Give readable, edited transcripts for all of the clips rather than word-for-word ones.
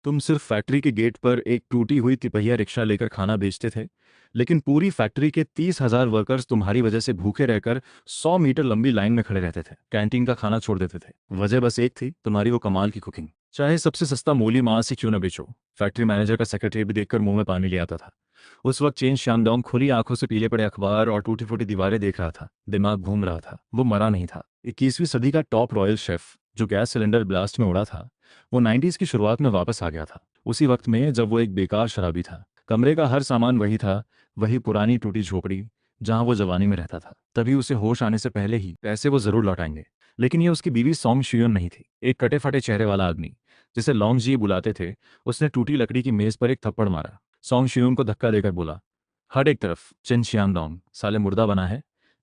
तुम सिर्फ फैक्ट्री के गेट पर एक टूटी हुई तिपहिया रिक्शा लेकर खाना बेचते थे, लेकिन पूरी फैक्ट्री के 30,000 वर्कर्स तुम्हारी वजह से भूखे रहकर 100 मीटर लंबी लाइन में खड़े रहते थे, कैंटीन का खाना छोड़ देते थे। वजह बस एक थी, तुम्हारी वो कमाल की कुकिंग। चाहे सबसे सस्ता मूली मांस ही क्यों न बेचो। फैक्ट्री मैनेजर का सेक्रेटरी भी देखकर मुंह में पानी ले आता था। उस वक्त चेन श्यामडोंग खुली आंखों से पीले पड़े अखबार और टूटी फूटी दीवारें देख रहा था। दिमाग घूम रहा था। वो मरा नहीं था। 21वीं सदी का टॉप रॉयल शेफ जो गैस सिलेंडर ब्लास्ट में उड़ा था, वो 90s की शुरुआत में वापस आ गया था। उसी वक्त में जब वो एक बेकार शराबी था। कमरे का हर सामान वही था, वही पुरानी टूटी झोपड़ी जहां वो जवानी में रहता था। तभी उसे होश आने से पहले ही पैसे वो जरूर लौटाएंगे। लेकिन ये उसकी बीवी सॉन्ग शियोन नहीं थी। एक कटे फटे चेहरे वाला आदमी जिसे लॉन्ग जी बुलाते थे, उसने टूटी लकड़ी की मेज पर एक थप्पड़ मारा। सॉन्ग शियोन को धक्का देकर बोला, हट एक तरफ। चिन शियांगडोंग, साले मुर्दा बना है।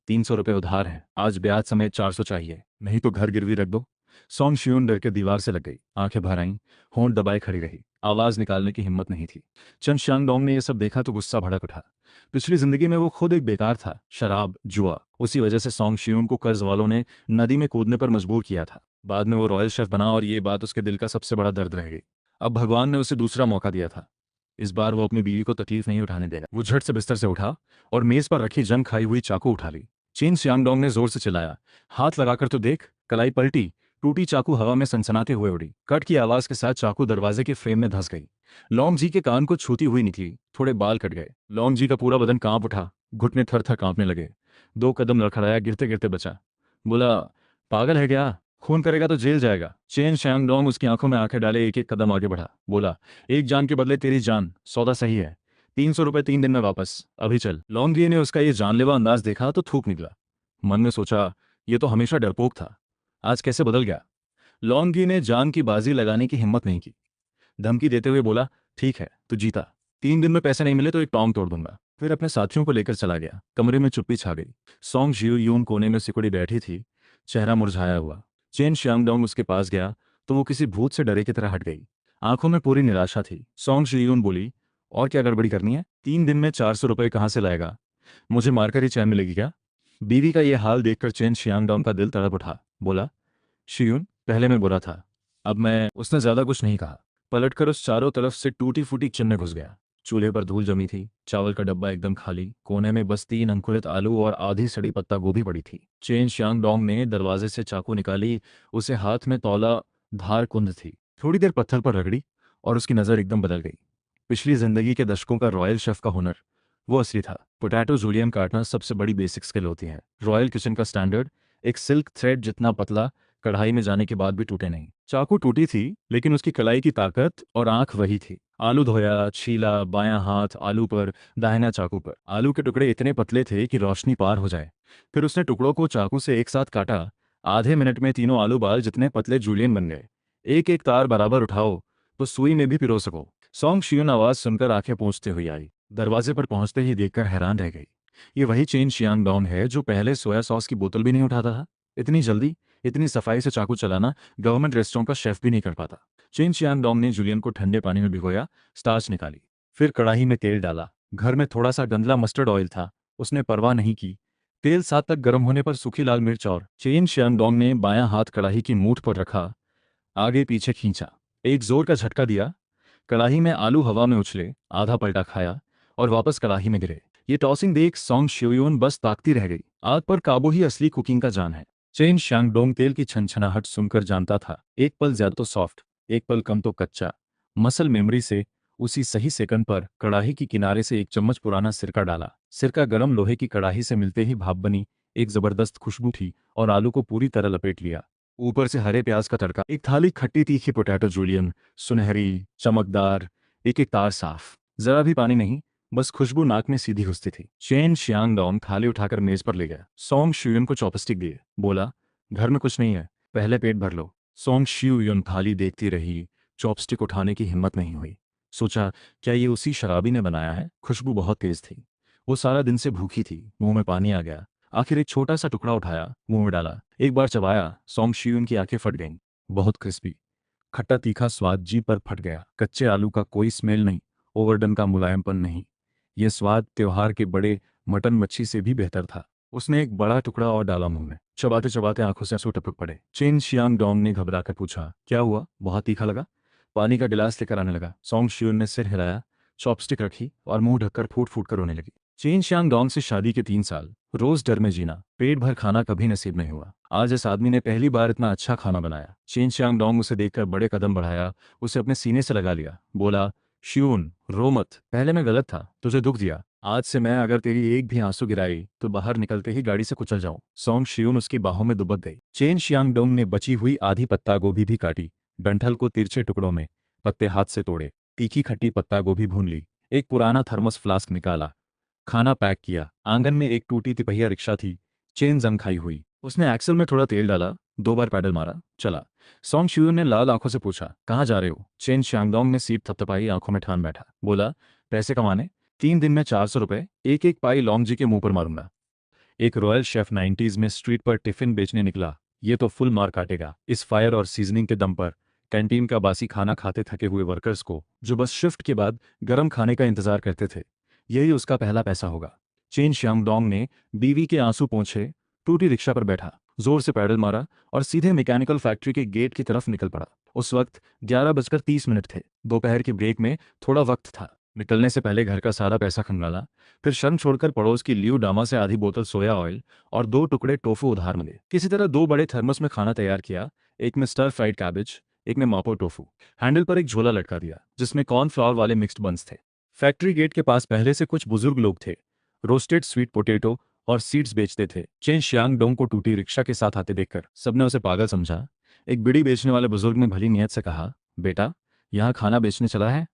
300 रुपये उधार है, आज ब्याज समेत 400 चाहिए, नहीं तो घर गिरवी रख दो। सॉन्ग शियोन डर के दीवार से लग गई, आंखें भर आईं, होंठ दबाए खड़ी रही। आवाज निकालने की हिम्मत नहीं थी। चन शियांगडोंग ने यह सब देखा तो गुस्सा भड़क उठा। पिछली जिंदगी में वो खुद एक बेकार था, शराब जुआ, उसी वजह से सॉन्ग शियोन को कर्ज वालों ने नदी में कूदने पर मजबूर किया था। बाद में वो रॉयल शेफ बना और ये बात उसके दिल का सबसे बड़ा दर्द रह गई। अब भगवान ने उसे दूसरा मौका दिया था। इस बार वो अपनी बीवी को तकलीफ नहीं उठाने देगा। वो झट से बिस्तर से उठा और मेज पर रखी जंग खाई हुई चाकू उठा ली। चेन शियांगडोंग ने जोर से चिल्लाया, हाथ लगाकर तो देख। कलाई पलटी, टूटी चाकू हवा में सनसनाते हुए उड़ी। कट की आवाज के साथ चाकू दरवाजे के फ्रेम में धंस गई। लॉन्ग जी के कान को छूती हुई निकली। थोड़े बाल कट गए। लॉन्ग जी का पूरा बदन कांप उठा, घुटने थर थर कांपने लगे। 2 कदम लड़खड़ाया, गिरते गिरते बचा। बोला, पागल है क्या? खून करेगा तो जेल जाएगा। चेन शियांगडोंग उसकी आंखों में आंखें डाले एक एक कदम आगे बढ़ा। बोला, एक जान के बदले तेरी जान, सौदा सही है। 300 रुपये 3 दिन में वापस, अभी चल। लॉन्ग जी ने उसका ये जानलेवा अंदाज देखा तो थूक निकला। मन में सोचा, ये तो हमेशा डरपोक था, आज कैसे बदल गया। लॉन्गी ने जान की बाजी लगाने की हिम्मत नहीं की। धमकी देते हुए बोला, ठीक है तू जीता, 3 दिन में पैसे नहीं मिले तो एक टोंग तोड़ दूंगा। फिर अपने साथियों को लेकर चला गया। कमरे में चुप्पी छा गई। सॉन्ग जियो यून कोने में सिकुड़ी बैठी थी, चेहरा मुरझाया हुआ। चेन शियांगडोंग उसके पास गया तो वो किसी भूत से डरे की तरह हट गई। आंखों में पूरी निराशा थी। सॉन्ग जियून बोली, और क्या गड़बड़ी करनी है? 3 दिन में 400 रुपये कहाँ से लाएगा? मुझे मारकर ही चैन मिलेगी क्या? बीवी का यह हाल देखकर चेन शियांगडोंग का दिल तड़प उठा। बोला, शियून, पहले मैं बुरा था, अब मैं। उसने ज्यादा कुछ नहीं कहा। पलटकर उस चारों तरफ से टूटी फूटी किचन में घुस गया। चूल्हे पर धूल जमी थी, चावल का डब्बा एकदम खाली, कोने में बस 3 अंकुरित आलू और आधी सड़ी पत्ता गोभी पड़ी थी। चेन शियांगडोंग ने दरवाजे से चाकू निकाली, उसे हाथ में तौला। धार कुंद थी। थोड़ी देर पत्थर पर रगड़ी और उसकी नज़र एकदम बदल गई। पिछली जिंदगी के दशकों का रॉयल शेफ का हुनर, वो असली था। पोटैटो जूलियन काटना सबसे बड़ी बेसिक स्किल होती है। रॉयल किचन का स्टैंडर्ड, एक सिल्क थ्रेड जितना पतला, कढ़ाई में जाने के बाद भी टूटे नहीं। चाकू टूटी थी, लेकिन उसकी कलाई की ताकत और आंख वही थी। आलू धोया, छीला, बायां हाथ आलू पर, दाहिना चाकू पर। आलू के टुकड़े इतने पतले थे कि रोशनी पार हो जाए। फिर उसने टुकड़ों को चाकू से एक साथ काटा। आधे मिनट में तीनों आलू बाल जितने पतले जूलियन बन गए। एक एक तार बराबर उठाओ तो सुई में भी पिरो सको। सॉन्ग शियोन आवाज सुनकर आंखें पोंछते हुई आई। दरवाजे पर पहुंचते ही देखकर हैरान रह गई। ये वही चेन शियांगडोंग है जो पहले सोया सॉस की बोतल भी नहीं उठाता था। इतनी जल्दी, इतनी सफाई से चाकू चलाना गवर्नमेंट रेस्टोरेंट का शेफ भी नहीं कर पाता। चेन शियांगडोंग ने जूलियन को ठंडे पानी में भिगोया, स्टार्च निकाली, फिर कढ़ाई में तेल डाला। घर में थोड़ा सा गंदला मस्टर्ड ऑयल था, उसने परवाह नहीं की। तेल साथ तक गर्म होने पर सूखी लाल मिर्च और चेन शियांगडोंग ने बायां हाथ कढ़ाई की मूठ पर रखा, आगे पीछे खींचा, एक जोर का झटका दिया। कढ़ाई में आलू हवा में उछले, आधा पलटा खाया और वापस कढ़ाई में गिरे। ये टॉसिंग देख सॉन्ग शियोन बस ताकती रह गई। आग पर काबू ही असली कुकिंग का जान है। चेन शांगडोंग तेल की छनछनाहट सुनकर जानता था, एक पल ज्यादा तो सॉफ्ट, एक पल कम तो कच्चा। मसल मेमोरी से उसी सही सेकंड पर कढ़ाई की किनारे से एक चम्मच पुराना सिरका डाला। सिरका गर्म लोहे की कढ़ाई से मिलते ही भाप बनी एक जबरदस्त खुशबू थी और आलू को पूरी तरह लपेट लिया। ऊपर से हरे प्याज का तड़का, एक थाली खट्टी तीखी पोटैटो जूलियन, सुनहरी, चमकदार, एक एक तार साफ, जरा भी पानी नहीं, बस खुशबू नाक में सीधी घुसती थी। चेन शियांगडोंग थाली उठाकर मेज पर ले गया। सॉन्ग शियुन को चॉपस्टिक दिए, बोला, घर में कुछ नहीं है, पहले पेट भर लो। सॉन्ग शियुन थाली देखती रही, चॉपस्टिक उठाने की हिम्मत नहीं हुई। सोचा, क्या ये उसी शराबी ने बनाया है? खुशबू बहुत तेज थी। वो सारा दिन से भूखी थी, मुंह में पानी आ गया। आखिर एक छोटा सा टुकड़ा उठाया, मुंह में डाला, एक बार चबाया। सॉन्ग शियुन की आंखें फट गईं। बहुत क्रिस्पी, खट्टा तीखा स्वाद जीभ पर फट गया। कच्चे आलू का कोई स्मेल नहीं, ओवरडन का मुलायमपन नहीं। यह स्वाद त्योहार के बड़े मटन मच्छी से भी बेहतर था। उसने एक बड़ा टुकड़ा और डाला मुंह में। चबाते चबाते आंखों से आंसू टपक पड़े। चेन शियांगडोंग ने घबराकर पूछा, क्या हुआ, बहुत तीखा लगा? पानी का गिलास लेकर आने लगा। सॉन्ग शियून ने सिर हिलाया, चॉपस्टिक रखी और मुंह ढककर फूट फूट कर रोने लगी। चेन शियांग डोंग से शादी के 3 साल, रोज डर में जीना, पेट भर खाना कभी नसीब नहीं हुआ। आज इस आदमी ने पहली बार इतना अच्छा खाना बनाया। चेन शियांग डोंग उसे देखकर बड़े कदम बढ़ाया, उसे अपने सीने से लगा लिया, बोला, शियून रो मत, पहले मैं गलत था, तुझे दुख दिया। आज से मैं अगर तेरी एक भी आंसू गिराई तो बाहर निकलते ही गाड़ी से कुचल जाऊं। सॉन्ग शियून उसकी बाहों में दुबक गई। चेन शियांग डोंग ने बची हुई आधी पत्ता गोभी भी काटी, डंठल को तिरछे टुकड़ों में, पत्ते हाथ से तोड़े, तीखी खट्टी पत्ता गोभी भून ली, एक पुराना थर्मस फ्लास्क निकाला, खाना पैक किया। आंगन में एक टूटी तिपहिया रिक्शा थी, चेन जंग खाई हुई। उसने एक्सल में थोड़ा तेल डाला, 2 बार पैडल मारा, चला। सॉन्ग शियून ने लाल आंखों से पूछा, कहाँ जा रहे हो? चेन शियांगडोंग ने सीट थपथपाई, आंखों में ठान बैठा, बोला, पैसे कमाने। 3 दिन में 400 रुपए, एक एक पाई लॉन्ग जी के मुंह पर मारूंगा। एक रॉयल शेफ 90s में स्ट्रीट पर टिफिन बेचने निकला, ये तो फुल मार काटेगा। इस फायर और सीजनिंग के दम पर कैंटीन का बासी खाना खाते थके हुए वर्कर्स को, जो बस शिफ्ट के बाद गर्म खाने का इंतजार करते थे, यही उसका पहला पैसा होगा। चेन शियांगडोंग ने बीवी के आंसू पोंछे टूटी रिक्शा पर बैठा, जोर से पैडल मारा और सीधे मैकेनिकल फैक्ट्री के गेट की तरफ निकल पड़ा। उस वक्त 11:30 थे। दोपहर के ब्रेक में थोड़ा वक्त था। निकलने से पहले घर का सारा पैसा खंगाला, फिर शर्म छोड़कर पड़ोस की लियू डामा से आधी बोतल सोया ऑयल और 2 टुकड़े टोफू उधार मिले। किसी तरह 2 बड़े थर्मस में खाना तैयार किया, एक में स्टर फ्राइड कैबेज, एक में मापो टोफू। हैंडल पर एक झोला लटका दिया, जिसमें कॉर्नफ्लावर वाले मिक्स्ड बंस थे। फैक्ट्री गेट के पास पहले से कुछ बुजुर्ग लोग थे, रोस्टेड स्वीट पोटैटो और सीड्स बेचते थे। चेन शियांगडोंग को टूटी रिक्शा के साथ आते देखकर सबने उसे पागल समझा। एक बीड़ी बेचने वाले बुजुर्ग ने भली नीयत से कहा, बेटा, यहाँ खाना बेचने चला है?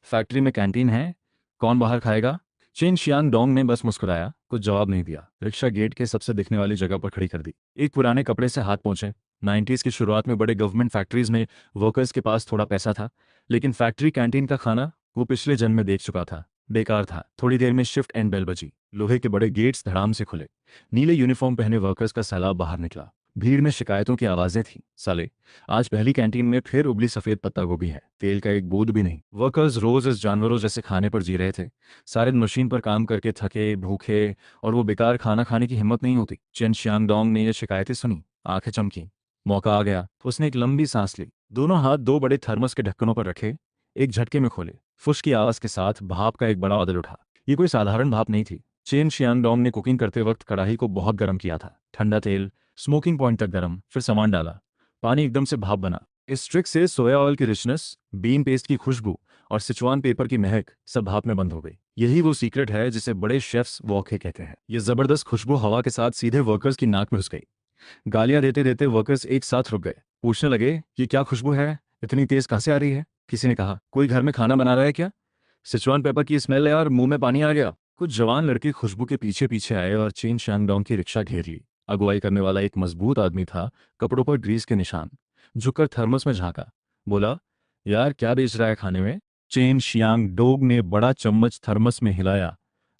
फैक्ट्री में कैंटीन है, कौन बाहर खाएगा? चेन शियांगडोंग ने बस मुस्कुराया, कुछ जवाब नहीं दिया। रिक्शा गेट के सबसे दिखने वाली जगह पर खड़ी कर दी। एक पुराने कपड़े से हाथ पहुंचे। 90s की शुरुआत में बड़े गवर्नमेंट फैक्ट्रीज में वर्कर्स के पास थोड़ा पैसा था, लेकिन फैक्ट्री कैंटीन का खाना वो पिछले जन्म में देख चुका था, बेकार था। थोड़ी देर में शिफ्ट एंड बेल बजी, लोहे के बड़े गेट्स धड़ाम से खुले, नीले यूनिफॉर्म पहने वर्कर्स का सैलाब बाहर निकला। भीड़ में शिकायतों की आवाजें थीं। साले, आज पहली कैंटीन में फिर उबली सफेद पत्ता गोभी है, तेल का एक बूंद भी नहीं। वर्कर्स रोज इस जानवरों जैसे खाने पर जी रहे थे, सारे दिन मशीन पर काम करके थके भूखे, और वो बेकार खाना खाने की हिम्मत नहीं होती। चेन शियांगडोंग ने ये शिकायतें सुनी, आंखें चमकी, मौका आ गया। उसने एक लंबी सांस ली, दोनों हाथ 2 बड़े थर्मस के ढक्कनों पर रखे, एक झटके में खोले। फुश की आवाज के साथ भाप का एक बड़ा उदल उठा। ये कोई साधारण भाप नहीं थी। चेन शियांगडोंग ने कुकिंग करते वक्त कढ़ाई को बहुत गर्म किया था। ठंडा तेल स्मोकिंग पॉइंट तक गर्म, फिर सामान डाला, पानी एकदम से भाप बना। इस ट्रिक से सोया ऑयल की रिचनेस, बीन पेस्ट की खुशबू और सिचुआन पेपर की महक सब भाप में बंद हो गई। यही वो सीक्रेट है जिसे बड़े शेफ्स वॉके कहते हैं। ये जबरदस्त खुशबू हवा के साथ सीधे वर्कर्स की नाक में घुस गई। गालियां देते देते वर्कर्स एक साथ रुक गए, पूछने लगे, ये क्या खुशबू है, इतनी तेज कहां से आ रही है? किसी ने कहा, कोई घर में खाना बना रहा है क्या? सिचुआन पेपर की स्मेल है और मुंह में पानी आ गया। कुछ जवान लड़के खुशबू के पीछे पीछे आए और चेन शियांगडोंग की रिक्शा घेर ली। अगुवाई करने वाला एक मजबूत आदमी था, कपड़ों पर ग्रीस के निशान। झुककर थर्मस में झांका, बोला, यार क्या बेच रहा है खाने में? चेन शियांगडोंग ने बड़ा चम्मच थर्मस में हिलाया,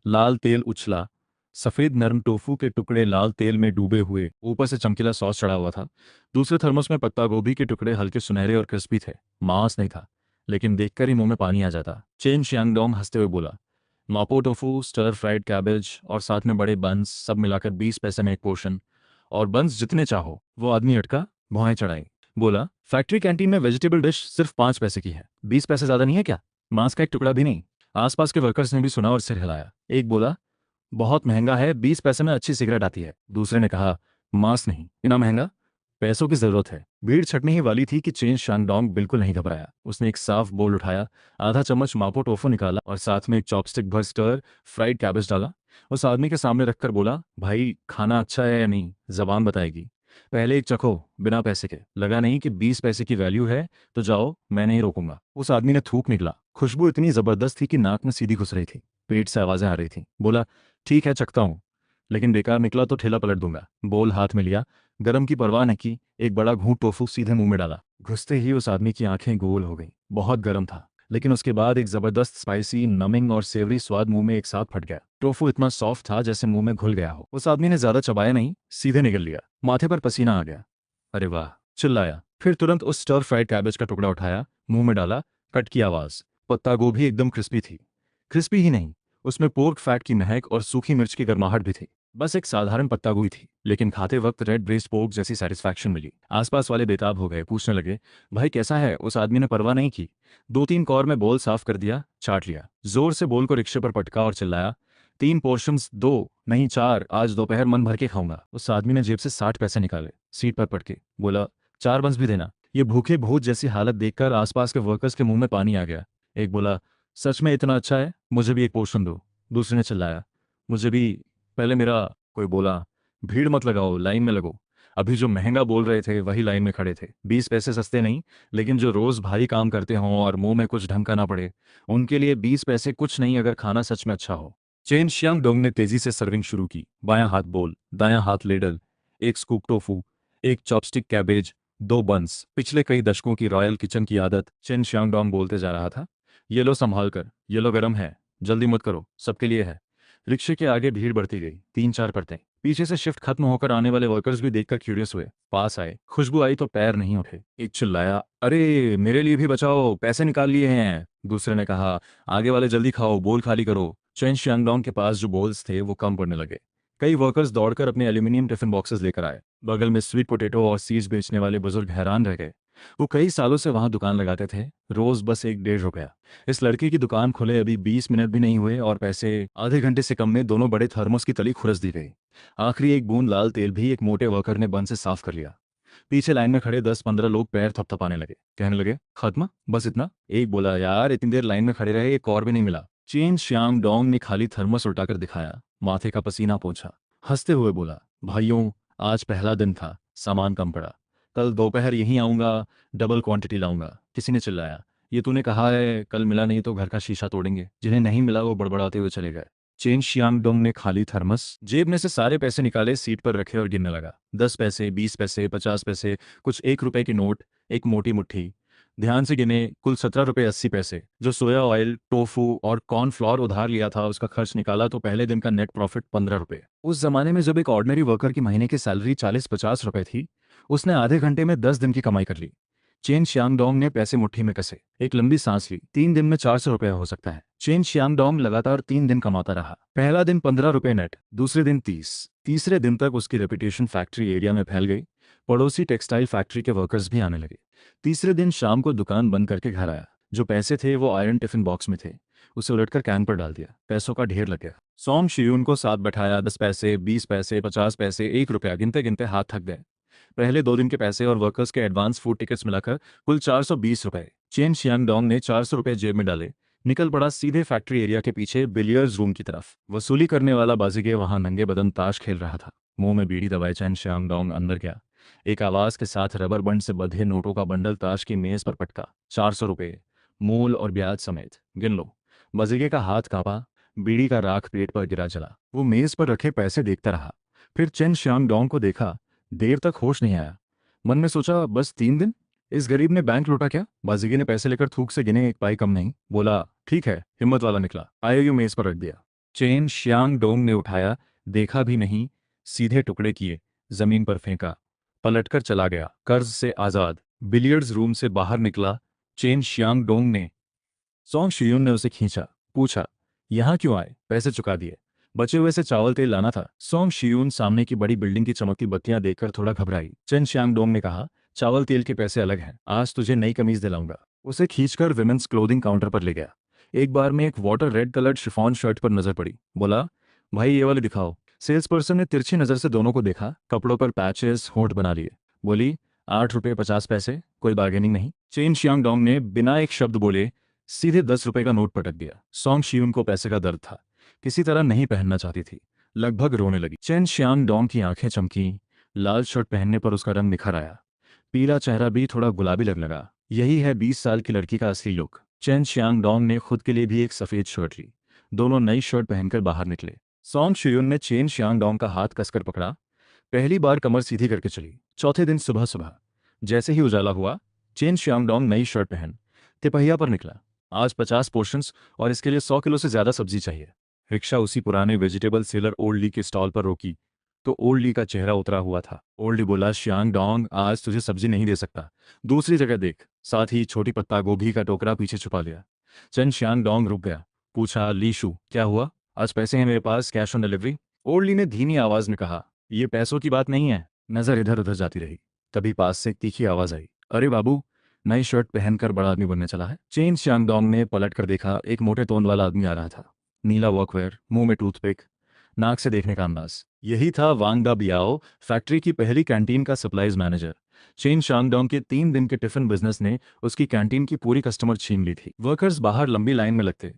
लाल तेल उछला, सफेद नरम टोफू के टुकड़े लाल तेल में डूबे हुए, ऊपर से चमकीला सॉस चढ़ा हुआ था। दूसरे थर्मस में पत्ता गोभी के टुकड़े हल्के सुनहरे और क्रिस्पी थे। मांस नहीं था, लेकिन देखकर ही मुंह में पानी आ जाता। चेन शियांगडोंग हंसते हुए बोला, मापो टोफू, स्टर फ्राइड कैबेज और साथ में बड़े बंस, सब मिलाकर 20 पैसे में एक पोर्शन, और बंस जितने चाहो। वो आदमी अटका, भौहें चढ़ाई, बोला, फैक्ट्री कैंटीन में वेजिटेबल डिश सिर्फ 5 पैसे की है, 20 पैसे ज्यादा नहीं है क्या? मांस का एक टुकड़ा भी नहीं। आसपास के वर्कर्स ने भी सुना और सिर हिलाया। एक बोला, बहुत महंगा है, 20 पैसे में अच्छी सिगरेट आती है। दूसरे ने कहा, मांस नहीं, इतना महंगा, पैसों की जरूरत है। भीड़ छटने ही वाली थी कि चेन शियांगडोंग बिल्कुल नहीं घबराया। उसने एक साफ बोल उठाया, आधा चम्मच मापो टोफू निकाला और साथ में एक चॉपस्टिक भर स्टर फ्राइड कैबेज डाला। उस आदमी के सामने रखकर बोला, भाई खाना अच्छा है या नहीं, जबान बताएगी, पहले एक चखो, बिना पैसे के। लगा नहीं कि 20 पैसे की वैल्यू है तो जाओ, मैं नहीं रोकूंगा। उस आदमी ने थूक निकला। खुशबू इतनी जबरदस्त थी कि नाक में सीधी घुस रही थी, पेट से आवाजें आ रही थी। बोला, ठीक है चखता हूँ, लेकिन बेकार निकला तो ठेला पलट दूंगा। बोल हाथ में लिया, गरम की परवाह न की, एक बड़ा घूंट टोफू सीधे मुंह में डाला। घुसते ही उस आदमी की आंखें गोल हो गईं। बहुत गर्म था, लेकिन उसके बाद एक जबरदस्त स्पाइसी, नमिंग और सेवरी स्वाद मुंह में एक साथ फट गया। टोफू इतना सॉफ्ट था जैसे मुंह में घुल गया हो। उस आदमी ने ज्यादा चबाया नहीं, सीधे निगल लिया। माथे पर पसीना आ गया। अरे वाह, चिल्लाया। फिर तुरंत उस स्टर फ्राइड कैबेज का टुकड़ा उठाया, मुंह में डाला, कट की आवाज। पत्ता गोभी एकदम क्रिस्पी थी। क्रिस्पी ही नहीं, उसमें पोर्क फैट की महक और सूखी मिर्च की गर्माहट भी थी। बस एक साधारण पत्ता गोभी थी, लेकिन खाते वक्त रेड ब्रेस्ट पोर्क जैसी सेटिस्फैक्शन मिली। आसपास वाले बेताब हो गए, पूछने लगे, भाई कैसा है? उस आदमी ने परवाह नहीं की। 2-3 कौर में बोल साफ कर दिया, चाट लिया। जोर से बोल को रिक्शे पर पटका और चिल्लाया, 3 पोर्शंस, 2 नहीं 4, आज दोपहर मन भर के खाऊंगा। उस आदमी ने जेब से 60 पैसे निकाले, सीट पर पटके बोला, 4 बंस भी देना। ये भूखे भूत जैसी हालत देखकर आसपास के वर्कर्स के मुंह में पानी आ गया। एक बोला, सच में इतना अच्छा है? मुझे भी एक पोर्शन दो। दूसरे ने चिल्लाया, मुझे भी। पहले मेरा। कोई बोला, भीड़ मत लगाओ, लाइन में लगो। अभी जो महंगा बोल रहे थे वही लाइन में खड़े थे। 20 पैसे सस्ते नहीं, लेकिन जो रोज भारी काम करते हों और मुंह में कुछ ढंग का ना पड़े, उनके लिए 20 पैसे कुछ नहीं अगर खाना सच में अच्छा हो। चेन शियांग डोंग ने तेजी से सर्विंग शुरू की। बायां हाथ बोल, दायां हाथ लेडल, एक स्कूप टोफू, एक चॉपस्टिक कैबेज, 2 बंस। पिछले कई दशकों की रॉयल किचन की आदत। चेन शियांग डोंग बोलते जा रहा था, ये लो संभाल कर, ये लो गरम है, जल्दी मत करो, सबके लिए है। रिक्शे के आगे भीड़ बढ़ती गई, 3-4 परतें। पीछे से शिफ्ट खत्म होकर आने वाले वर्कर्स भी देखकर क्यूरियस हुए। पास आए, खुशबू आई तो पैर नहीं उठे। एक चिल्लाया, अरे मेरे लिए भी बचाओ, पैसे निकाल लिए हैं। दूसरे ने कहा, आगे वाले जल्दी खाओ, बोल खाली करो। चेन शियांगडोंग के पास जो बोल्स थे वो कम पड़ने लगे। कई वर्कर्स दौड़कर अपने एल्यूमिनियम टिफिन बॉक्सेस लेकर आए। बगल में स्वीट पोटैटो और सीड्स बेचने वाले बुजुर्ग हैरान रह गए। वो कई सालों से वहां दुकान लगाते थे, रोज बस 1-1.5 रुपया। इस लड़के की दुकान खुले अभी 20 मिनट भी नहीं हुए और पैसे आधे घंटे से कम में दोनों बड़े थर्मोस की तली खुरस दी गई। आखिरी एक बूंद लाल तेल भी एक मोटे वर्कर ने बंद से साफ कर लिया। पीछे लाइन में खड़े 10-15 लोग पैर थपथपाने लगे, कहने लगे, खत्म, बस इतना? एक बोला, यार इतनी देर लाइन में खड़े रहे, एक और भी नहीं मिला। चेन श्याम डोंग ने खाली थर्मस उल्टाकर दिखाया, माथे का पसीना पोंछा, हंसते हुए बोला, भाइयों, आज पहला दिन था, सामान कम पड़ा। कल दोपहर यहीं आऊंगा, डबल क्वांटिटी लाऊंगा। किसी ने चिल्लाया, ये तूने कहा है, कल मिला नहीं तो घर का शीशा तोड़ेंगे। जिन्हें नहीं मिला वो बड़बड़ाते हुए चले गए। चेन शियांगडोंग ने खाली थर्मस जेब में से सारे पैसे निकाले, सीट पर रखे और गिनने लगा। 10 पैसे, 20 पैसे, 50 पैसे, कुछ 1 रुपए के नोट, एक मोटी मुट्ठी। ध्यान से गिने, कुल 17 रुपए 80 पैसे। जो सोया ऑयल, टोफू और कॉर्नफ्लोर उधार लिया था उसका खर्च निकाला तो पहले दिन का नेट प्रॉफिट 15 रुपए। उस जमाने में जब एक ऑर्डिनरी वर्कर की महीने की सैलरी 40-50 रुपए थी, उसने आधे घंटे में 10 दिन की कमाई कर ली। चेन शियांगडोंग ने पैसे मुट्ठी में कसे, एक लंबी सांस ली। 3 दिन में 400 रुपया हो सकता है। चेन शियांगडोंग लगातार 3 दिन कमाता रहा। पहला दिन 15 रुपए नेट, दूसरे दिन 30। तीसरे दिन तक उसकी रेपुटेशन फैक्ट्री एरिया में फैल गई। पड़ोसी टेक्सटाइल फैक्ट्री के वर्कर्स भी आने लगे। तीसरे दिन शाम को दुकान बंद करके घर आया। जो पैसे थे वो आयरन टिफिन बॉक्स में थे, उसे उलटकर कैन पर डाल दिया। पैसों का ढेर लग गया। सॉन्ग शियून को साथ बैठाया। 10 पैसे, 20 पैसे, 50 पैसे, 1 रुपया गिनते गिनते हाथ थक गए। पहले 2 दिन के पैसे और वर्कर्स के एडवांस फूड टिकट्स मिलाकर कुल 420 रुपए। चेन शियांगडोंग ने 400 रुपए जेब में डाले, निकल पड़ा सीधे फैक्ट्री एरिया के पीछे बिलियर्ड्स रूम की तरफ। वसूली करने वाला बाजीगर वहां नंगे बदन ताश खेल रहा था। मुंह में बीड़ी दबाए चेन शियांगडोंग अंदर गया। एक आवाज के साथ रबर बंड से बंधे नोटों का बंडल ताश की मेज पर पटका। 400 रुपए, मूल और ब्याज समेत, गिन लो। बाजीगर का हाथ कांपा, बीड़ी का राख पेट पर गिरा चला। वो मेज पर रखे पैसे देखता रहा, फिर चेन शियांगडोंग को देखा। देर तक होश नहीं आया। मन में सोचा, बस 3 दिन, इस गरीब ने बैंक लूटा क्या? बाजीगर ने पैसे लेकर थूक से गिने, एक पाई कम नहीं। बोला, ठीक है, हिम्मत वाला निकला। आईओयू मेज पर रख दिया। चेन शियांगडोंग ने उठाया, देखा भी नहीं, सीधे टुकड़े किए, जमीन पर फेंका, पलटकर चला गया। कर्ज से आजाद। बिलियर्ड्स रूम से बाहर निकला। चेन शियांगडोंग ने सॉन्ग शियून ने उसे खींचा, पूछा, यहाँ क्यों आए? पैसे चुका दिए, बचे हुए से चावल तेल लाना था। सॉन्ग शियून सामने की बड़ी बिल्डिंग की चमकती बत्तियां देखकर थोड़ा घबराई। चेन शियांगडोंग ने कहा, चावल तेल के पैसे अलग हैं, आज तुझे नई कमीज दिलाऊंगा। उसे खींचकर विमेंस क्लोथिंग काउंटर पर ले गया। एक बार में एक water rat coloured chiffon shirt पर नजर पड़ी। बोला, भाई ये वाले दिखाओ। सेल्स पर्सन ने तिरछी नजर से दोनों को देखा, कपड़ों पर पैचेस, होंठ बना लिए। बोली, 8 रुपये 50 पैसे, कोई बार्गेनिंग नहीं। चेन शियांगडोंग ने बिना एक शब्द बोले सीधे 10 रुपए का नोट पटक दिया। सॉन्ग शियून को पैसे का दर्द था, किसी तरह नहीं पहनना चाहती थी, लगभग रोने लगी। चेन शियांगडोंग की आंखें चमकी। लाल शर्ट पहनने पर उसका रंग निखर आया, पीला चेहरा भी थोड़ा गुलाबी लगने लगा। यही है 20 साल की लड़की का असली लुक। चेन शियांगडोंग ने खुद के लिए भी एक सफेद शर्ट ली। दोनों नई शर्ट पहनकर बाहर निकले। सॉन्ग शियून ने चेन शियांगडोंग का हाथ कसकर पकड़ा। पहली बार कमर सीधी करके चली। चौथे दिन सुबह सुबह जैसे ही उजाला हुआ, चेन शियांगडोंग नई शर्ट पहन तिपहिया पर निकला। आज 50 पोर्शंस और इसके लिए 100 किलो से ज्यादा सब्जी चाहिए। रिक्शा उसी पुराने वेजिटेबल सेलर ओल्ड ली के स्टॉल पर रोकी तो ओल्ड ली का चेहरा उतरा हुआ था। ओल्ड ली बोला, शियांगडोंग, आज तुझे सब्जी नहीं दे सकता, दूसरी जगह देख। साथ ही छोटी पत्ता गोभी का टोकरा पीछे छुपा लिया। चेन शियांगडोंग रुक गया, पूछा, लीशु क्या हुआ? आज पैसे हैं मेरे पास, कैश ऑन डिलीवरी। ओरली ने धीमी आवाज में कहा, ये पैसों की बात नहीं है। नजर इधर उधर जाती रही। तभी पास से एक तीखी आवाज आई, अरे बाबू, नई शर्ट पहनकर बड़ा आदमी बनने चला है। चेन शांगडोंग ने पलट कर देखा, एक मोटे तोंद वाला आदमी आ रहा था। नीला वर्कवेयर, मुंह में टूथपिक, नाक से देखने का अंदाज। यही था वांग दा बियाओ, फैक्ट्री की पहली कैंटीन का सप्लाईज मैनेजर। चेन शांगडोंग के 3 दिन के टिफिन बिजनेस ने उसकी कैंटीन की पूरी कस्टमर छीन ली थी। वर्कर्स बाहर लंबी लाइन में लगते,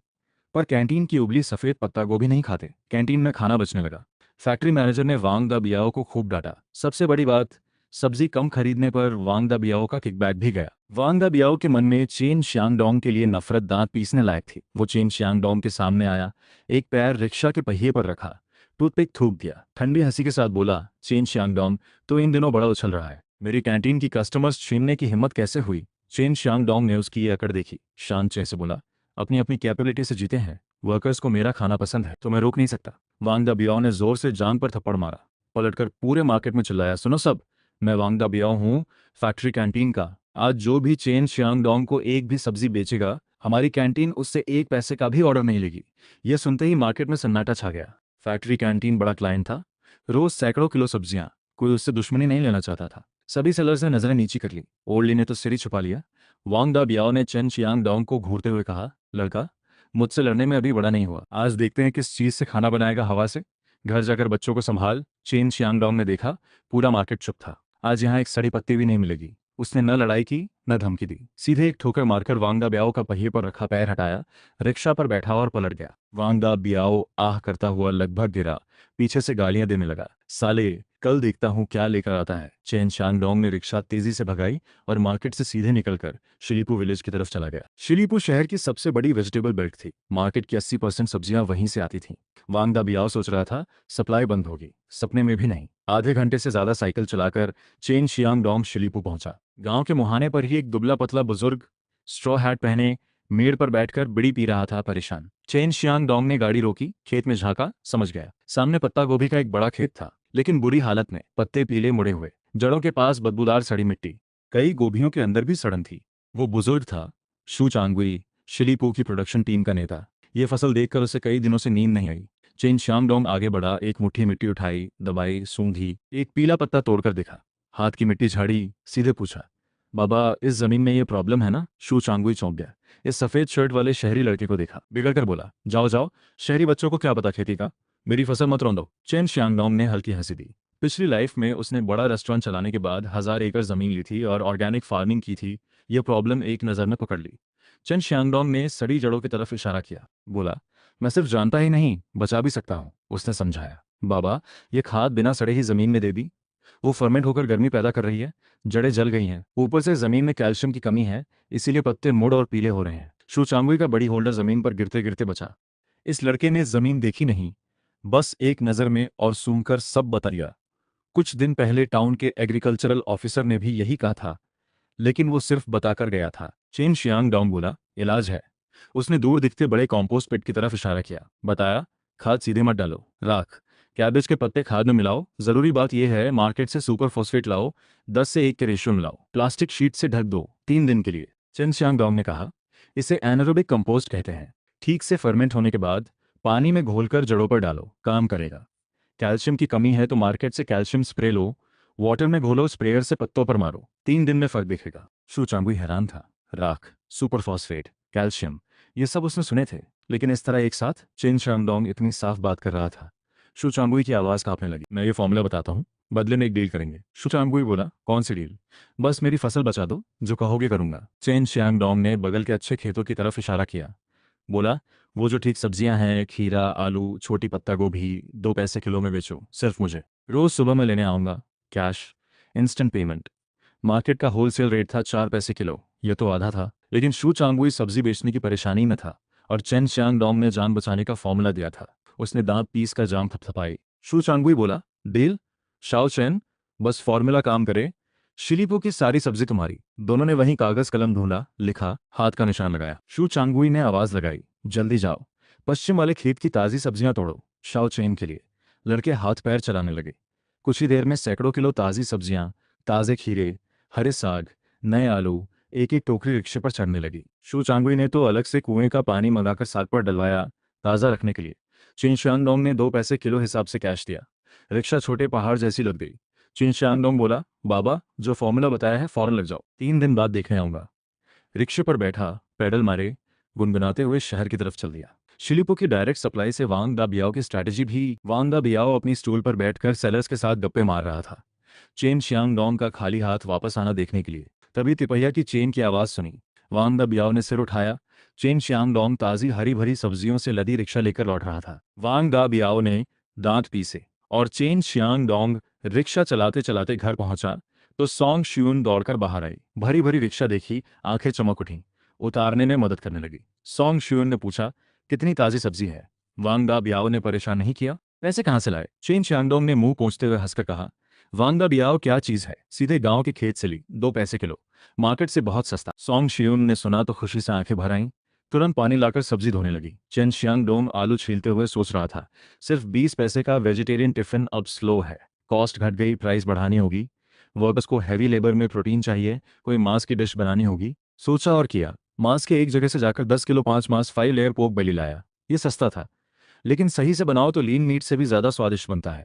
पर कैंटीन की उबली सफेद पत्ता गोभी नहीं खाते। कैंटीन में खाना बचने लगा। फैक्ट्री मैनेजर ने वांग दा बियाओ को खूब डांटा। सबसे बड़ी बात, सब्जी कम खरीदने पर वांग दा बियाओ का किकबैक भी गया। वांग दा बियाओ के मन में चेन शियांगडोंग के लिए नफरत दांत पीसने लायक थी। वो चेन शियांगडोंग के सामने आया, एक पैर रिक्शा के पहिए पर रखा, टूथपिक थूक दिया, ठंडी हंसी के साथ बोला, चेन शियांगडोंग, तो इन दिनों बड़ा उछल रहा है। मेरी कैंटीन की कस्टमर्स छीनने की हिम्मत कैसे हुई? चेन शियांगडोंग ने उसकी ये अकड़ देखी, शांत से बोला, अपनी अपनी कैपेबिलिटी से जीते हैं। वर्कर्स को मेरा खाना पसंद है तो मैं रोक नहीं सकता। वांग दा बियाओ ने जोर से जांग पर थप्पड़ मारा, पलटकर पूरे मार्केट में चिल्लाया, सुनो सब, मैं वांग दा बियाओ हूँ, फैक्ट्री कैंटीन का। आज जो भी चेन शियांगडोंग को एक भी सब्जी बेचेगा, हमारी कैंटीन उससे 1 पैसे का भी ऑर्डर नहीं लेगी। यह सुनते ही मार्केट में सन्नाटा छा गया। फैक्ट्री कैंटीन बड़ा क्लाइंट था, रोज सैकड़ों किलो सब्जियां, कोई उससे दुश्मनी नहीं लेना चाहता था। सभी सेलर्स ने नजरें नीची कर ली। ओरली ने तो सिर ही छुपा लिया। वांग दा बियाओ ने चेन शियांगडोंग को घूरते हुए कहा, लड़का, मुझसे लड़ने में अभी बड़ा नहीं हुआ। आज देखते हैं किस चीज से खाना बनाएगा, हवा से। घर जाकर बच्चों को संभाल। चेन शियांगडोंग ने देखा, पूरा मार्केट चुप था। आज यहाँ एक सड़ी पत्ती भी नहीं मिलेगी। उसने न लड़ाई की न धमकी दी, सीधे एक ठोकर मारकर वांग दा बियाओ का पहिए पर रखा पैर हटाया, रिक्शा पर बैठा और पलट गया। वांग दा बियाओ आह करता हुआ लगभग गिरा, पीछे से गालियां देने लगा, साले, कल देखता हूँ क्या लेकर आता है। चेन शांगडोंग ने रिक्शा तेजी से भगाई और मार्केट से सीधे निकलकर शिलीपू विलेज की तरफ चला गया। शिलीपू शहर की सबसे बड़ी वेजिटेबल बेल्ट थी। मार्केट की 80% सब्जियां वहीं से आती थीं। वांग दा बियाओ सोच रहा था, सप्लाई बंद होगी, सपने में भी नहीं। आधे घंटे से ज्यादा साइकिल चलाकर चेन शियांगडोंग शिलीपू पहुंचा। गांव के मुहाने पर ही एक दुबला पतला बुजुर्ग, स्ट्रॉ हैट पहने, मेड़ पर बैठकर बीड़ी पी रहा था, परेशान। चेन शियांगडोंग ने गाड़ी रोकी, खेत में झांका, समझ गया। सामने पत्ता गोभी का एक बड़ा खेत था, लेकिन बुरी हालत में, पत्ते पीले मुड़े हुए, जड़ों के पास बदबूदार सड़ी मिट्टी, कई गोभियों के अंदर भी सड़न थी। वो बुजुर्ग था, शू चांगुई, शिलीपू की प्रोडक्शन टीम का नेता। ये फसल देखकर उसे कई दिनों से नींद नहीं आई। चेन शांगडोंग आगे बढ़ा, एक मुट्ठी मिट्टी उठाई, दबाई, सूंघी, एक पीला पत्ता तोड़कर देखा, हाथ की मिट्टी झाड़ी, सीधे पूछा, बाबा, इस जमीन में ये प्रॉब्लम है ना? शू चांगुई चौंक गया। इस सफेद शर्ट वाले शहरी लड़के को देखा, बिगड़ कर बोला, जाओ जाओ, शहरी बच्चों को क्या पता खेती का, मेरी फसल मत रौंदो। चेन शियांगडोंग ने हल्की हंसी दी। पिछली लाइफ में उसने बड़ा रेस्टोरेंट चलाने के बाद 1000 एकड़ जमीन ली थी और ऑर्गेनिक फार्मिंग की थी। ये प्रॉब्लम एक नज़र में पकड़ ली। चेन शियांगडोंग ने सड़ी जड़ों की तरफ इशारा किया, बोला, मैं सिर्फ जानता ही नहीं, बचा भी सकता हूँ। उसने समझाया, बाबा, ये खाद बिना सड़े ही जमीन में दे दी, वो फर्मेंट होकर गर्मी पैदा कर रही है, जड़ें जल गई हैं, ऊपर से जमीन में कैल्शियम की कमी है, इसीलिए पत्ते मुड़ और पीले हो रहे हैं। शू चांगुई का बड़ी होल्डर जमीन पर गिरते गिरते बचा। इस लड़के ने जमीन देखी नहीं, बस एक नज़र में और सूंघकर सब बता दिया। कुछ दिन पहले टाउन के एग्रीकल्चरल ऑफिसर ने भी यही कहा था, लेकिन वो सिर्फ बताकर गया था। चेन शियांगडोंग बोला, इलाज है। उसने दूर दिखते बड़े कॉम्पोस्ट पिट की तरफ इशारा किया, बताया, खाद सीधे मत डालो, राख, कैबेज के पत्ते खाद में मिलाओ, जरूरी बात यह है मार्केट से सुपर फॉस्फेट लाओ, 10 से 1 के रेशियो मिलाओ, प्लास्टिक शीट से ढक दो, 3 दिन के लिए। चेन शियांगडोंग ने कहा, इसे एनारोबिक कंपोस्ट कहते हैं। ठीक से फर्मेंट होने के बाद पानी में घोलकर जड़ों पर डालो, काम करेगा। कैल्शियम की कमी है तो मार्केट से कैल्शियम स्प्रे लो, वाटर में घोलो, स्प्रेयर से पत्तों पर मारो, 3 दिन में फर्क दिखेगा। शू चांगुई हैरान था। राख, सुपर फॉस्फेट, कैल्शियम, ये सब उसने सुने थे, लेकिन इस तरह एक साथ? चेन शांगडोंग इतनी साफ बात कर रहा था। शू चांगुई की आवाज़ कांपने लगी। मैं ये फॉर्मूला बताता हूँ, बदले में एक डील करेंगे। शू चांगुई बोला, कौन सी डील? बस मेरी फसल बचा दो, जो कहोगे करूंगा। चेन शांगडोंग ने बगल के अच्छे खेतों की तरफ इशारा किया, बोला, वो जो ठीक सब्जियां हैं, खीरा, आलू, छोटी पत्ता गोभी, 2 पैसे किलो में बेचो, सिर्फ मुझे। रोज सुबह मैं लेने आऊंगा, कैश, इंस्टेंट पेमेंट। मार्केट का होलसेल रेट था 4 पैसे किलो, ये तो आधा था, लेकिन शू चांगुई सब्जी बेचने की परेशानी में था और चेन शांगडोंग ने जान बचाने का फॉर्मूला दिया था। उसने दांत पीस कर जाम थपथपाई। शू चांगुई बोला, डील, शाओ चेन, बस फॉर्मूला काम करे, शिलीपू की सारी सब्जी तुम्हारी। दोनों ने वहीं कागज कलम ढूंढा, लिखा, हाथ का निशान लगाया। शू चांगुई ने आवाज लगाई, जल्दी जाओ, पश्चिम वाले खेत की ताजी सब्जियां तोड़ो, शाओ चेन के लिए। लड़के हाथ पैर चलाने लगे। कुछ ही देर में सैकड़ों किलो ताजी सब्जियां, ताजे खीरे, हरे साग, नए आलू, एक एक टोकरी रिक्शे पर चढ़ने लगी। शू चांगुई ने तो अलग से कुएं का पानी मंगाकर साग पर डलवाया, ताज़ा रखने के लिए। चिन शियांगडोंग ने 2 पैसे किलो हिसाब से कैश दिया। रिक्शा छोटे पहाड़ जैसी लग गई। चिन शियांगडोंग बोला, बाबा जो फॉर्मूला बताया है फौरन लग जाओ, 3 दिन बाद देखने आऊंगा। रिक्शे पर बैठा, पैडल मारे, गुनगुनाते हुए शहर की तरफ चल दिया। शिलीपो की डायरेक्ट सप्लाई से वांग दा बियाओ की स्ट्रैटेजी भी। वांग दा बियाओ अपनी स्टूल पर बैठकर सेलर्स के साथ गप्पे मार रहा था, चेन शियांगडोंग का खाली हाथ वापस आना देखने के लिए। तभी तिपहिया की चेन की आवाज़ सुनी। वांग दा बियाओ ने सिर उठाया। चेन शियांगडोंग ताज़ी हरी भरी सब्जियों से लदी रिक्शा लेकर लौट रहा था। वांग दा बियाओ ने दांत पीसे और चेन शियांगडोंग रिक्शा चलाते चलाते घर पहुंचा तो सॉन्ग श्यून दौड़कर बाहर आई। भरी भरी रिक्शा देखी, आंखें चमक उठीं, उतारने में मदद करने लगी। सॉन्ग श्यून ने पूछा, कितनी ताज़ी सब्जी है? वांग दा बियाओ ने परेशान नहीं किया। पैसे कहाँ से लाए? चेन शियांगडोंग ने मुंह पोंछते हुए हंसकर कहा, वांग दा बियाओ क्या चीज़ है, सीधे गांव के खेत से ली, 2 पैसे किलो, मार्केट से बहुत सस्ता। सॉन्ग श्यून ने सुना तो खुशी से आंखें भर आईं, तुरंत पानी लाकर सब्जी धोने लगी। चेन शियांगडोंग आलू छीलते हुए सोच रहा था, सिर्फ 20 पैसे का वेजिटेरियन टिफिन अब स्लो है, कॉस्ट घट गई, प्राइस बढ़ानी होगी, वर्कर्स को हैवी लेबर में प्रोटीन चाहिए, कोई मांस की डिश बनानी होगी। सोचा और किया। मांस के एक जगह से जाकर 10 किलो 5 मांस 5 लेयर पोर्क बेली लाया। ये सस्ता था, लेकिन सही से बनाओ तो लीन मीट से भी ज़्यादा स्वादिष्ट बनता है।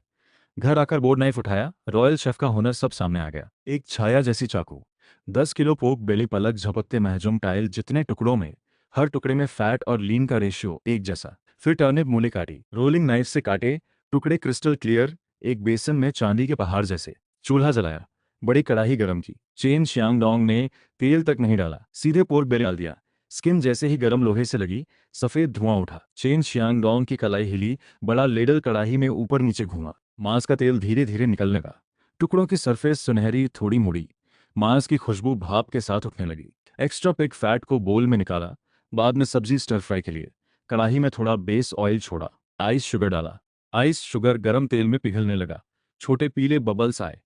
घर आकर बोर्ड नाइफ उठाया, रॉयल शेफ का हुनर सब सामने आ गया। एक छाया जैसी चाकू, 10 किलो पोर्क बेली, पलक झपकते महजूम टाइल जितने टुकड़ों में, हर टुकड़े में फैट और लीन का रेशियो एक जैसा। फिर टर्निप मूली काटी, रोलिंग नाइफ से काटे, टुकड़े क्रिस्टल क्लियर, एक बेसन में चांदी के पहाड़ जैसे। चूल्हा जलाया, बड़ी कढ़ाई गर्म की। चेन शियांगडोंग ने तेल तक नहीं डाला, सीधे पोर्क बेली डाल दिया। स्किन जैसे ही गर्म लोहे से लगी, सफेद धुआं उठा। चेन शियांगडोंग की कलाई हिली, बड़ा लेडल कढ़ाई में ऊपर नीचे घूमा। मांस का तेल धीरे धीरे निकलने लगा, टुकड़ों की सरफेस सुनहरी थोड़ी मुड़ी, मांस की खुशबू भाप के साथ उठने लगी। एक्स्ट्रा पिग फैट को बोल में निकाला, बाद में सब्जी स्टर फ्राई के लिए कढ़ाई में थोड़ा बेस ऑयल छोड़ा, आइस शुगर डाला। आइस शुगर गर्म तेल में पिघलने लगा, छोटे पीले बबल्स आए।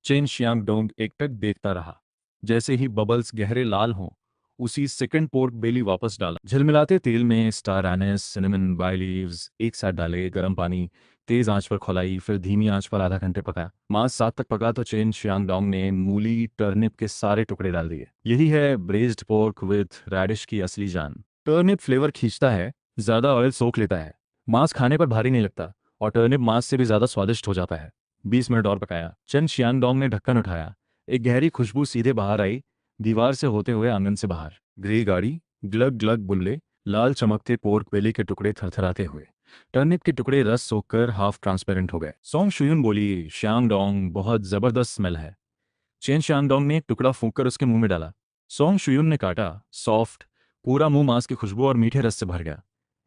चेन शियांगडोंग एकटक देखता रहा। जैसे ही बबल्स गहरे लाल हों, उसी सेकंड पोर्क बेली वापस डाला। झिलमिलाते तेल में स्टार एनिस, सिनेमन, बाय लीव्स एक साथ डाले, गर्म पानी, तेज आंच पर खौलाई, फिर धीमी आंच पर आधा घंटे पकाया। मांस सात तक पका तो चेन शियांगडोंग ने मूली टर्निप के सारे टुकड़े डाल दिए। यही है ब्रेज्ड पोर्क विद रैडिश की असली जान। टर्निप फ्लेवर खींचता है, ज्यादा ऑयल सोख लेता है, मांस खाने पर भारी नहीं लगता, और टर्निप मांस से भी ज्यादा स्वादिष्ट हो जाता है। 20 मिनट और पकाया। चेन शियांगडोंग ने ढक्कन उठाया, एक गहरी खुशबू सीधे बाहर आई, दीवार से होते हुए आंगन से बाहर। ग्रे गाड़ी, ग्लग ग्लग बुल्ले, लाल चमकते पोर्क बेली के टुकड़े थरथराते हुए, टर्निप के टुकड़े रस सोखकर हाफ ट्रांसपेरेंट हो गए। सॉन्ग शुयून बोली, शियांगडोंग बहुत जबरदस्त स्मेल है। चेन शियांगडोंग ने एक टुकड़ा फूंककर उसके मुंह में डाला। सॉन्ग शुयून ने काटा, सॉफ्ट, पूरा मुंह मांस की खुशबू और मीठे रस से भर गया।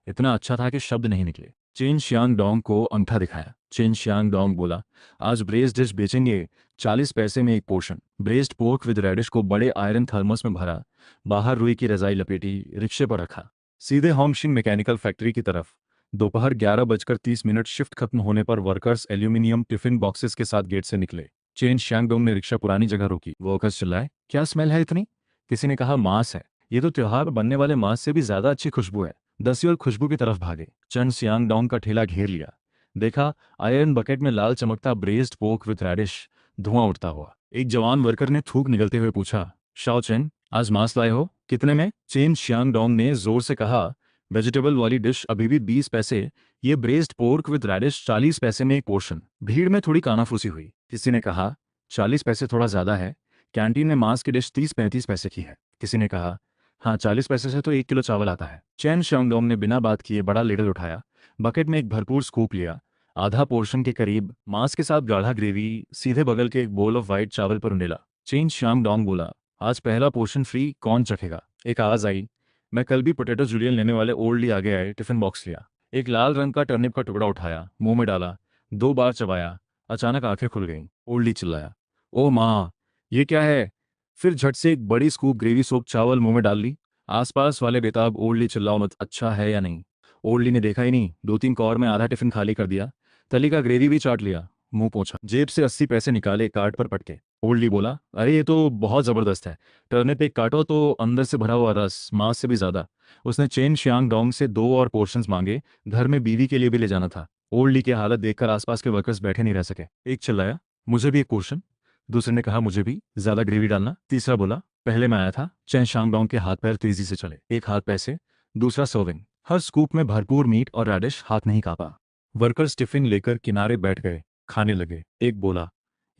इतना अच्छा था कि शब्द नहीं निकले। चेन शियांगडोंग को अंगूठा दिखाया। चेन शियांगडोंग बोला, आज ब्रेस्ड डिश बेचेंगे, 40 पैसे में एक portion. Braised pork with radish को बड़े आयरन थर्मस में भरा, बाहर रुई की रजाई लपेटी, रिक्शे पर रखा, सीधे होमशिंग मैकेनिकल फैक्ट्री की तरफ। दोपहर 11:30 शिफ्ट खत्म होने पर वर्कर्स एल्यूमिनियम टिफिन बॉक्सेस के साथ गेट से निकले। चेन शियांगडोंग ने रिक्शा पुरानी जगह रोकी। वर्कर्स चिल्लाए, क्या स्मेल है इतनी? किसी ने कहा, मांस है, ये तो त्योहार पर बनने वाले मांस से भी ज्यादा अच्छी खुशबू है। दस्यु खुशबू की तरफ भागे। चेन शियांगडोंग का ठेला घेर लिया। देखा, आयरन बकेट में लाल चमकता ब्रेज्ड पोर्क विद रैडिश, धुआं उठता हुआ। एक जवान वर्कर ने थूक निगलते हुए पूछा, शाओ चेन, आज मांस लाए हो? कितने में? चेन शियांगडोंग ने जोर से कहा, वेजिटेबल वाली डिश अभी भी 20 पैसे, ये ब्रेज्ड पोर्क विद रैडिश 40 पैसे में एक पोर्शन। भीड़ में थोड़ी कानाफूसी हुई। किसी ने कहा, 40 पैसे थोड़ा ज्यादा है, कैंटीन में मांस की डिश 30-35 पैसे की है। किसी ने कहा, हाँ, 40 पैसे से तो 1 किलो चावल आता है। चेन शियांगडोंग ने बिना बात किए बड़ा लेडल उठाया, बकेट में एक भरपूर स्कूप लिया, आधा पोर्शन के करीब मांस के साथ गाढ़ा ग्रेवी, सीधे बगल के एक बोल ऑफ वाइट चावल पर उंडेला। चेन शियांगडोंग बोला, आज पहला पोर्शन फ्री, कौन चखेगा? एक आवाज आई, मैं कल भी पोटैटो जुलियन लेने वाले ओल्ड आगे आए, टिफिन बॉक्स लिया, एक लाल रंग का टर्निप का टुकड़ा उठाया, मुंह में डाला, 2 बार चबाया, अचानक आंखें खुल गईं। ओल्डी चिल्लाया, ओ माँ, ये क्या है? फिर झट से एक बड़ी स्कूप ग्रेवी सोप चावल मुंह में डाल ली। आसपास वाले बेताब, ओल्डी चिल्लाओ मत, अच्छा है या नहीं? ओल्डी ने देखा ही नहीं, 2-3 कौर में आधा टिफिन खाली कर दिया, तली का ग्रेवी भी चाट लिया, मुंह पोंछा, जेब से 80 पैसे निकाले, कार्ड पर पटके। ओल्डी बोला, अरे ये तो बहुत जबरदस्त है, टर्निप एक काटो तो अंदर से भरा हुआ रस, मांस से भी ज्यादा। उसने चेन शियांगडोंग से 2 और पोर्शंस मांगे, घर में बीवी के लिए भी ले जाना था। ओल्डी की हालत देखकर आसपास के वर्कर्स बैठे नहीं रह सके। एक चिल्लाया, मुझे भी एक पोर्शन। दूसरे ने कहा, मुझे भी, ज्यादा ग्रेवी डालना। तीसरा बोला, पहले मैं आया था। चेन शियांगडोंग के हाथ पैर तेजी से चले, एक हाथ पैसे, दूसरा सर्विंग, हर स्कूप में भरपूर मीट और रेडिश, हाथ नहीं कांपा। वर्कर्स टिफिन लेकर किनारे बैठ गए, खाने लगे। एक बोला,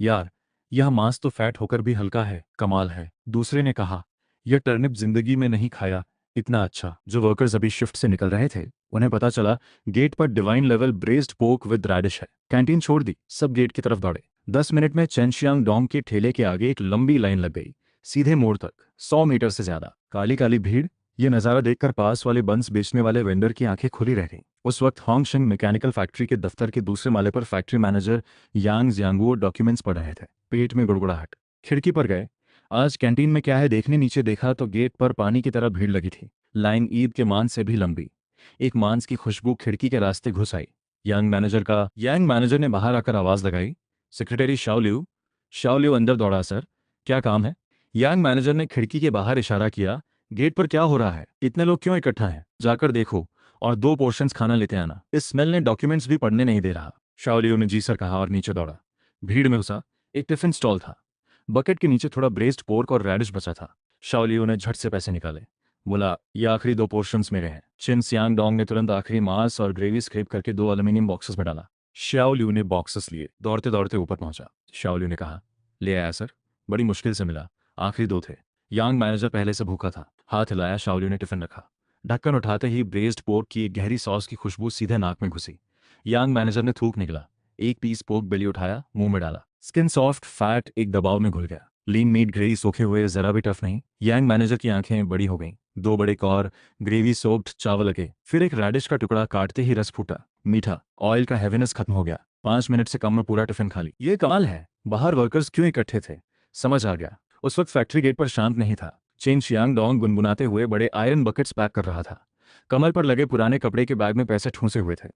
यार यह मांस तो फैट होकर भी हल्का है, कमाल है। दूसरे ने कहा, यह टर्निप जिंदगी में नहीं खाया, इतना अच्छा। जो वर्कर्स अभी शिफ्ट से निकल रहे थे, उन्हें पता चला गेट पर divine level braised pork with radish है। कैंटीन छोड़ दी, सब गेट की तरफ दौड़े। 10 मिनट में चेनशियांग डोंग के ठेले के आगे एक लंबी लाइन लग गई, सीधे मोड़ तक, 100 मीटर से ज्यादा। काली काली भीड़। ये नज़ारा देखकर पास वाले बंस बेचने वाले वेंडर की आंखें खुली रह गईं। उस वक्त हॉन्गशिंग मैकेनिकल फैक्ट्री के दफ्तर के दूसरे माले पर फैक्ट्री मैनेजर यांग जियांगुओ डॉक्यूमेंट्स पढ़ रहे थे। पेट में गुड़गुड़ाहट। खिड़की पर गए, आज कैंटीन में क्या है देखने। नीचे देखा तो गेट पर पानी की तरह भीड़ लगी थी, लाइन ईद के मांस से भी लंबी। एक मांस की खुशबू खिड़की के रास्ते घुस आई। यांग मैनेजर ने बाहर आकर आवाज लगाई, सेक्रेटरी शाओलियू। शाओलियू अंदर दौड़ा, सर क्या काम है? यांग मैनेजर ने खिड़की के बाहर इशारा किया, गेट पर क्या हो रहा है? इतने लोग क्यों इकट्ठा हैं? जाकर देखो और 2 पोर्शंस खाना लेते आना। इस स्मेल ने डॉक्यूमेंट्स भी पढ़ने नहीं दे रहा। शाओलियू ने जी सर कहा और नीचे दौड़ा। भीड़ में घुसा। एक टिफिन स्टॉल था, बकेट के नीचे थोड़ा ब्रेस्ड पोर्क और रेडिश बचा था। शाओलियू ने झट से पैसे निकाले, बोला, ये आखिरी 2 पोर्शंस मेरे हैं। चिन सियांग डोंग ने तुरंत आखिरी मांस और ग्रेवी स्क्रैप करके 2 एल्यूमिनियम बॉक्सेस में डाला। शाओलियू ने बॉक्सेस लिए, दौड़ते दौड़ते ऊपर पहुंचा। शाओलियू ने कहा, ले आया सर, बड़ी मुश्किल से मिला, आखिरी 2 थे। यांग मैनेजर पहले से भूखा था, हाथ हिलाया। शाओलियू ने टिफिन रखा। ढक्कन उठाते ही ब्रेस्ड पोर्क की एक गहरी सॉस की खुशबू सीधे नाक में घुसी। यांग मैनेजर ने थूक निकला, एक पीस पोर्क बेली उठाया, मुंह में डाला। स्किन सॉफ्ट, फैट एक दबाव में घुल गया। लीन मीट ग्रेवी सोखे हुए, जरा भी टफ नहीं। यांग मैनेजर की आंखें बड़ी हो गईं। 2 बड़े कौर ग्रेवी सोप्ड चावल लगे, फिर एक रेडिश का टुकड़ा काटते ही रस फूटा। मीठा, ऑयल का हैवीनेस खत्म हो गया। 5 मिनट से कम में पूरा टिफिन खा ली। ये कमाल है, बाहर वर्कर्स क्यों इकट्ठे थे, समझ आ गया। उस वक्त फैक्ट्री गेट पर शांत नहीं था। चेन शियांग डोंग गुनगुनाते हुए बड़े आयरन बकेट्स पैक कर रहा था। कमर पर लगे पुराने कपड़े के बैग में पैसे ठूंसे हुए थे।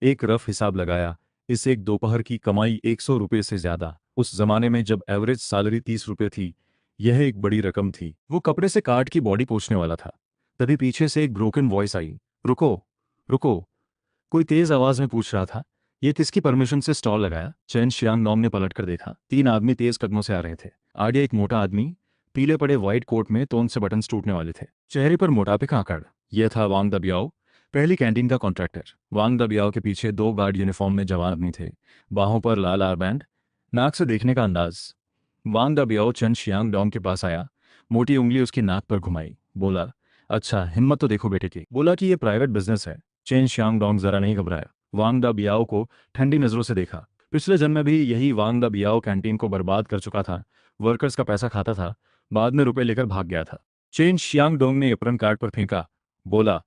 एक रफ हिसाब लगाया, इस एक दोपहर की कमाई 100 रुपये से ज्यादा। उस जमाने में जब एवरेज सैलरी 30 रुपये थी, यह एक बड़ी रकम थी। वो कपड़े से काट की बॉडी पोंछने वाला था, तभी पीछे से एक ब्रोकन वॉइस आई, रुको रुको। कोई तेज आवाज में पूछ रहा था, ये किसकी परमिशन से स्टॉल लगाया? चैन शियांग डोंग ने पलट कर देखा। 3 आदमी तेज कदमों से आ रहे थे। आगे एक मोटा आदमी, पीले पड़े व्हाइट कोट में, तो उनसे बटन्स टूटने वाले थे, चेहरे पर मोटापे का आंकड़। यह था वांग द बियाओ, पहली कैंटीन का कॉन्ट्रैक्टर। वांग द बियाओ के पीछे 2 गार्ड यूनिफॉर्म में जवान आदमी थे, बाहों पर लाल आरबैंड, नाक से देखने का अंदाज। वांग द बियाओ चैन शियांग डोंग के पास आया, मोटी उंगली उसकी नाक पर घुमाई, बोला, अच्छा हिम्मत तो देखो बेटे की। बोला कि ये प्राइवेट बिजनेस है। चेन शियांग डोंग जरा नहीं घबराया। वांग द बियाओ को ठंडी नजरों से देखा। पिछले जन्म में भी यही वांग द बियाओ कैंटीन को बर्बाद कर चुका था, वर्कर्स का पैसा खाता था, बाद में रुपए लेकर भाग गया था। चेन शियांग डोंग ने एप्रन कार्ड पर फेंका, बोला,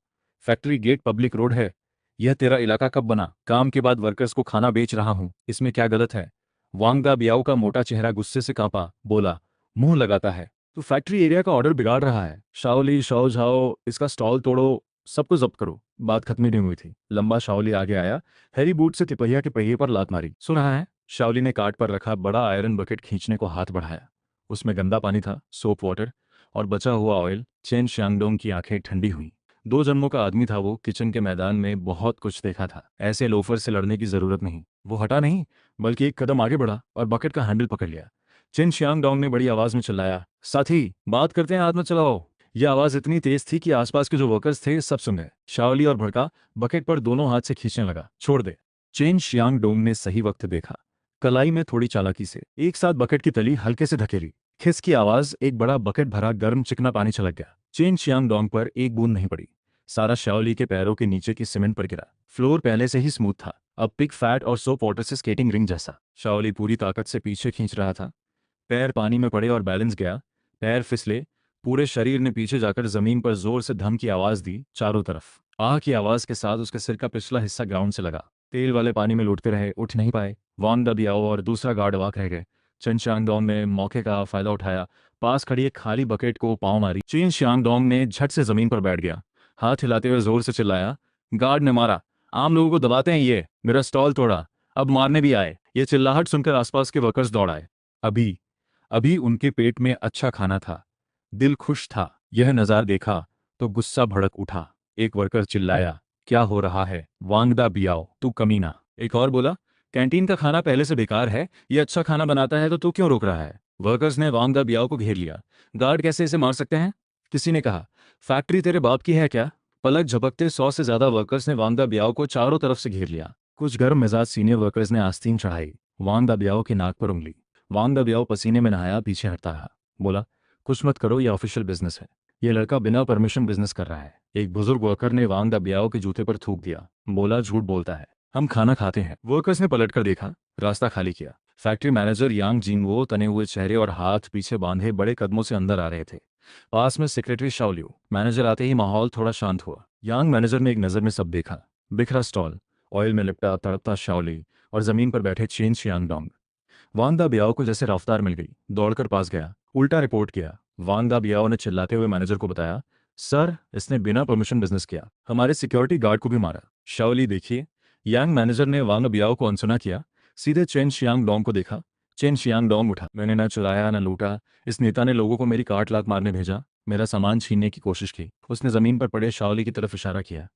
फैक्ट्री गेट पब्लिक रोड है, यह तेरा इलाका कब बना? काम के बाद वर्कर्स को खाना बेच रहा हूं, इसमें क्या गलत है? वांग दा बियाओ का मोटा चेहरा गुस्से से कांपा, बोला, मुंह लगाता है, तू फैक्ट्री एरिया का ऑर्डर बिगाड़ रहा है। शाओली शाओ झाओ, इसका स्टॉल तोड़ो, सबको जब्त करो। बात खत्म ही नहीं हुई थी, लंबा शाओली आगे आया, हैरी बूट से तिपहिया के पहिए पर लात मारी। सुन रहा है? शाओली ने कार्ट पर रखा बड़ा आयरन बकेट खींचने को हाथ बढ़ाया। उसमें गंदा पानी था, सोप वाटर और बचा हुआ ऑयल। चेन शियांगडोंग की आंखें ठंडी हुई। 2 जन्मों का आदमी था वो, किचन के मैदान में बहुत कुछ देखा था। ऐसे लोफर से लड़ने की जरूरत नहीं। वो हटा नहीं, बल्कि एक कदम आगे बढ़ा और बकेट का हैंडल पकड़ लिया। चिन शियांगडोंग ने बड़ी आवाज में चिल्लाया, साथी बात करते हैं, हाथ मत चलाओ। यह आवाज इतनी तेज थी कि आसपास के जो वर्कर्स थे सब सुन गए। शाओली और भड़का बकेट पर दोनों हाथ से खींचने लगा, छोड़ दे। चेन शियांगडोंग ने सही वक्त देखा, कलाई में थोड़ी चालाकी से एक साथ बकेट की तली हल्के से धकेली। खिस की आवाज, एक बड़ा बकेट भरा गर्म चिकना पानी छलक गया। चेन शियांगडोंग पर एक बूंद नहीं पड़ी, सारा शाओली के पैरों के नीचे की सीमेंट पर गिरा। फ्लोर पहले से ही स्मूथ था, अब पिग फैट और सोप वाटर से स्केटिंग रिंग जैसा। शाओली पूरी ताकत से पीछे खींच रहा था, पैर पानी में पड़े और बैलेंस गया, पैर फिसले, पूरे शरीर ने पीछे जाकर जमीन पर जोर से धम की आवाज दी। चारों तरफ आह की आवाज के साथ उसके सिर का पिछला हिस्सा ग्राउंड से लगा। तेल वाले पानी में लुढ़कते रहे, उठ नहीं पाए। वांग द बियाओ और दूसरा गार्ड अवाक रह गए। चेन शियांगडोंग ने मौके का फायदा उठाया, पास खड़ी एक खाली बकेट को पांव मारी। चेन शियांगडोंग ने झट से जमीन पर बैठ गया, हाथ हिलाते हुए जोर से चिल्लाया, गार्ड ने मारा, आम लोगों को दबाते हैं ये, मेरा स्टॉल तोड़ा, अब मारने भी आए। ये चिल्लाहट सुनकर आसपास के वर्कर्स दौड़ आए। अभी अभी उनके पेट में अच्छा खाना था, दिल खुश था। यह नज़ारा देखा तो गुस्सा भड़क उठा। एक वर्कर चिल्लाया, क्या हो रहा है? वांग दा बियाओ, तू कमीना। एक और बोला, कैंटीन का खाना पहले से बेकार है, ये अच्छा खाना बनाता है तो तू क्यों रोक रहा है? वर्कर्स ने वांग दा बियाओ को घेर लिया। गार्ड कैसे इसे मार सकते हैं? किसी ने कहा, फैक्ट्री तेरे बाप की है क्या? पलक झपकते 100 से ज्यादा वर्कर्स ने वांग दा बियाओ को चारों तरफ से घेर लिया। कुछ गर्म मिजाज सीनियर वर्कर्स ने आस्तीन चढ़ाई। वांग दा बियाओ की नाक पर उंगली। वांग दा बियाओ पसीने में नहाया, पीछे हटता रहा। बोला, कुछ मत करो, ये ऑफिशियल बिजनेस है। ये लड़का बिना परमिशन बिजनेस कर रहा है। एक बुजुर्ग वर्कर ने वांग दा बियाओ के जूते पर थूक दिया। बोला, झूठ बोलता है, हम खाना खाते हैं। वर्कर्स ने पलटकर देखा, रास्ता खाली किया। फैक्ट्री मैनेजर यांग जिंगवो तने हुए चेहरे और हाथ पीछे बांधे बड़े कदमों से अंदर आ रहे थे। पास में सेक्रेटरी शाओलियू। मैनेजर आते ही माहौल थोड़ा शांत हुआ। यांग मैनेजर ने एक नज़र में सब देखा। बिखरा स्टॉल, ऑयल में लिपटा तड़पता शाओली और जमीन पर बैठे चेन शियांगडोंग। वांग दा बियाओ को जैसे रफ्तार मिल गई, दौड़कर पास गया, उल्टा रिपोर्ट किया। वांग दा बियाओ ने चिल्लाते हुए मैनेजर को बताया, सर, इसने बिना परमिशन बिजनेस किया, हमारे सिक्योरिटी गार्ड को भी मारा। शाओली देखिए। यांग मैनेजर ने वांग बियाओ को अनसुना किया, सीधे चेन शियांगडोंग को देखा। चेन शियांगडोंग उठा, मैंने न चुराया न लूटा। इस नेता ने लोगों को मेरी काट लात मारने भेजा, मेरा सामान छीनने की कोशिश की। उसने जमीन पर पड़े शाओली की तरफ इशारा किया।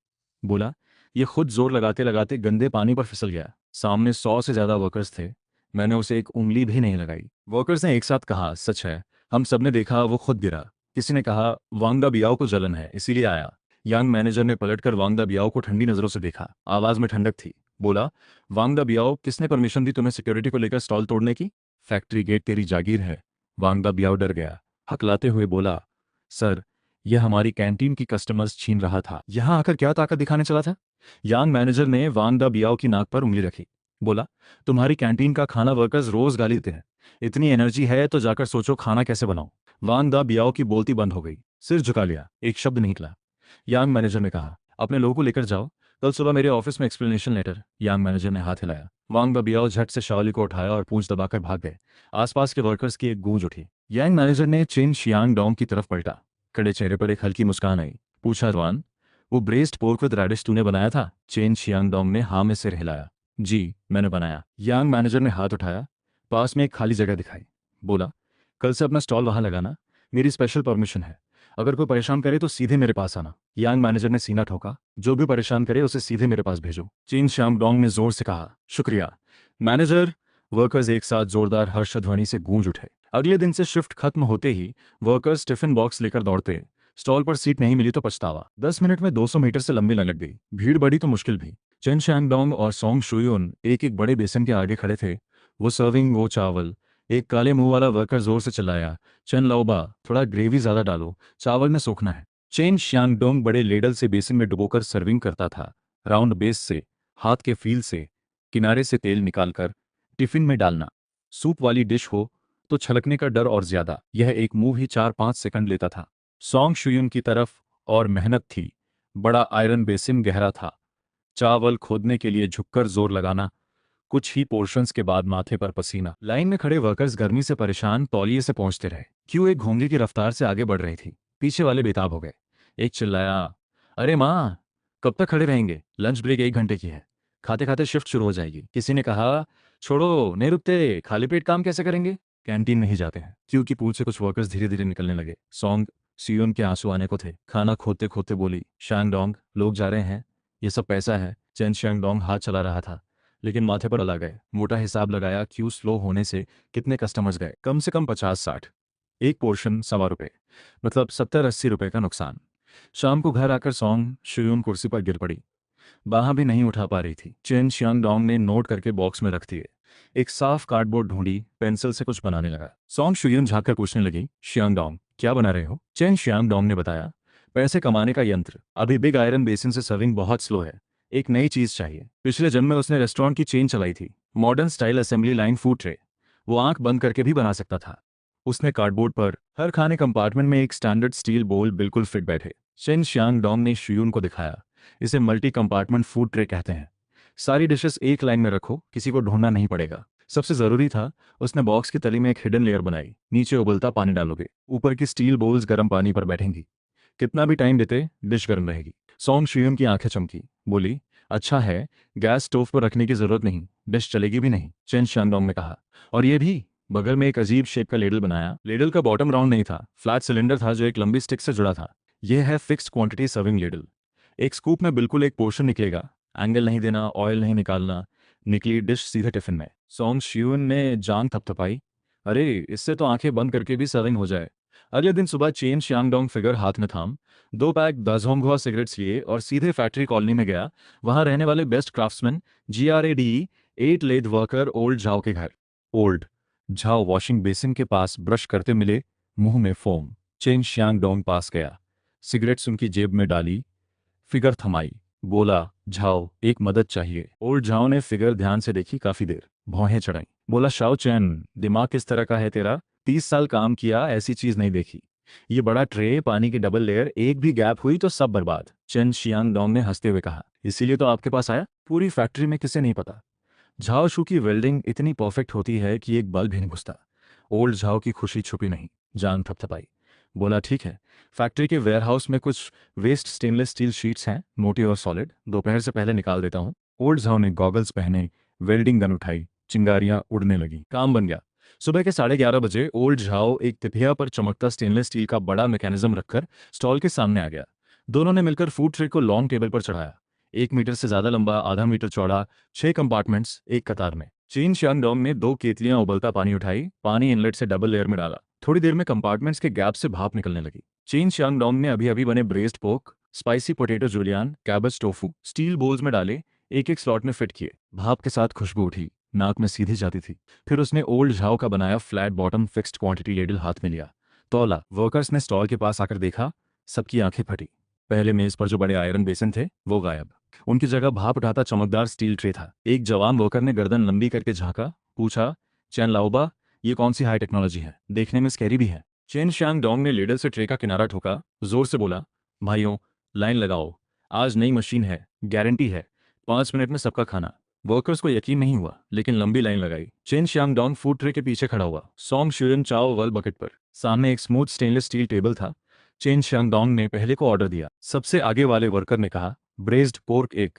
बोला, ये खुद जोर लगाते लगाते गंदे पानी पर फिसल गया। सामने 100 से ज्यादा वर्कर्स थे, मैंने उसे एक उंगली भी नहीं लगाई। वर्कर्स ने एक साथ कहा, सच है, हम सबने देखा, वो खुद गिरा। किसी ने कहा, वांग दा बियाओ को जलन है इसीलिए आया। यंग मैनेजर ने पलटकर वांग दा बियाओ को ठंडी नजरों से देखा। आवाज में ठंडक थी। बोला, वांग दा बियाओ, किसने परमिशन दी तुम्हें सिक्योरिटी को लेकर स्टॉल तोड़ने की? फैक्ट्री गेट तेरी जागीर है। वांग दा बियाओ डर गया, हकलाते हुए बोला, सर, यह हमारी कैंटीन की कस्टमर्स छीन रहा था, यहां आकर क्या ताकत दिखाने चला था? यांग मैनेजर ने वांग दा बियाओ की नाक पर उंगली रखी। बोला, तुम्हारी कैंटीन का खाना वर्कर्स रोज गाली देते हैं। इतनी एनर्जी है तो जाकर सोचो खाना कैसे बनाओ। वांग दा बियाओ की बोलती बंद हो गई, सिर झुका लिया, एक शब्द नहीं निकला। यांग मैनेजर ने कहा, अपने लोगों को लेकर जाओ, कल सुबह मेरे ऑफिस में एक्सप्लेनेशन लेटर। यांग मैनेजर ने हाथ हिलाया। वांग दा बियाओ झट से शाओली को उठाया और पूंछ दबाकर भाग गए। आसपास के वर्कर्स की एक गूंज उठी। यांग मैनेजर ने चेन शियांग डोंग की तरफ पलटा। कड़े चेहरे पर एक हल्की मुस्कान आई। पूछा, जवान, वो ब्रेस्ट पोर्क विद रेडिश तूने बनाया था? चेन शियांग डोंग ने हाँ में सिर हिलाया। जी, मैंने बनाया। यांग मैनेजर ने हाथ उठाया, पास में एक खाली जगह दिखाई। बोला, कल से अपना स्टॉल वहां लगाना, मेरी स्पेशल परमिशन है। अगर कोई परेशान करे तो सीधे मेरे पास आना। यांग मैनेजर ने सीना ठोका, जो भी परेशान करे उसे सीधे मेरे पास भेजो। चीन श्याम डोंग ने जोर से कहा, शुक्रिया मैनेजर। वर्कर्स एक साथ जोरदार हर्षध्वनि से गूंज उठे। अगले दिन से शिफ्ट खत्म होते ही वर्कर्स टिफिन बॉक्स लेकर दौड़ते। स्टॉल पर सीट नहीं मिली तो पछतावा। 10 मिनट में 200 मीटर से लंबी लग गई। भीड़ बढ़ी तो मुश्किल भी। चेन शैंगडोंग और सोंग शुयुन एक एक बड़े बेसन के आगे खड़े थे। वो सर्विंग, वो चावल। एक काले मुंह वाला वर्कर जोर से चिल्लाया, चेन लाओबा, थोड़ा ग्रेवी ज्यादा डालो, चावल में सोखना है। चेन श्यांगडोंग बड़े लेडल से बेसन में डुबोकर सर्विंग करता था। राउंड बेस से, हाथ के फील से, किनारे से तेल निकालकर टिफिन में डालना। सूप वाली डिश हो तो छलकने का डर और ज्यादा। यह एक मुंह ही 4-5 सेकंड लेता था। सॉन्ग शुयुन की तरफ और मेहनत थी। बड़ा आयरन बेसिन गहरा था। चावल खोदने के लिए झुककर जोर लगाना। कुछ ही पोर्शंस के बाद माथे पर पसीना। लाइन में खड़े वर्कर्स गर्मी से परेशान तौलिए से पहुंचते रहे। क्यों एक घोंघे की रफ्तार से आगे बढ़ रही थी। पीछे वाले बेताब हो गए। एक चिल्लाया, अरे माँ, कब तक खड़े रहेंगे? लंच ब्रेक 1 घंटे की है, खाते खाते शिफ्ट शुरू हो जाएगी। किसी ने कहा, छोड़ो, नहीं रुकते, खाली पेट काम कैसे करेंगे? कैंटीन नहीं जाते हैं। क्यों की पूल से कुछ वर्कर्स धीरे धीरे निकलने लगे। सॉन्ग सियोन के आंसू आने को थे। खाना खोदते खोदते बोली, शैंगडोंग, लोग जा रहे हैं, ये सब पैसा है। चेन शैंगडोंग हाथ चला रहा था, लेकिन माथे पर अला गए। मोटा हिसाब लगाया, क्यू स्लो होने से कितने कस्टमर्स गए? कम से कम 50-60। एक पोर्शन ₹1.25, मतलब 70-80 रुपए का नुकसान। शाम को घर आकर सॉन्ग शुयून कुर्सी पर गिर पड़ी। बाह भी नहीं उठा पा रही थी। चेन शियांगडोंग ने नोट करके बॉक्स में रख दिए। एक साफ कार्डबोर्ड ढूंढी, पेंसिल से कुछ बनाने लगा। सॉन्ग शुयून झांककर पूछने लगी, शियांगडोंग, क्या बना रहे हो? चेन शियांगडोंग ने बताया, पैसे कमाने का यंत्र। अभी बिग आयरन बेसिन से सर्विंग बहुत स्लो है, एक नई चीज चाहिए। पिछले जन्म में उसने रेस्टोरेंट की चेन चलाई थी, modern style assembly line food tray. वो आंख बंद करके भी बना सकता था। उसने कार्डबोर्ड पर हर खाने कंपार्टमेंट में एक स्टैंडर्ड स्टील बोल बिल्कुल फिट बैठे। चेन शियांगडोंग ने शुयून को दिखाया, इसे मल्टी कंपार्टमेंट फूड ट्रे कहते हैं। सारी डिशेस एक लाइन में रखो, किसी को ढूंढना नहीं पड़ेगा। सबसे जरूरी था, उसने बॉक्स की तली में एक हिडन लेयर बनाई। नीचे उबलता पानी डालोगे, ऊपर की स्टील बोल्स गर्म पानी पर बैठेंगी। कितना भी टाइम देते, डिश गर्म रहेगी। सॉन्ग शुयून की आंखें चमकी, बोली, अच्छा है, गैस स्टोव पर रखने की जरूरत नहीं, डिश चलेगी भी नहीं। चेन शानडोंग ने कहा, और ये भी। बगल में एक अजीब शेप का लेडल बनाया। लेडल का बॉटम राउंड नहीं था, फ्लैट सिलेंडर था जो एक लंबी स्टिक से जुड़ा था। यह है फिक्स्ड क्वांटिटी सर्विंग लेडल। एक स्कूप में बिल्कुल एक पोर्शन निकलेगा, एंगल नहीं देना, ऑयल नहीं निकालना। निकली डिश सीधे टिफिन में। सॉन्ग श्यून ने जान थपथपाई, अरे, इससे तो आंखें बंद करके भी सर्विंग हो जाए। अगले दिन सुबह चेन शियांगडोंग फिगर हाथ में थाम 2 पैक दाजोंगहुआ सिगरेट्स लिए और सीधे फैक्ट्री कॉलोनी में गया। वहां रहने वाले best craftsman GRADE 8 lathe worker old Zhao के घर। ओल्ड झाओ वॉशिंग बेसिन के पास ब्रश करते मिले, मुंह में फोम। चेन शियांगडोंग पास गया, सिगरेट्स उनकी जेब में डाली, फिगर थमाई, बोला, झाओ एक मदद चाहिए। ओल्ड झाओ ने फिगर ध्यान से देखी, काफी देर, भौहें चढ़ाई। बोला, शाओ चैन, दिमाग किस तरह का है तेरा? 30 साल काम किया, ऐसी चीज नहीं देखी। ये बड़ा ट्रे, पानी की डबल लेयर, एक भी गैप हुई तो सब बर्बाद। चेन शियांगडोंग ने हंसते हुए कहा, इसीलिए तो आपके पास आया। पूरी फैक्ट्री में किसे नहीं पता, झाओ शू की वेल्डिंग इतनी परफेक्ट होती है कि एक बल्ब भी नहीं घुसता। ओल्ड झाओ की खुशी छुपी नहीं, जान थपथपाई। बोला, ठीक है, फैक्ट्री के वेयरहाउस में कुछ वेस्ट स्टेनलेस स्टील शीट्स हैं, मोटी और सॉलिड, दोपहर से पहले निकाल देता हूँ। ओल्ड झाओ ने गॉगल्स पहने, वेल्डिंग गन उठाई, चिंगारियां उड़ने लगी, काम बन गया। सुबह के 11:30 बजे ओल्ड झाओ एक तिथिया पर चमकता स्टेनलेस स्टील का बड़ा मैकेनिज्म रखकर स्टॉल के सामने आ गया। दोनों ने मिलकर फूड ट्रे को लॉन्ग टेबल पर चढ़ाया। 1 मीटर से ज्यादा लंबा, आधा मीटर चौड़ा, 6 कंपार्टमेंट्स एक कतार में। चीन शियांगडोंग ने 2 केतलियां उबलता पानी उठाई, पानी इनलेट से डबल लेयर में डाला। थोड़ी देर में कंपार्टमेंट्स के गैप से भाप निकलने लगी। चीन शियांगडोंग ने अभी अभी बने braised pork, spicy potato julienne, cabbage tofu steel bowls में डाले, एक एक स्लॉट में फिट किए। भाप के साथ खुशबू उठी, नाक में सीधी जाती थी। फिर उसने ओल्ड झाओ का बनाया flat bottom fixed quantity ladle हाथ में लिया, तौला। वर्कर्स ने स्टॉल के पास आकर देखा, सबकी आंखें फटी। पहले मेज पर जो बड़े आयरन बेसिन थे वो गायब, उनकी जगह भाप उठाता चमकदार स्टील ट्रे था। एक जवान वर्कर ने गर्दन लंबी करके झांका, पूछा, चैन लाओबा, ये कौन सी हाई टेक्नोलॉजी है? देखने में स्कैरी भी है। चेन शियांगडोंग ने लेडल से ट्रे का किनारा ठोका, जोर से बोला, भाइयों लाइन लगाओ, आज नई मशीन है, गारंटी है, 5 मिनट में सबका खाना। वर्कर्स को यकीन नहीं हुआ, लेकिन लंबी लाइन लगाई। चेन शियांगडोंग फूड ट्रे के पीछे खड़ा हुआ, सॉन्ग शुयन चाओ वल बकेट पर। सामने एक स्मूथ स्टेनलेस स्टील टेबल था। चेन शियांगडोंग ने पहले को ऑर्डर दिया। सबसे आगे वाले वर्कर ने कहा, ब्रेस्ड पोर्क एक,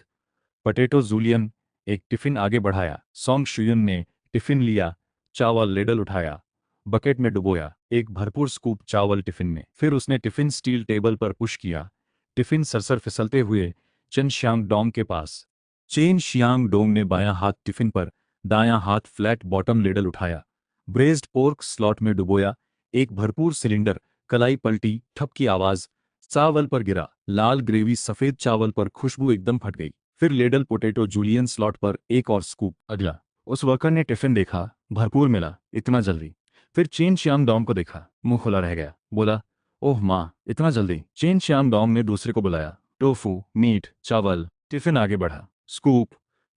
पटेटो जूलियन एक। टिफिन आगे बढ़ाया। सॉन्ग शुयन ने टिफिन लिया, चावल लेडल उठाया, बकेट में डुबोया, एक भरपूर स्कूप चावल टिफिन में। फिर उसने टिफिन स्टील टेबल पर पुश किया, टिफिन सरसर फिसलते हुए चेन शियांगडोंग के पास। चेन शियांगडोंग ने बायां हाथ टिफिन पर, दायां हाथ फ्लैट बॉटम लेडल उठाया, ब्रेस्ड पोर्क स्लॉट में डुबोया, एक भरपूर सिलेंडर, कलाई पलटी, ठप की आवाज, चावल पर गिरा, लाल ग्रेवी सफेद चावल पर, खुशबू एकदम फट गई। फिर लेडल पोटैटो जूलियन स्लॉट पर एक और स्कूप। अगला। उस वर्कर ने टिफिन देखा, भरपूर मिला, इतना जल्दी? फिर चेन शियांगडोंग को देखा, मुंह खुला रह गया। बोला, ओह माँ, इतना जल्दी? चेन शियांगडोंग ने दूसरे को बुलाया, टोफू, मीट, चावल। टिफिन आगे बढ़ा, स्कूप,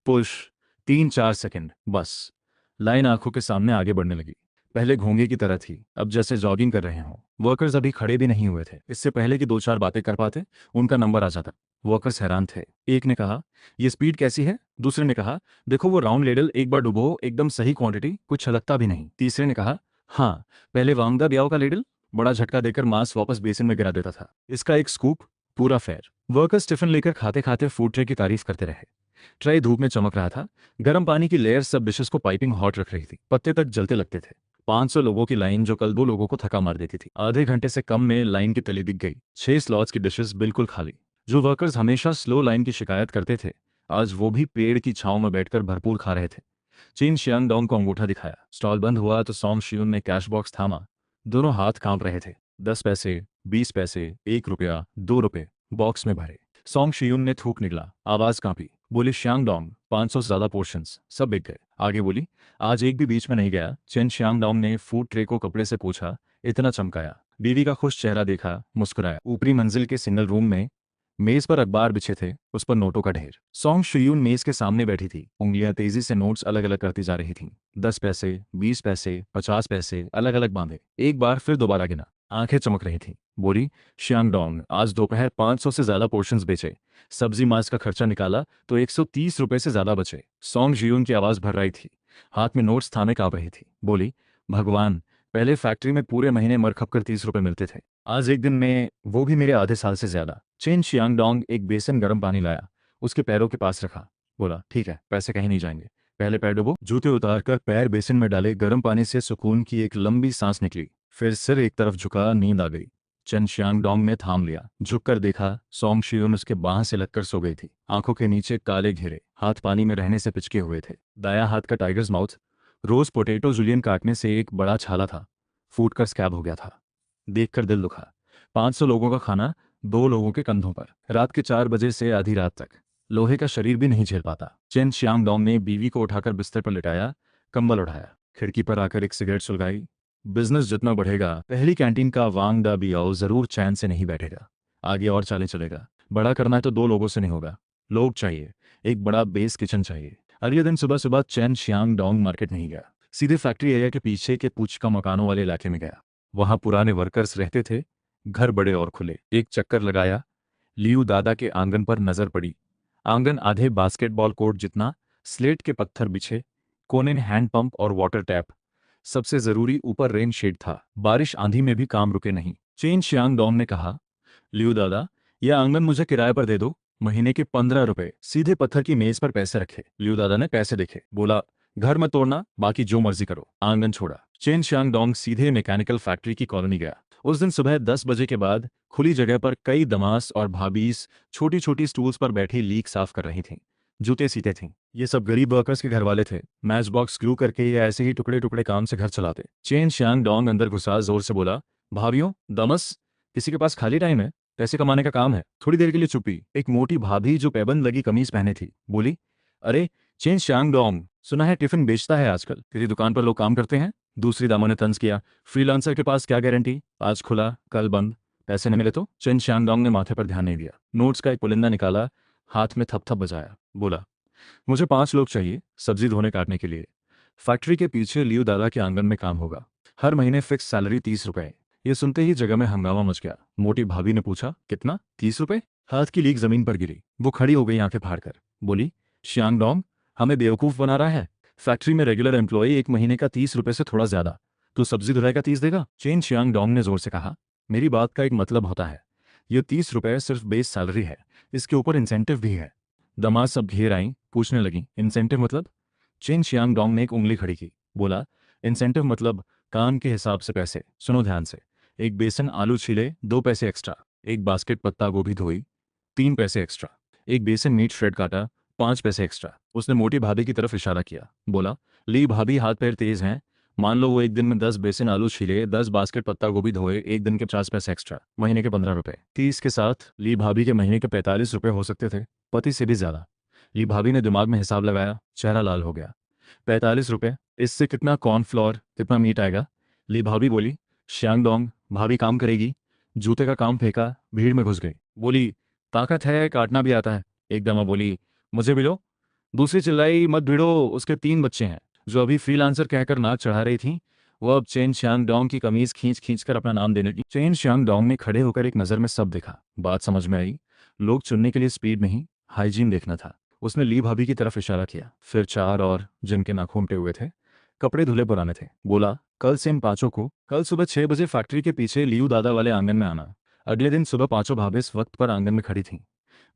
पुश, 3-4 सेकंड, बस। लाइन आंखों के सामने आगे बढ़ने लगी। पहले घोंगे की तरह थी, अब जैसे जॉगिंग कर रहे हों। वर्कर्स अभी खड़े भी नहीं हुए थे। इससे पहले कि 2-4 बातें कर पाते उनका नंबर आ जाता। वर्कर्स हैरान थे। एक ने कहा, ये स्पीड कैसी है? दूसरे ने कहा, देखो वो राउंड लेडल, एक बार डुबो, एकदम सही क्वांटिटी, कुछ छलकता भी नहीं। तीसरे ने कहा, हाँ, पहले वांगदा ब्याओ का लेडल, बड़ा झटका देकर मांस वापस बेसिन में गिरा देता था। इसका एक स्कूप, पूरा फेयर। वर्कर्स टिफिन लेकर खाते खाते फूड ट्रे की तारीफ करते रहे। ट्रे धूप में चमक रहा था, गर्म पानी की लेयर सब डिशेस को पाइपिंग हॉट रख रही थी, पत्ते तक जलते लगते थे। 500 लोगों की लाइन जो कल 2 लोगों को थका मार देती थी, आधे घंटे से कम में लाइन की तली दिख गई। 6 स्लॉट्स की डिशेस बिल्कुल खाली। जो वर्कर्स हमेशा स्लो लाइन की शिकायत करते थे, आज वो भी पेड़ की छांव में बैठकर भरपूर खा रहे थे। चीन शियांगडोंग को अंगूठा दिखाया। स्टॉल बंद हुआ तो सॉन्ग शियून ने कैश बॉक्स थामा। दोनों हाथ कांप रहे थे। 10 पैसे, 20 पैसे, 1 रुपया, 2 रुपए बॉक्स में भरे। सॉन्ग शियून ने थूक निकला, आवाज कांपी। बोली, शियांगडोंग, 500 से ज्यादा पोर्शंस, सब बिक गए। आगे बोली, आज एक भी बीच में नहीं गया। चेन शियांगडोंग ने फूड ट्रे को कपड़े से पोंछा, इतना चमकाया। बीवी का खुश चेहरा देखा, मुस्कुराया। ऊपरी मंजिल के सिंगल रूम में मेज पर अखबार बिछे थे, उस पर नोटों का ढेर। सॉन्ग शियून मेज के सामने बैठी थी, उंगलियां तेजी से नोट्स अलग अलग करती जा रही थीं। 10 पैसे, 20 पैसे, 50 पैसे अलग अलग बांधे। एक बार फिर दोबारा गिना, आंखें चमक रही थीं। बोली, शियांगडोंग, आज दोपहर 500 से ज्यादा पोर्शंस बेचे। सब्जी मांस का खर्चा निकाला तो 130 रुपए से ज्यादा बचे। सॉन्ग शियून की आवाज भर रही थी, हाथ में नोट्स थामे कांप रही थी। बोली, भगवान, पहले फैक्ट्री में पूरे महीने मर खप कर 30 रुपए मिलते थे, आज एक दिन में वो भी मेरे आधे साल से ज्यादा। चेन शियांगडोंग एक बेसन गर्म पानी लाया, उसके पैरों के पास रखा। बोला, ठीक है, पैसे कहीं नहीं जाएंगे, पहले पैर डुबो। जूते उतारकर पैर बेसिन में डाले, गर्म पानी से सुकून की एक लंबी सांस निकली। फिर सिर एक तरफ झुका, नींद आ गई। चेन शियांगडोंग ने थाम लिया, झुककर देखा, सॉन्ग शियून उसके बाह से लगकर सो गई थी। आंखों के नीचे काले घेरे, हाथ पानी में रहने से पिचके हुए थे। दायां हाथ का टाइगर्स माउथ, रोज पोटैटो जूलियन काटने से एक बड़ा छाला था, फूट कर स्कैब हो गया था। देखकर दिल दुखा। 500 लोगों का खाना 2 लोगों के कंधों पर, रात के 4 बजे से आधी रात तक। लोहे का शरीर भी नहीं झेल पाता। चेन शियांगडोंग ने बीवी को उठाकर बिस्तर पर लिटाया, कंबल उठाया, खिड़की पर आकर एक सिगरेट सुलगाई। बिजनेस जितना बढ़ेगा, पहली कैंटीन का वांग दा बियाओ जरूर चैन से नहीं बैठेगा। आगे और चाले चलेगा। बड़ा करना है तो 2 लोगों से नहीं होगा। लोग चाहिए, एक बड़ा बेस किचन चाहिए। अगले दिन सुबह सुबह चैन शियांगडोंग मार्केट नहीं गया, सीधे फैक्ट्री एरिया के पीछे के पूछ का मकानों वाले इलाके में गया। वहां पुराने वर्कर्स रहते थे, घर बड़े और खुले। एक चक्कर लगाया, लियू दादा के आंगन पर नजर पड़ी। आंगन आधे बास्केटबॉल कोर्ट जितना, स्लेट के पत्थर बिछे, कोने में हैंडपंप और वाटर टैप। सबसे जरूरी, ऊपर रेन शेड था, बारिश आंधी में भी काम रुके नहीं। चेन शियांगडोंग ने कहा, लियू दादा, यह आंगन मुझे किराए पर दे दो, महीने के 15 रुपए। सीधे पत्थर की मेज पर पैसे रखे। लियू दादा ने पैसे देखे, बोला, घर मत तोड़ना, बाकी जो मर्जी करो। आंगन छोड़ा। चेन शियांगडोंग सीधे मैकेनिकल फैक्ट्री की कॉलोनी गया। उस दिन सुबह 10 बजे के बाद खुली जगह पर कई दमास और भाभीस छोटी छोटी स्टूल्स पर बैठी लीक साफ कर रही थीं। जूते सीते थीं। ये सब गरीब वर्कर्स के घर वाले थे। मैच बॉक्स ग्लू करके या ऐसे ही टुकड़े टुकड़े काम से घर चलाते। चेन शियांगडोंग अंदर घुसा, जोर से बोला, भाभीियों, दमस, किसी के पास खाली टाइम है? पैसे कमाने का काम है। थोड़ी देर के लिए चुप्पी। एक मोटी भाभी जो पैबंद लगी कमीज पहने थी, बोली, अरे चेन शियांगडोंग, सुना है टिफिन बेचता है आजकल, तेरी दुकान पर लोग काम करते हैं? दूसरी दामों ने तंज किया, फ्रीलांसर के पास क्या गारंटी, आज खुला कल बंद, पैसे नहीं मिले तो? चेन शियांगडोंग ने माथे पर ध्यान नहीं दिया। नोट्स का एक पुलिंदा निकाला, हाथ में थप थप बजाया, बोला, मुझे 5 लोग चाहिए सब्जी धोने काटने के लिए। फैक्ट्री के पीछे लियू दादा के आंगन में काम होगा। हर महीने फिक्स सैलरी 30 रुपए। ये सुनते ही जगह में हंगामा मच गया। मोटी भाभी ने पूछा, कितना? 30 रुपए? हाथ की लीक जमीन पर गिरी। वो खड़ी हो गई आंखें फाड़कर, बोली, शियांगडोंग, हमें बेवकूफ बना रहा है? फैक्ट्री में रेगुलर एम्प्लॉय एक महीने का 30 रुपए से थोड़ा ज्यादा, तू सब्जी धुलाई का 30 देगा? चेन शियांगडोंग ने जोर से कहा, मेरी बात का एक मतलब होता है। ये 30 रुपए सिर्फ बेस सैलरी है, इसके ऊपर इंसेंटिव भी है। दमाद सब घेर आई, पूछने लगी, इंसेंटिव मतलब? चेन शियांगडोंग ने एक उंगली खड़ी की, बोला, इंसेंटिव मतलब काम के हिसाब से पैसे। सुनो ध्यान से, एक बेसन आलू छीले 2 पैसे एक्स्ट्रा, एक बास्केट पत्ता गोभी धोई 3 पैसे एक्स्ट्रा, एक बेसन मीट श्रेड काटा 5 पैसे एक्स्ट्रा। उसने मोटी भाभी की तरफ इशारा किया, बोला, ली भाभी हाथ पैर तेज हैं, मान लो वो एक दिन में 10 बेसन आलू छीले, 10 बास्केट पत्ता गोभी धोए, एक दिन के 50 पैसे एक्स्ट्रा, महीने के 15 रुपए। 30 के साथ ली भाभी के महीने के 45 रुपए हो सकते थे, पति से भी ज्यादा। ली भाभी ने दिमाग में हिसाब लगाया, चेहरा लाल हो गया। 45 रुपए, इससे कितना कॉर्नफ्लोर, कितना मीट आएगा? ली भाभी बोली, शियांगडोंग, भाभी काम करेगी। जूते का काम फेंका, भीड़ में घुस गई, बोली, ताकत है, काटना भी आता है। एक दमा बोली, मुझे भी लो। दूसरी चिल्लाई, मत भिड़ो, उसके 3 बच्चे हैं। जो अभी फ्रीलांसर कहकर नाक चढ़ा रही थी, वो अब चेन शियांगडोंग की कमीज खींच खींच कर अपना नाम देने लगी। चेन शियांगडोंग ने खड़े होकर एक नज़र में सब देखा। बात समझ में आई, लोग चुनने के लिए स्पीड नहीं, हाइजीन देखना था। उसने ली भाभी की तरफ इशारा किया, फिर 4 और, जिनके नाखून पे हुए थे, कपड़े धुले पुराने थे, बोला, कल से इन 5 को कल सुबह 6 बजे फैक्ट्री के पीछे लियू दादा वाले आंगन में आना। अगले दिन सुबह 5 भाभी इस वक्त पर आंगन में खड़ी थीं।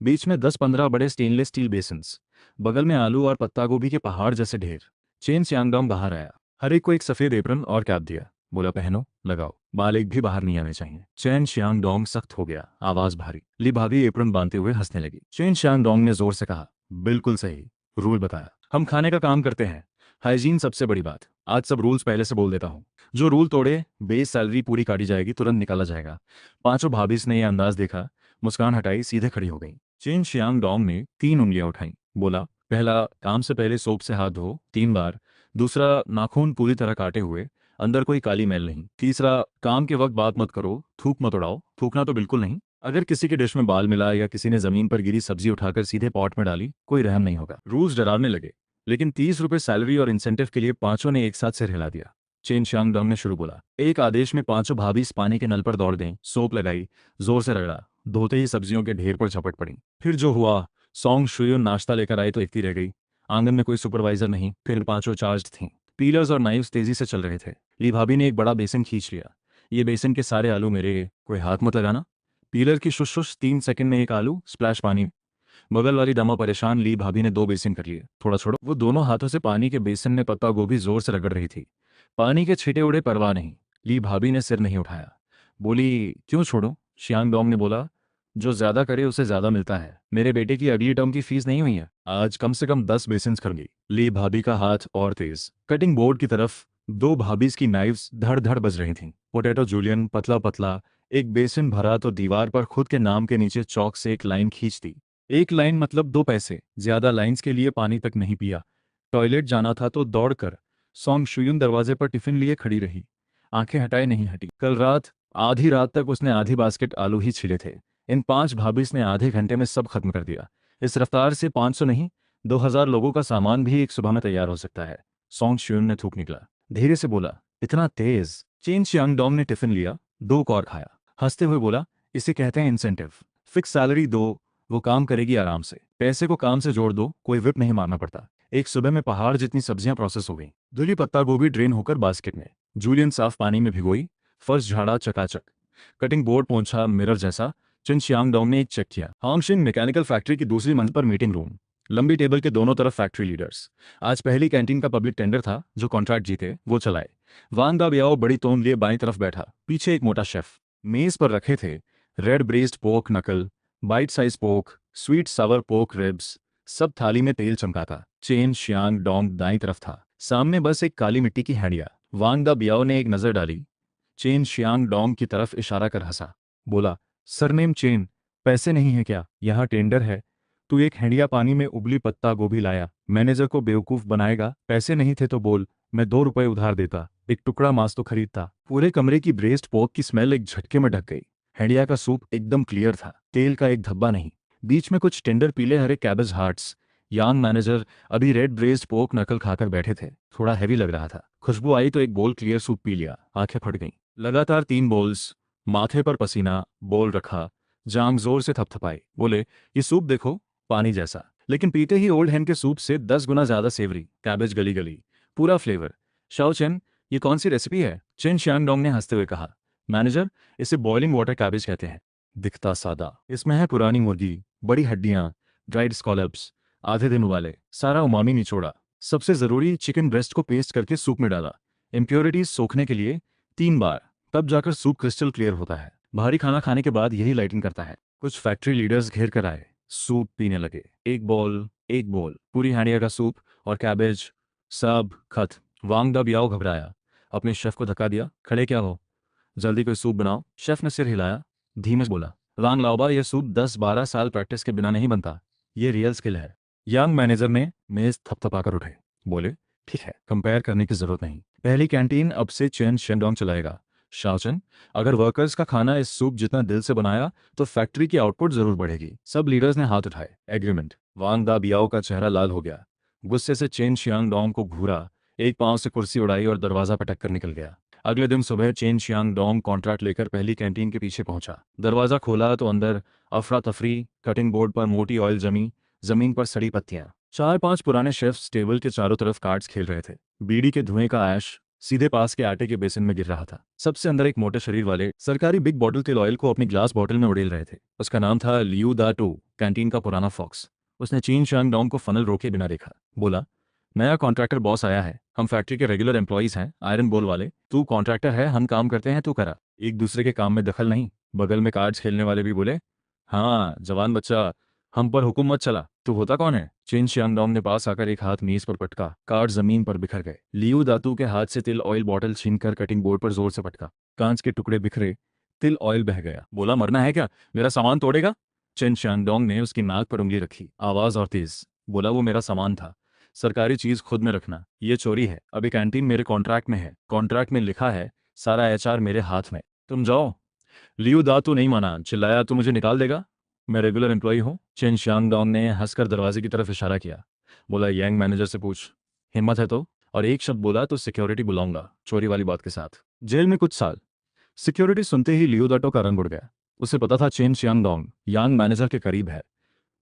बीच में 10-15 बड़े स्टेनलेस स्टील बेसिन्स, बगल में आलू और पत्ता गोभी के पहाड़ जैसे ढेर। चेन शियांगडोंग बाहर आया, हर एक को एक सफेद एप्रन और कैप दिया, बोला, पहनो, लगाओ, बाल एक भी बाहर नहीं आने चाहिए। चेन शियांगडोंग सख्त हो गया, आवाज भारी। ली भाभी एप्रन बांधते हुए हंसने लगी। चेन शियांगडोंग ने जोर से कहा, बिल्कुल सही, रूल बताया, हम खाने का काम करते हैं, हाइजीन सबसे बड़ी बात। आज सब रूल्स पहले से बोल देता हूँ, जो रूल तोड़े, बेस सैलरी पूरी काटी जाएगी, तुरंत निकाला जाएगा। 5 भाभीस ने यह अंदाज देखा, मुस्कान हटाई, सीधे खड़ी हो गई। चेन शियांगडोंग ने 3 उंगलियां उठाई, बोला, पहला, काम से पहले सोप से हाथ धो 3 बार। दूसरा, नाखून पूरी तरह काटे हुए, अंदर कोई काली मैल नहीं। तीसरा, काम के वक्त बात मत करो, थूक मत उड़ाओ, थूकना तो बिल्कुल नहीं। अगर किसी के डिश में बाल मिला या किसी ने जमीन पर गिरी सब्जी उठाकर सीधे पॉट में डाली, कोई रहम नहीं होगा। रूल्स डरावने लगे, लेकिन 30 रुपए सैलरी और इंसेंटिव के लिए 5 ने एक साथ सिर हिला दिया। चेन शियांगडोंग ने शुरू बोला, एक आदेश में 5 भाभी इस पानी के नल पर दौड़ दें, सोप लगाई, जोर से रगड़ा, धोते ही सब्जियों के ढेर पर झपट पड़ी। फिर जो हुआ, सॉन्ग शुयू नाश्ता लेकर आई तो एकती रह गई। आंगन में कोई सुपरवाइजर नहीं, फिर 5 चार्ज थीं। पीलर्स और नाइफ्स तेजी से चल रहे थे। ली भाभी ने एक बड़ा बेसन खींच लिया, ये बेसन के सारे आलू मेरे, कोई हाथ मत लगाना। पीलर की शुश शुश, 3 सेकंड में एक आलू, स्प्लैश पानी। बगल वाली दमा परेशान, ली भाभी ने 2 बेसिन कर लिए, थोड़ा छोड़ो। वो दोनों हाथों से पानी के बेसिन में पत्ता गोभी जोर से रगड़ रही थी। पानी के छींटे उड़े, परवाह नहीं। ली भाभी ने सिर नहीं उठाया, बोली, क्यों छोड़ो? शियांगडोंग ने बोला, जो ज्यादा करे उसे ज्यादा मिलता है। मेरे बेटे की अगली टर्म की फीस नहीं हुई है, आज कम से कम 10 बेसिन कर ली। ली भाभी का हाथ और तेज, कटिंग बोर्ड की तरफ, दो भाभीज की नाइफ्स धड़ धड़ बज रही थीं। पोटैटो जूलियन पतला पतला एक बेसिन भरा तो दीवार पर खुद के नाम के नीचे चौक से एक लाइन खींच दी। एक लाइन मतलब 2 पैसे, ज्यादा लाइंस के लिए पानी तक नहीं पिया। टॉयलेट जाना था तो दौड़कर सॉन्ग शुयून दरवाजे पर टिफिन लिए खड़ी रही, आंखें हटाए नहीं हटी। कल रात आधी रात तक उसने आधी बास्केट आलू ही छिले थे। इन 5 भाभीज ने आधे घंटे में सब खत्म कर दिया। इस रफ्तार से 500 नहीं 2000 लोगों का सामान भी एक सुबह में तैयार हो सकता है। सॉन्ग शुयून ने थूक निकला, धीरे से बोला, इतना तेज। चेन शियांगडोंग ने टिफिन लिया, 2 कौर खाया, हंसते हुए बोला, इसे कहते हैं इंसेंटिव। फिक्स सैलरी दो, वो काम करेगी आराम से। पैसे को काम से जोड़ दो, कोई विप नहीं मारना पड़ता। एक सुबह में पहाड़ जितनी सब्जियां प्रोसेस हो गई। धुली पत्ता गोभी ड्रेन होकर बास्केट में, जूलियन साफ पानी में भिगोई, फर्श झाड़ा चकाचक, कटिंग बोर्ड पोंछा मिरर जैसा। चिन शियांगडोंग ने एक चेक किया। हांगशिन मैकेनिकल फैक्ट्री की दूसरी मंजिल पर मीटिंग रूम, लंबी टेबल के दोनों तरफ फैक्ट्री लीडर्स। आज पहली कैंटीन का पब्लिक टेंडर था, जो कॉन्ट्रैक्ट जीते वो चलाए। वांग दा बियाओ बड़ी तोन लिए बाईं तरफ बैठा, पीछे एक मोटा शेफ। मेज पर रखे थे रेड ब्रेस्ड पोर्क नकल, बाइट साइज पोर्क, स्वीट सावर पोर्क रिब्स, सब थाली में तेल चमकाता। चेन शियांग डोंग दाईं तरफ था, सामने बस एक काली मिट्टी की हैंडिया। वांग दा बियाओ ने एक नजर डाली, चेन शियांग डोंग की तरफ इशारा कर हंसा, बोला, सरनेम चेन, पैसे नहीं है क्या? यहाँ टेंडर है। तू एक हैंडिया पानी में उबली पत्ता गोभी लाया, मैनेजर को बेवकूफ बनाएगा। पैसे नहीं थे तो बोल, मैं 2 रुपए उधार देता, एक टुकड़ा मांस तो खरीदता। पूरे कमरे की ब्रेस्ट पोर्क की स्मेल एक झटके में ढक गई। हैंडिया का सूप एकदम क्लियर था, तेल का एक धब्बा नहीं। बीच में कुछ टेंडर पीले हरे कैबेज हार्ट्स। यांग मैनेजर अभी रेड ब्रेस्ड पोर्क नकल खाकर बैठे थे, थोड़ा हैवी लग रहा था। खुशबू आई तो एक बोल क्लियर सूप पी लिया, आंखें फट गईं। लगातार 3 बोल्स, माथे पर पसीना, बोल रखा, जांग जोर से थपथपाई, बोले, ये सूप देखो, पानी जैसा, लेकिन पीते ही ओल्ड हैंड के सूप से 10 गुना ज्यादा सेवरी, कैबेज गली गली, पूरा फ्लेवर। शाओ चेन, ये कौन सी रेसिपी है? चेन शियांगडोंग ने हंसते हुए कहा, मैनेजर, इसे बॉइलिंग वाटर कैबेज कहते हैं। दिखता सादा, इसमें है पुरानी मुर्गी, बड़ी हड्डियां, ड्राइड स्कॉलप्स, आधे दिन उबाले, सारा उमामी निचोड़ा। सबसे जरूरी चिकन ब्रेस्ट को पेस्ट करके सूप में डाला, इम्प्योरिटीज सोखने के लिए 3 बार, तब जाकर सूप क्रिस्टल क्लियर होता है। भारी खाना खाने के बाद यही लाइटिंग करता है। कुछ फैक्ट्री लीडर्स घेर कर आए, सूप पीने लगे, एक बोल, पूरी हांडिया का सूप और कैबेज, सब खत्म। वांग दा बियाओ घबराया, अपने शेफ को धक्का दिया, खड़े क्या हो, जल्दी कोई सूप बनाओ। शेफ ने सिर हिलाया, धीमे से बोला, वांग लाओबा, यह सूप 10-12 साल प्रैक्टिस के बिना नहीं बनता, ये रियल स्किल है। यंग मैनेजर ने मेज थपथपाकर उठे, बोले, ठीक है, कंपेयर करने की जरूरत नहीं। पहली कैंटीन अब से चेन शेंडोंग चलाएगा। शाओचन, अगर वर्कर्स का खाना इस सूप जितना दिल से बनाया तो फैक्ट्री की आउटपुट जरूर बढ़ेगी। सब लीडर्स ने हाथ उठाए, एग्रीमेंट। वांग दा बियाओ का चेहरा लाल हो गया, गुस्से से चेन शियांगडोंग को घूरा, एक पांव से कुर्सी उड़ाई और दरवाजा पटक कर निकल गया। अगले दिन सुबह चेन शियांगडोंग कॉन्ट्रैक्ट लेकर पहली कैंटीन के पीछे पहुंचा। दरवाजा खोला तो अंदर अफरा तफरी, कटिंग बोर्ड पर मोटी ऑयल जमी, जमीन पर सड़ी पत्तियां। 4-5 पुराने शेफ्स टेबल के चारों तरफ कार्ड्स खेल रहे थे। बीड़ी के धुएं का ऐश सीधे पास के आटे के बेसिन में गिर रहा था। सबसे अंदर एक मोटे शरीर वाले सरकारी बिग बॉटल तेल ऑयल को अपनी ग्लास बॉटल में उड़ेल रहे थे। उसका नाम था लियू दा टू, कैंटीन का पुराना फॉक्स। उसने चीन शांगडोंग को फनल रोके बिना देखा, बोला, नया कॉन्ट्रैक्टर बॉस आया है, हम फैक्ट्री के रेगुलर एम्प्लॉइज हैं, आयरन बोल वाले। तू कॉन्ट्रैक्टर है, हम काम करते हैं, तू करा। एक दूसरे के काम में दखल नहीं। बगल में कार्ड्स खेलने वाले भी बोले, हाँ जवान बच्चा, हम पर हुक्म मत चला। तू होता कौन है? चेन शियांगडोंग ने पास आकर एक हाथ मेज पर पटका, कार्ड जमीन पर बिखर गए। लियू दातू के हाथ से तिल ऑयल बॉटल छीनकर कटिंग बोर्ड पर जोर से पटका, कांच के टुकड़े बिखरे, तिल ऑयल बह गया। बोला, मरना है क्या, मेरा सामान तोड़ेगा? चेन शियांगडोंग ने उसकी नाक पर उंगली रखी, आवाज और तेज। बोला, वो मेरा सामान था, सरकारी चीज खुद में रखना, ये चोरी है। अभी कैंटीन मेरे कॉन्ट्रैक्ट में है, कॉन्ट्रैक्ट में लिखा है, सारा एचआर मेरे हाथ में, तुम जाओ। लियू दातू नहीं माना, चिल्लाया, तू मुझे निकाल देगा? मैं रेगुलर एम्प्लॉई हूँ। चेन शियांगडोंग ने हंसकर दरवाजे की तरफ इशारा किया, बोला, यंग मैनेजर से पूछ, हिम्मत है तो। और एक शब्द बोला तो सिक्योरिटी बुलाऊंगा, चोरी वाली बात के साथ। जेल में कुछ साल। सिक्योरिटी सुनते ही लियो दाटो का रंग उड़ गया। उसे पता था चेन शियांगडोंग यांग मैनेजर के करीब है,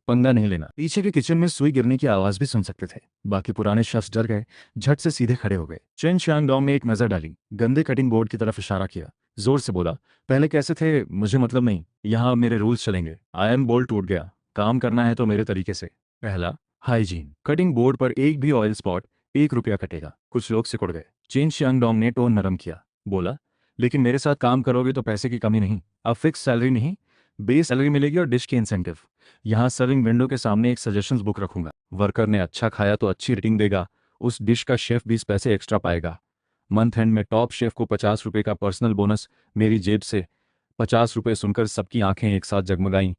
पंगा नहीं लेना। पीछे के किचन में सुई गिरने की आवाज भी सुन सकते थे। बाकी पुराने शख्स डर गए, झट से सीधे खड़े हो गए। चेन शियांगडोंग ने एक नजर डाली, गंदे कटिंग बोर्ड की तरफ इशारा किया, जोर से बोला, पहले कैसे थे मुझे मतलब नहीं, यहाँ मेरे रूल्स चलेंगे। आयरन बोल्ट टूट गया, काम करना है तो मेरे तरीके से। पहला, हाइजीन, कटिंग बोर्ड पर एक भी ऑयल स्पॉट, 1 रुपया कटेगा। कुछ लोग सिकुड़ गए। चेन शियांगडोंग ने टोन नरम किया, बोला, लेकिन मेरे साथ काम करोगे तो पैसे की कमी नहीं। अब फिक्स सैलरी नहीं, बेस सैलरी मिलेगी और डिश के इंसेंटिव। यहाँ सर्विंग विंडो के सामने एक सजेशंस बुक रखूंगा, वर्कर ने अच्छा खाया तो अच्छी रेटिंग देगा, उस डिश का शेफ 20 पैसे एक्स्ट्रा पाएगा। मंथ एंड में टॉप शेफ को 50 रुपये का पर्सनल बोनस। मेरी जेब से 50 रुपये सुनकर सबकी आंखें एक साथ जगमगाईं।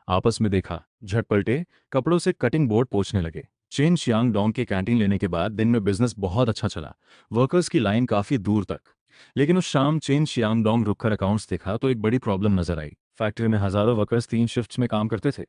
आपस में देखा, झट पलटे, कपड़ों से कटिंग बोर्ड पोंछने लगे। चेन शियांग डोंग के कैंटीन लेने के बाद दिन में बिजनेस बहुत अच्छा चला। वर्कर्स की लाइन काफी दूर तक। लेकिन उस शाम चेन शियांग डोंग रुककर अकाउंट्स देखा तो एक बड़ी प्रॉब्लम नजर आई। फैक्ट्री में हजारों वर्कर्स 3 शिफ्ट्स में काम करते थे।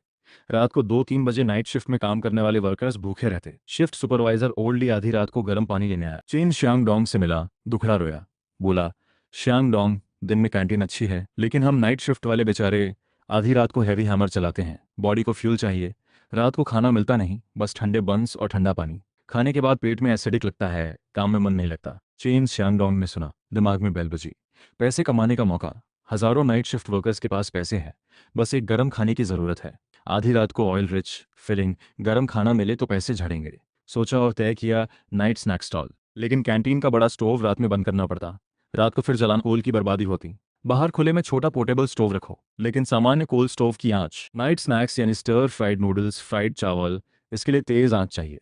रात को 2-3 बजे नाइट शिफ्ट में काम करने वाले वर्कर्स भूखे रहते। शिफ्ट सुपरवाइजर ओल्डली आधी रात को गर्म पानी लेने आया। चेन शियांग डोंग से मिला, दुखड़ा रोया। बोला, शियांग डोंग, दिन में कैंटीन अच्छी है, लेकिन हम नाइट शिफ्ट वाले बेचारे आधी रात को हैवी हैमर चलाते हैं। बॉडी को फ्यूल चाहिए। रात को खाना मिलता नहीं, बस ठंडे बंस और ठंडा पानी। खाने के बाद पेट में एसिडिक लगता है, काम में मन नहीं लगता। चेन शियांग डोंग ने सुना, दिमाग में बेल बजी। पैसे कमाने का मौका। हजारों नाइट शिफ्ट वर्कर्स के पास पैसे हैं, बस एक गर्म खाने की जरूरत है। आधी रात को ऑयल रिच फिलिंग गर्म खाना मिले तो पैसे झड़ेंगे। सोचा और तय किया, नाइट स्नैक स्टॉल। लेकिन कैंटीन का बड़ा स्टोव रात में बंद करना पड़ता। रात को फिर जलाना कोल की बर्बादी होती। बाहर खुले में छोटा पोर्टेबल स्टोव रखो, लेकिन सामान्य कोल स्टोव की आंच। नाइट स्नैक्स यानी स्टर फ्राइड नूडल्स, फ्राइड चावल, इसके लिए तेज आंच चाहिए।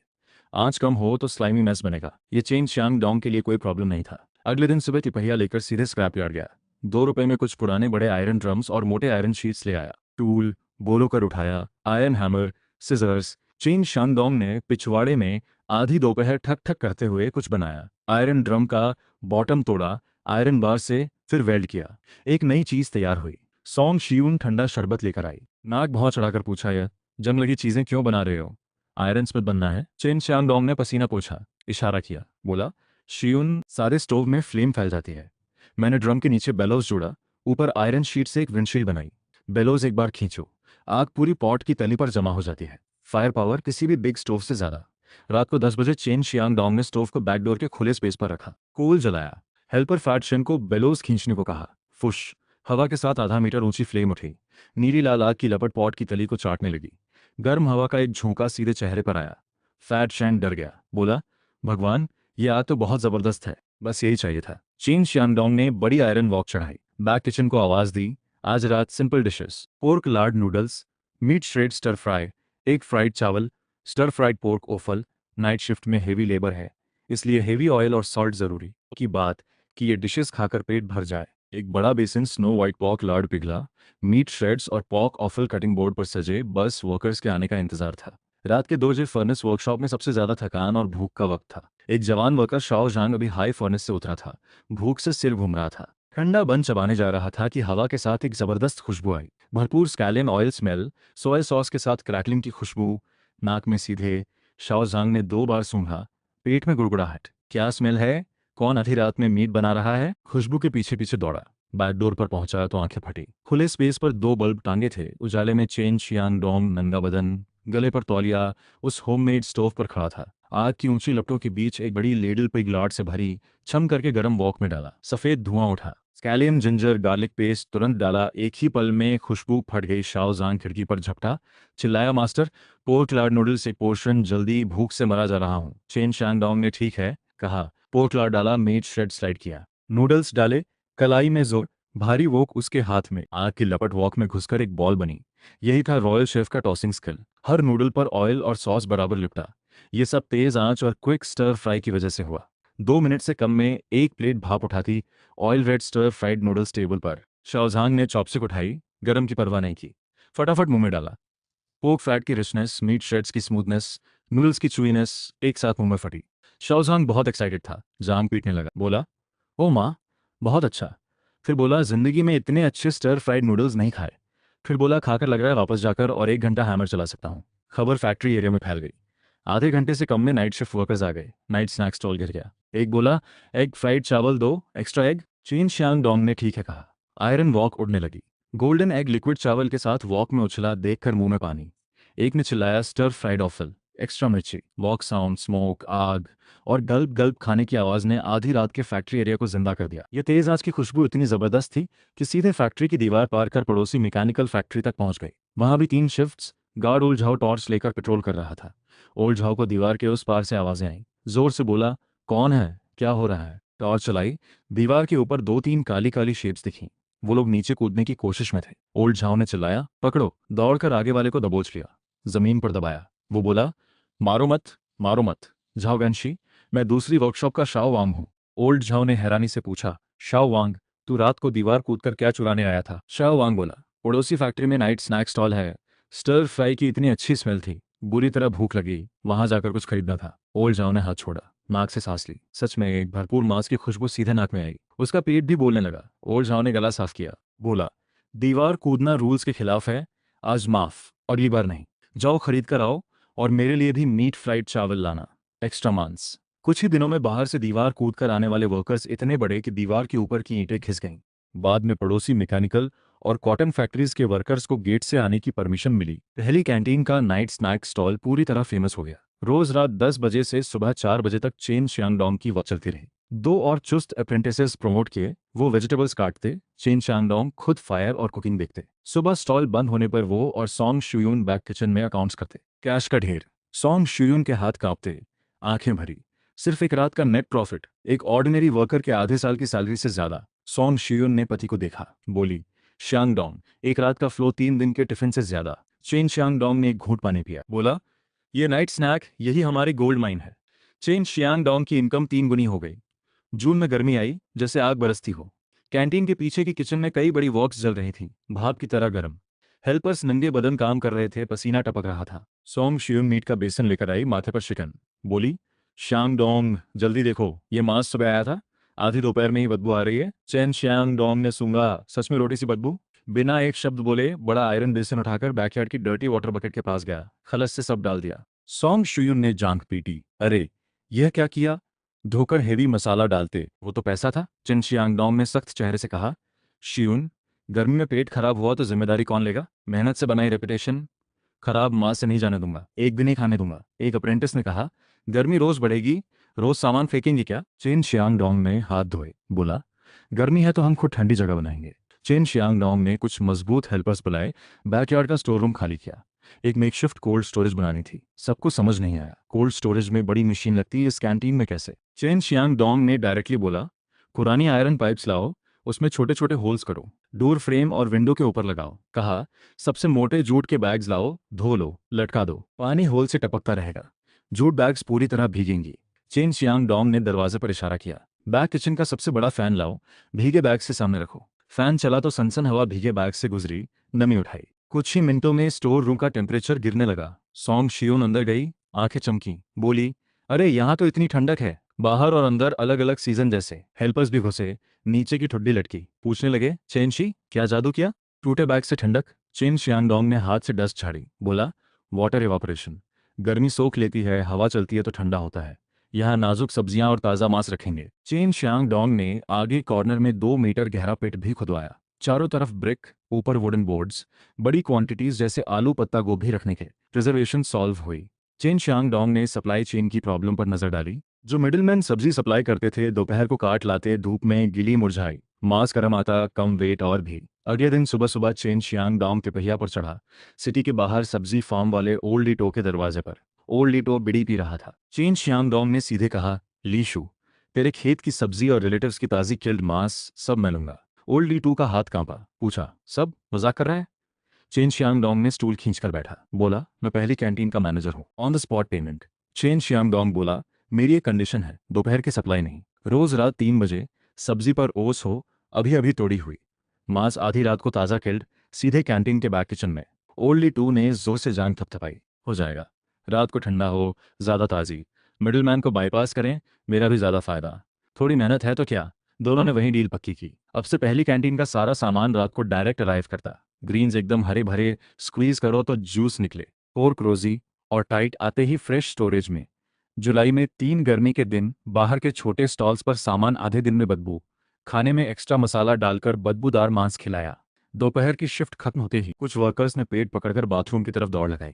आंच कम हो तो स्लाइमी मैस बनेगा। ये चेन शियांग डोंग के लिए कोई प्रॉब्लम नहीं था। अगले दिन सुबह तिपहिया लेकर सीधे स्क्रैप यार्ड गया। 2 रुपए में कुछ पुराने बड़े आयरन ड्रम्स और मोटे आयरन शीट्स ले आया। टूल बोलो कर उठाया, iron hammer, scissors. Chain Xiang Dong ने पिछवाड़े में आधी दोपहर ठक ठक करते हुए कुछ बनाया। आयरन ड्रम का बॉटम तोड़ा, आयरन बार से फिर वेल्ड किया। एक नई चीज तैयार हुई। सॉन्ग शियून ठंडा शरबत लेकर आई। नाक बहुत चढ़ाकर पूछा, यह जंग लगी चीजें क्यों बना रहे हो? आयरन स्मिथ बनना है। चेन शियांग डोंग ने पसीना पोंछा, इशारा किया, बोला, शियून, सारे स्टोव में फ्लेम फैल जाती है। मैंने ड्रम के नीचे बेलोज जोड़ा, ऊपर आयरन शीट से एक विंडशील्ड बनाई। बेलोज एक बार खींचो, आग पूरी पॉट की तली पर जमा हो जाती है। फायर पावर किसी भी बिग स्टोव से ज्यादा। रात को 10 बजे चेन शियांग डोंग ने स्टोव को बैकडोर के खुले स्पेस पर रखा। कोल जलाया। हेल्पर फैट शेन को बेलोज खींचने को कहा। फुश, हवा के साथ आधा मीटर ऊंची फ्लेम उठी। नीली लाल आग की लपट पॉट की तली को चाटने लगी। गर्म हवा का एक झोंका सीधे चेहरे पर आया। फैट शैन डर गया, बोला, भगवान, ये आग तो बहुत जबरदस्त है। बस यही चाहिए था। चेन शियांगडोंग ने बड़ी आयरन वॉक चढ़ाई। बैक किचन को आवाज दी, आज रात simple dishes, pork lard noodles, meat shred stir fry, एक फ्राइड चावल, stir fried pork offal. Night shift में हेवी लेबर है, इसलिए हेवी ऑयल और सॉल्ट जरूरी। की बात कि ये डिशेस खाकर पेट भर जाए। एक बड़ा basin snow white pock Lord पिघला। मीट श्रेड्स और पॉक ऑफल कटिंग बोर्ड पर सजे। बस वर्कर्स के आने का इंतजार था। रात के 2 बजे फर्नेस वर्कशॉप में सबसे ज्यादा थकान और भूख का वक्त था। एक जवान वर्कर शाओ झांग अभी हाई फर्नेस से उतरा था। भूख से सिर घूम रहा था। ठंडा बन चबाने जा रहा था कि हवा के साथ एक जबरदस्त खुशबू आई। भरपूर scallion oil smell, soya sauce के साथ क्रैकलिंग की खुशबू। नाक में सीधे। शाओ झांग ने 2 बार सूंघा। पेट में गुड़गुड़ाहट। क्या स्मेल है? कौन आधी रात में मीट बना रहा है? खुशबू के पीछे पीछे दौड़ा। बैकडोर पर पहुंचा तो आंखें फटी। खुले स्पेस पर 2 बल्ब टांगे थे। उजाले में चेन शियांगडोंग नंगा बदन, गले पर तौलिया, उस होममेड स्टोव पर खड़ा था। आग की ऊंची लपटों के बीच एक बड़ी लेडल पिग लार्ड से भरी, छम करके गर्म वॉक में डाला। सफेद धुआं उठा। स्कैलियन जिंजर गार्लिक पेस्ट तुरंत डाला। एक ही पल में खुशबू फट गई। शाओ झांग खिड़की पर झपटा, चिल्लाया, मास्टर, पोर्क लार्ड नूडल्स एक पोर्शन जल्दी, भूख से मरा जा रहा हूँ। चेन शियांगडोंग ने ठीक है कहा। पोर्क लार्ड डाला, मीट श्रेड स्लाइड किया, नूडल्स डाले, कलाई में जोर। भारी वोक उसके हाथ में। आग की लपट वॉक में घुसकर एक बॉल बनी। यही था रॉयल शेफ का टॉसिंग स्किल। हर नूडल पर ऑयल और सॉस बराबर लिपटा। ये सब तेज आंच और क्विक स्टर फ्राई की वजह से हुआ। 2 मिनट से कम में एक प्लेट भाप उठाती oil red stir fried noodles table पर। शाओझांग ने चॉपस्टिक उठाई, गरम की परवाह नहीं की, फटाफट मुंह में डाला। पोर्क फैट की रिचनेस, मीट श्रेड्स की स्मूथनेस, नूडल्स की चुईनेस एक साथ मुंह में फटी। शाओझांग बहुत एक्साइटेड था। जांग पीटने लगा। बोला, ओ माँ, बहुत अच्छा। फिर बोला, जिंदगी में इतने अच्छे स्टर फ्राइड नूडल्स नहीं खाए। फिर बोला, खाकर लग रहा है वापस जाकर और 1 घंटा हैमर चला सकता हूँ। खबर फैक्ट्री एरिया में फैल गई। आधे घंटे से कम में नाइट शिफ्ट वर्कर्स आ गए। नाइट स्नैक स्टॉल गिर गया। एक बोला, एग फ्राइड चावल दो, एक्स्ट्रा एग। चेन शियांगडोंग ने ठीक है कहा। आयरन वॉक उड़ने लगी। गोल्डन एग लिक्विड चावल के साथ वॉक में उछला, देखकर मुंह में पानी। एक ने चिल्लाया, स्टर फ्राइड ऑफल, एक्स्ट्रा मिर्ची। वॉक साउंड, स्मोक, आग और गल्प गल्प खाने की आवाज ने आधी रात के फैक्ट्री एरिया को जिंदा कर दिया। यह तेज आंच की खुशबू इतनी जबरदस्त थी कि सीधे फैक्ट्री की दीवार पार कर पड़ोसी मैकेनिकल फैक्ट्री तक पहुंच गई। वहां भी 3 शिफ्ट्स। गार्ड उलझाओ टॉर्च लेकर पेट्रोल कर रहा था। ओल्ड को दीवार के उस पार से आवाजें आईं। जोर से बोला, कौन है, क्या हो रहा है? टॉर्च चलाई। दीवार के ऊपर 2-3 काली काली शेप्स दिखीं। वो लोग नीचे कूदने की कोशिश में थे। ओल्ड झाओ ने चिल्लाया, पकड़ो। दौड़कर आगे वाले को दबोच लिया, जमीन पर दबाया। वो बोला, मारो मत, मारो मत। झाओ गनशी, मैं दूसरी वर्कशॉप का शाओ वांग हूँ। ओल्ड झाओ ने हैरानी से पूछा, शाओ वांग, तू रात को दीवार कूदकर क्या चुराने आया था? शाओ वांग बोला, पड़ोसी फैक्ट्री में नाइट स्नैक स्टॉल है, स्टर फ्राई की इतनी अच्छी स्मेल थी, बुरी तरह भूख लगी, वहां जाकर कुछ खरीदना था। ओल्ड झाओ ने हाथ छोड़ा, नाक से सांस ली। सच में एक भरपूर मांस की खुशबू सीधे नाक में आई। उसका पेट भी बोलने लगा। ओल्ड झाओ ने गला साफ किया, बोला, दीवार कूदना रूल्स के खिलाफ है, आज माफ, अगली बार नहीं। जाओ खरीद कर आओ, और मेरे लिए भी मीट फ्राइड चावल लाना, एक्स्ट्रा मांस। कुछ ही दिनों में बाहर से दीवार कूदकर आने वाले वर्कर्स इतने बड़े कि दीवार के ऊपर की ईंटें घिस गईं। बाद में पड़ोसी मैकेनिकल और कॉटन फैक्ट्रीज के वर्कर्स को गेट से आने की परमिशन मिली। पहली कैंटीन का नाइट स्नैक स्टॉल पूरी तरह फेमस हो गया। रोज रात 10 बजे से सुबह 4 बजे तक चेन शियांगडोंग की वॉच चलती रही। 2 और चुस्त अप्रेंटिसेस प्रमोट किए, वो वेजिटेबल्स काटते, चेन शियांगडोंग खुद फायर और कुकिंग देखते। सुबह स्टॉल बंद होने पर वो और सॉन्ग शुयून बैक किचन में अकाउंट्स करते। कैश का ढेर। सॉन्ग शुयून के हाथ कांपते, आंखें भरी। सिर्फ एक रात का नेट प्रॉफिट, एक ऑर्डिनरी वर्कर के आधे साल की सैलरी से ज्यादा। सॉन्ग शियून ने पति को देखा, बोली, शियांगडोंग, एक रात का फ्लो 3 दिन के टिफिन से ज्यादा। चेन शियांगडोंग ने एक घूंट पानी पिया, बोला, ये नाइट स्नैक यही हमारी गोल्ड माइन है। चेन शियांगडोंग की इनकम 3 गुनी हो गई। जून में गर्मी आई, जैसे आग बरसती हो। कैंटीन के पीछे की किचन में कई बड़ी वॉक्स जल रही थी, भाप की तरह गर्म। हेल्पर्स नंगे बदन काम कर रहे थे, पसीना टपक रहा था। सॉन्ग शियून मीट का बेसन लेकर आई, माथे पर शिकन, बोली, शांगडोंग, जल्दी देखो, ये मांस सुबह आया था, आधी दोपहर में ही बदबू आ रही है। चैन शांगडोंग ने सूंघा, सच में रोटी सी बदबू। बिना एक शब्द बोले बड़ा आयरन बेसन उठाकर बैकयार्ड की डर्टी वाटर बकेट के पास गया, खलस से सब डाल दिया। सॉन्ग शुयून ने जांघ पीटी, अरे यह क्या किया? धोकर हेवी मसाला डालते, वो तो पैसा था। चिन शियांगडोंग ने सख्त चेहरे से कहा, शियून, गर्मी में पेट खराब हुआ तो जिम्मेदारी कौन लेगा? मेहनत से बनाई रेपुटेशन खराब मां से नहीं जाने दूंगा, एक भी नहीं खाने दूंगा। एक अप्रेंटिस ने कहा, गर्मी रोज बढ़ेगी, रोज सामान फेंकेंगे क्या? चेन शियांगडोंग ने हाथ धोए, बोला, गर्मी है तो हम खुद ठंडी जगह बनाएंगे। चेन शियांगडोंग ने कुछ मजबूत हेल्पर्स बुलाए, बैकयार्ड का स्टोर रूम खाली किया। एक मेकशिफ्ट कोल्ड स्टोरेज बनानी थी। सबको समझ नहीं आया, कोल्ड स्टोरेज में बड़ी मशीन लगती है, इस कैंटीन में कैसे? चेन शियांगडोंग ने डायरेक्टली बोला, पुरानी आयरन पाइप्स लाओ, उसमें छोटे छोटे होल्स करो, डोर फ्रेम और विंडो के ऊपर लगाओ। कहा, सबसे मोटे जूट के बैग्स लाओ, धो लो, लटका दो, पानी होल से टपकता रहेगा, जूट बैग्स पूरी तरह भीगेंगी। चेन शियांगडोंग ने दरवाजे पर इशारा किया, बैक किचन का सबसे बड़ा फैन लाओ, भीगे बैग से सामने रखो। फैन चला तो सनसन हवा भीगे बैग से गुजरी, नमी उठाई। कुछ ही मिनटों में स्टोर रूम का टेम्परेचर गिरने लगा। सॉन्ग शियोन अंदर गई, आंखें चमकी, बोली, अरे यहाँ तो इतनी ठंडक है, बाहर और अंदर अलग अलग सीजन जैसे। हेल्पर्स भी घुसे, नीचे की ठुड्डी लटकी, पूछने लगे, चेनशी, क्या जादू किया? टूटे बैग से ठंडक। चेन शियांगडोंग ने हाथ से डस्ट झाड़ी, बोला, वाटर इवापोरेशन, गर्मी सोख लेती है, हवा चलती है तो ठंडा होता है। यहाँ नाजुक सब्जियां और ताज़ा मांस रखेंगे। चेन शियांगडोंग ने आगे कॉर्नर में 2 मीटर गहरा पिट भी खुदवाया, चारों तरफ ब्रिक, ऊपर वुडन बोर्ड्स, बड़ी क्वांटिटीज जैसे आलू पत्ता गोभी रखने के। रिजर्वेशन सॉल्व हुई। चेन शियांगडोंग ने सप्लाई चेन की प्रॉब्लम पर नजर डाली। जो मिडिलमैन सब्जी सप्लाई करते थे, दोपहर को काट लाते, धूप में गीली मुरझाई, मांस गर्म आता, कम वेट और भी। अगले दिन सुबह सुबह चेन शियांगडोंग तिपहिया पर चढ़ा, सिटी के बाहर सब्जी फार्म वाले ओल्ड लीटो के दरवाजे पर। ओल्ड लीटो बीड़ी पी रहा था। चेन शियांगडोंग ने सीधे कहा, लीशु, तेरे खेत की सब्जी और रिलेटिव्स की ताज़ी किल्ड मांस सब मैं लूंगा। ओल्ड लीटू का हाथ कांपा, पूछा, सब मजाक कर रहा है? चेन शियांगडोंग ने स्टूल खींचकर बैठा, बोला, मैं पहली कैंटीन का मैनेजर हूँ, on the spot payment. Chen Xiangdong बोला, मेरी एक कंडीशन है, दोपहर की सप्लाई नहीं, रोज रात 3 बजे सब्जी पर ओस हो, अभी अभी तोड़ी हुई, मांस आधी रात को ताज़ा किल्ड, सीधे कैंटीन के बैक किचन में। ओल्ड टू ने जोर से जान थपथपाई, हो जाएगा, रात को ठंडा हो, ज़्यादा ताज़ी, मिडिलमैन को बाईपास करें, मेरा भी ज़्यादा फायदा। थोड़ी मेहनत है तो क्या। दोनों ने वहीं डील पक्की की। अब से पहली कैंटीन का सारा सामान रात को डायरेक्ट अराइव करता। ग्रीन्स एकदम हरे भरे, स्क्वीज करो तो जूस निकले। पोर्क रोजी और टाइट आते ही फ्रेश स्टोरेज में। जुलाई में 3 गर्मी के दिन बाहर के छोटे स्टॉल्स पर सामान आधे दिन में बदबू, खाने में एक्स्ट्रा मसाला डालकर बदबूदार मांस खिलाया। दोपहर की शिफ्ट खत्म होते ही कुछ वर्कर्स ने पेट पकड़कर बाथरूम की तरफ दौड़ लगाई।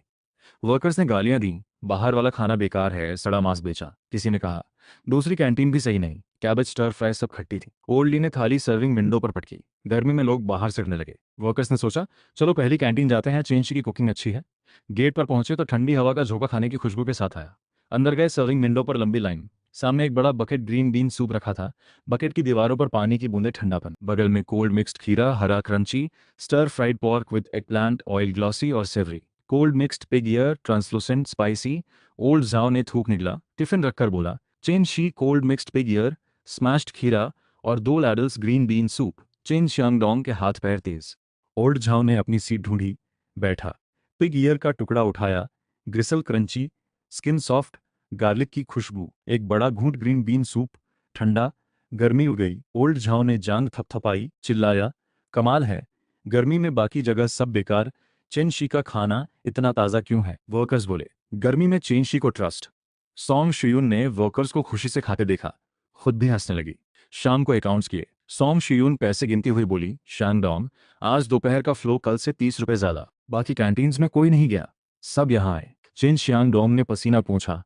वर्कर्स ने गालियां दी, बाहर वाला खाना बेकार है, सड़ा मांस बेचा, किसी ने कहा। दूसरी कैंटीन भी सही नहीं, कैबेज स्टर फ्राई सब खट्टी थी। ओल्ड ली ने थाली सर्विंग विंडो पर पटकी। गर्मी में लोग बाहर सिरने लगे। वर्कर्स ने सोचा, चलो पहली कैंटीन जाते हैं, चेंज की कुकिंग अच्छी है। गेट पर पहुंचे तो ठंडी हवा का झोंका खाने की खुशबू के साथ आया। अंदर गए, सर्विंग विंडो पर लंबी लाइन, सामने एक बड़ा बकेट ग्रीन बीन सूप रखा था, बकेट की दीवारों पर पानी की बूंदे, ठंडापन। बगल में कोल्ड मिक्स्ड खीरा, हरा crunchy, stir fried pork with eggplant, oil glossy और savoury. Cold mixed pig ear, translucent spicy. Old Zhao ने थूक निकला, टिफिन रखकर बोला, Chen Shi, cold mixed pig ear, smashed खीरा और 2 ladles green bean soup. Chen Xiangdong के हाथ पैर तेज। ओल्ड झाओ ने अपनी सीट ढूंढी, बैठा। पिग ईयर का टुकड़ा उठाया, ग्रिसल क्रंची, स्किन सॉफ्ट, गार्लिक की खुशबू। एक बड़ा घूंट ग्रीन बीन सूप, ठंडा। गर्मी उड़ गई। ओल्ड झाओ ने जांग थपथपाई, चिल्लाया, कमाल है, गर्मी में बाकी जगह सब बेकार, चेन शी का खाना इतना ताज़ा क्यों है? वर्कर्स बोले। गर्मी में चेन शी को ट्रस्ट। सॉन्ग शियून ने वर्कर्स को खुशी से खाते देखा, खुद भी हंसने लगी। शाम को अकाउंट्स किए। सॉन्ग शियून पैसे गिनती हुई बोली, शानडोंग, आज दोपहर का फ्लो कल से 30 रुपए ज्यादा। बाकी कैंटीन्स में कोई नहीं गया, सब यहाँ आए। चेन शियांगडोंग ने पसीना पोंछा,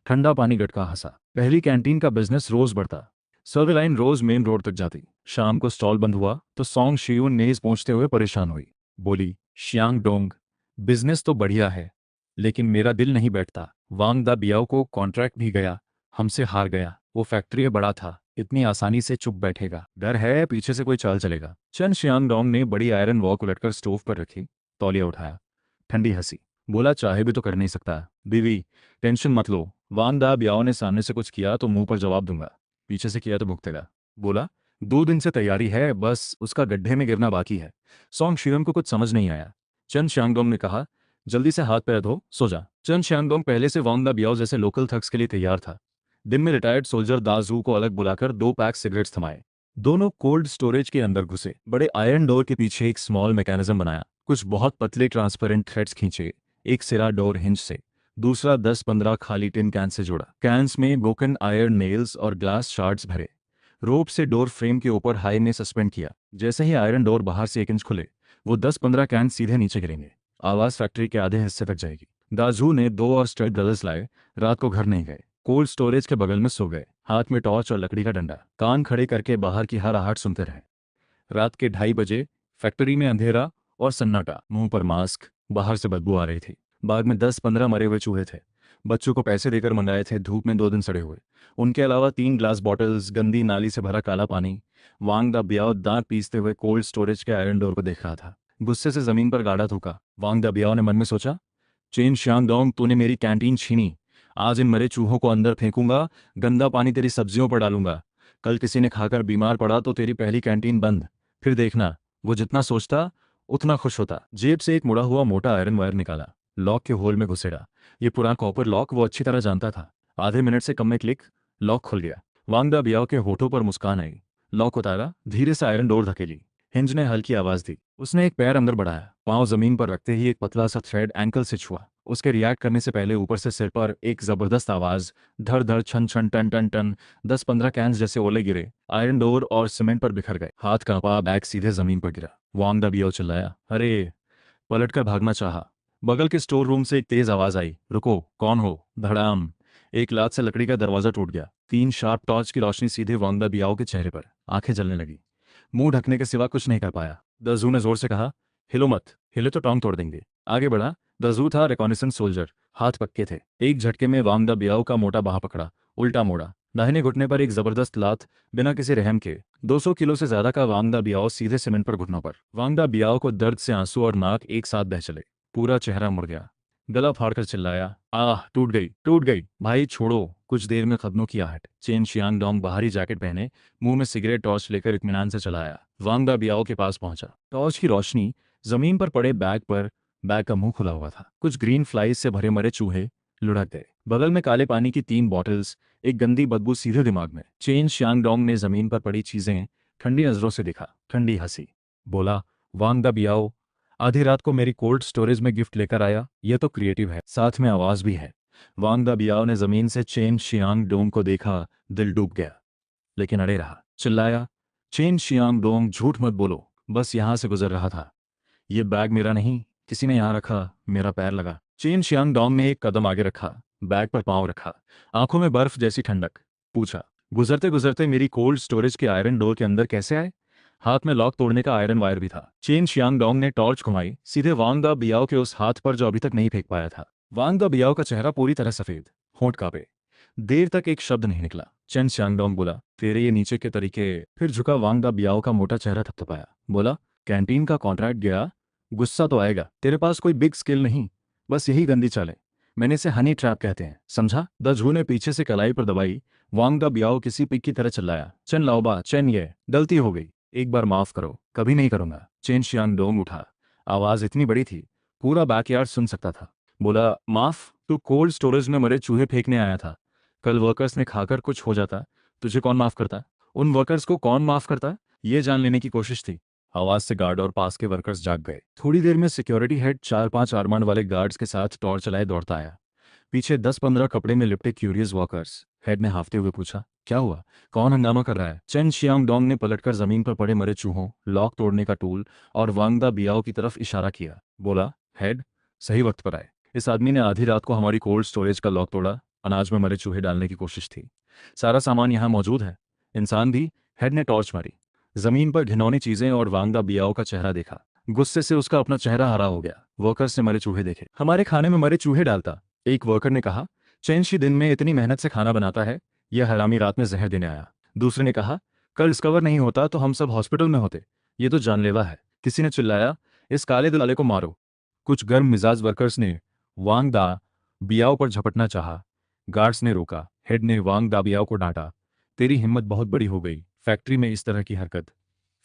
ठंडा पानी गटका हंसा। पहली कैंटीन का बिजनेस रोज बढ़ता, सर्वे लाइन रोज मेन रोड तक जाती। शाम को स्टॉल बंद हुआ तो सॉन्ग शियून नेज पहुंचते हुए परेशान हुई, बोली, शियांगडोंग, बिजनेस तो बढ़िया है, लेकिन मेरा दिल नहीं बैठता। वांग दा बियाओ को कॉन्ट्रैक्ट भी गया, हमसे हार गया। वो फैक्ट्री बड़ा था, इतनी आसानी से चुप बैठेगा, डर है पीछे से कोई चाल चलेगा। चन शियांगडोंग ने बड़ी आयरन वॉक उलटकर स्टोव पर रखी, तौलिया उठाया, ठंडी हंसी, बोला, चाहे भी तो कर नहीं सकता। बीवी, टेंशन मत लो, वान दा बियाओ ने सामने से कुछ किया तो मुंह पर जवाब दूंगा, पीछे से किया तो भुगतेगा। बोला, 2 दिन से तैयारी है, बस उसका गड्ढे में गिरना बाकी है। सॉन्ग शियम को कुछ समझ नहीं आया। चन शियांगडोंग ने कहा, जल्दी से हाथ पैर धो, सो जा। चन शियांगडोंग पहले से वांग दा बियाओ जैसे लोकल थग्स के लिए तैयार था। दिन में रिटायर्ड सोल्जर दाजू को अलग बुलाकर 2 पैक सिगरेट्स थमाए। दोनों कोल्ड स्टोरेज के अंदर घुसे। बड़े आयरन डोर के पीछे एक स्मॉल मैकेनिज्म बनाया, कुछ बहुत पतले ट्रांसपेरेंट थ्रेड्स खींचे। एक सिरा डोर हिंज से, दूसरा 10-15 खाली टिन कैन से जुड़ा। कैंस में ब्रोकन आयरन नेल्स और ग्लास शार्ड्स भरे। रोप से डोर फ्रेम के ऊपर हाई ने सस्पेंड किया। जैसे ही आयरन डोर बाहर से 1 इंच खुले, वो 10-15 कैन सीधे नीचे गिरेंगे। आवाज फैक्ट्री के आधे हिस्से तक जाएगी। दाजू ने 2 और स्ट्रेट ब्रदर्स लाए। रात को घर नहीं गए, कोल्ड स्टोरेज के बगल में सो गए, हाथ में टॉर्च और लकड़ी का डंडा। कान खड़े करके बाहर की हर आहट सुनते रहे। रात के 2:30 बजे फैक्ट्री में अंधेरा और सन्नाटा। मुंह पर मास्क, बाहर से बदबू आ रही थी। बाग में 10-15 मरे हुए चूहे थे। बच्चों को पैसे देकर मंगाए थे, धूप में 2 दिन सड़े हुए। उनके अलावा 3 ग्लास बॉटल्स, गंदी नाली से भरा काला पानी। वांग दा बियाओ दांत पीसते हुए कोल्ड स्टोरेज के आयरन डोर को देख रहा था। गुस्से से जमीन पर गाड़ा थूका। वांग दा बियाओ ने मन में सोचा, चेन शियांगडोंग, तूने मेरी कैंटीन छीनी, आज इन मरे चूहों को अंदर फेंकूंगा, गंदा पानी तेरी सब्जियों पर डालूंगा। कल किसी ने खाकर बीमार पड़ा तो तेरी पहली कैंटीन बंद। फिर देखना, वो जितना सोचता उतना खुश होता। जेब से एक मुड़ा हुआ मोटा आयरन वायर निकाला, लॉक के होल में घुसेड़ा। ये पुराना कॉपर लॉक वो अच्छी तरह जानता था। आधे मिनट से कम में क्लिक, लॉक खुल गया। वांग दा बियाओ के होठों पर मुस्कान आई। लॉक उतारा, धीरे से आयरन डोर धकेली। हिंज ने हल्की आवाज दी। उसने एक पैर अंदर बढ़ाया, पांव जमीन पर रखते ही एक पतला सा थ्रेड एंकल से छुआ। उसके रिएक्ट करने से पहले ऊपर से सिर पर एक जबरदस्त आवाज, धड़ धड़ छन छन टन टन टन। 10-15 कैंस जैसे ओले गिरे, आयरन डोर और सीमेंट पर बिखर गए। हाथ कांपा, बैग सीधे जमीन पर गिरा। वांग दा बियाओ चिल्लाया, अरे! पलटकर भागना चाहा। बगल के स्टोर रूम से एक तेज आवाज आई, रुको, कौन हो? धड़ाम! एक लात से लकड़ी का दरवाजा टूट गया। 3 शार्प टॉर्च की रोशनी सीधे वांग दा बियाओ के चेहरे पर। आंखें जलने लगी। मुंह ढकने के सिवा कुछ नहीं कर पाया। दजू ने जोर से कहा, हिलो मत, हिले तो टांग तोड़ देंगे। आगे बढ़ा। दजू था रिकॉनिसेंस सोल्जर, हाथ पक्के थे। एक झटके में वांग दा बियाओ का मोटा बाह पकड़ा, उल्टा मोड़ा। दाहिने घुटने पर एक जबरदस्त लात, बिना किसी रहम के। 200 किलो से ज्यादा का वांग दा बियाओ सीधे सीमेंट पर घुटनों पर। वांग दा बियाओ को दर्द से आंसू और नाक एक साथ बह चले। पूरा चेहरा मुड़ गया। गला फाड़कर चिल्लाया, आह, टूट गई, टूट गई। भाई छोड़ो। कुछ देर में कदमों की आहट। चेन शियांगडोंग बाहरी जैकेट पहने, मुंह में सिगरेट टॉर्च लेकर इत्मीनान से चलाया। वांग दा बियाओ के पास पहुंचा। टॉर्च की रोशनी जमीन पर पड़े बैग पर। बैग का मुंह खुला हुआ था। कुछ ग्रीन फ्लाइज से भरे मरे चूहे लुढ़क गए। बगल में काले पानी की 3 बॉटल्स, एक गंदी बदबू सीधे दिमाग में। चेन शियांगडोंग ने जमीन पर पड़ी चीजें ठंडी नजरों से देखा, ठंडी हंसी। बोला, वांग दा बियाओ, आधी रात को मेरी कोल्ड स्टोरेज में गिफ्ट लेकर आया, ये तो क्रिएटिव है, साथ में आवाज भी है। वांग दा बियाओ ने जमीन से चेन शियांगडोंग को देखा, दिल डूब गया, लेकिन अड़े रहा। चिल्लाया, चेन शियांगडोंग, झूठ मत बोलो, बस यहां से गुजर रहा था। ये बैग मेरा नहीं, किसी ने यहां रखा, मेरा पैर लगा। चेन शियांगडोंग ने एक कदम आगे रखा, बैग पर पांव रखा, आंखों में बर्फ जैसी ठंडक। पूछा, गुजरते गुजरते मेरी कोल्ड स्टोरेज के आयरन डोर के अंदर कैसे आए? हाथ में लॉक तोड़ने का आयरन वायर भी था। चेन शियांगडोंग ने टॉर्च घुमाई, सीधे वांग दा बियाओ के उस हाथ पर जो अभी तक नहीं फेंक पाया था। वांग दा बियाओ का चेहरा पूरी तरह सफेद, होंठ कांपे। देर तक एक शब्द नहीं निकला। चेन शियांगडोंग बोला, तेरे ये नीचे के तरीके। फिर झुका। वांग दा बियाओ का मोटा चेहरा थपथपाया। बोला, कैंटीन का कॉन्ट्रैक्ट गया, गुस्सा तो आएगा। तेरे पास कोई बिग स्किल नहीं, बस यही गंदी चालें। मैंने इसे हनी ट्रैप कहते हैं, समझा? दजहू ने पीछे से कलाई पर दबाई। वांग दा बियाओ किसी पिक की तरह चिल्लाया, चेन लाओबा चेन, ये गलती हो गई, एक बार माफ करो, कभी नहीं करूंगा। चेन शियांग डोंग उठा। आवाज इतनी बड़ी थी पूरा बैकयार्ड सुन सकता था। बोला, माफ? तू कोल्ड स्टोरेज में मरे चूहे फेंकने आया था। कल वर्कर्स ने खाकर कुछ हो जाता, तुझे कौन माफ करता? उन वर्कर्स को कौन माफ करता? ये जान लेने की कोशिश थी। आवाज से गार्ड और पास के वर्कर्स जाग गए। थोड़ी देर में सिक्योरिटी हेड 4-5 आर्मर्ड वाले गार्ड्स के साथ टॉर्च चलाए दौड़ता आया। पीछे 10-15 कपड़े में लिपटे क्यूरियस वॉकर्स। हेड ने हाफते हुए पूछा, क्या हुआ? कौन हंगामा कर रहा है? चेन शियांग डोंग ने पलटकर जमीन पर पड़े मरे चूहों, लॉक तोड़ने का टूल और वांग दा बियाओ की तरफ इशारा किया। बोला, हेड सही वक्त पर आए। इस आदमी ने आधी रात को हमारी कोल्ड स्टोरेज का लॉक तोड़ा। अनाज में मरे चूहे डालने की कोशिश थी। सारा सामान यहाँ मौजूद है, इंसान भी। हेड ने टॉर्च मारी। जमीन पर घिनौनी चीजें और वांग दा बियाओ का चेहरा देखा। गुस्से से उसका अपना चेहरा हरा हो गया। वर्कर्स ने मरे चूहे देखे। हमारे खाने में मरे चूहे डालता, एक वर्कर ने कहा। चेनशी दिन में इतनी मेहनत से खाना बनाता है, यह हरामी रात में जहर देने आया। दूसरे ने कहा, कल डिस्कवर नहीं होता तो हम सब हॉस्पिटल में होते, ये तो जानलेवा है। किसी ने चिल्लाया, इस काले दुलाले को मारो। कुछ गर्म मिजाज वर्कर्स ने वांग दा बियाओ पर झपटना चाहा। गार्ड्स ने रोका। हेड ने वांग दा बियाओ को डांटा, तेरी हिम्मत बहुत बड़ी हो गई, फैक्ट्री में इस तरह की हरकत।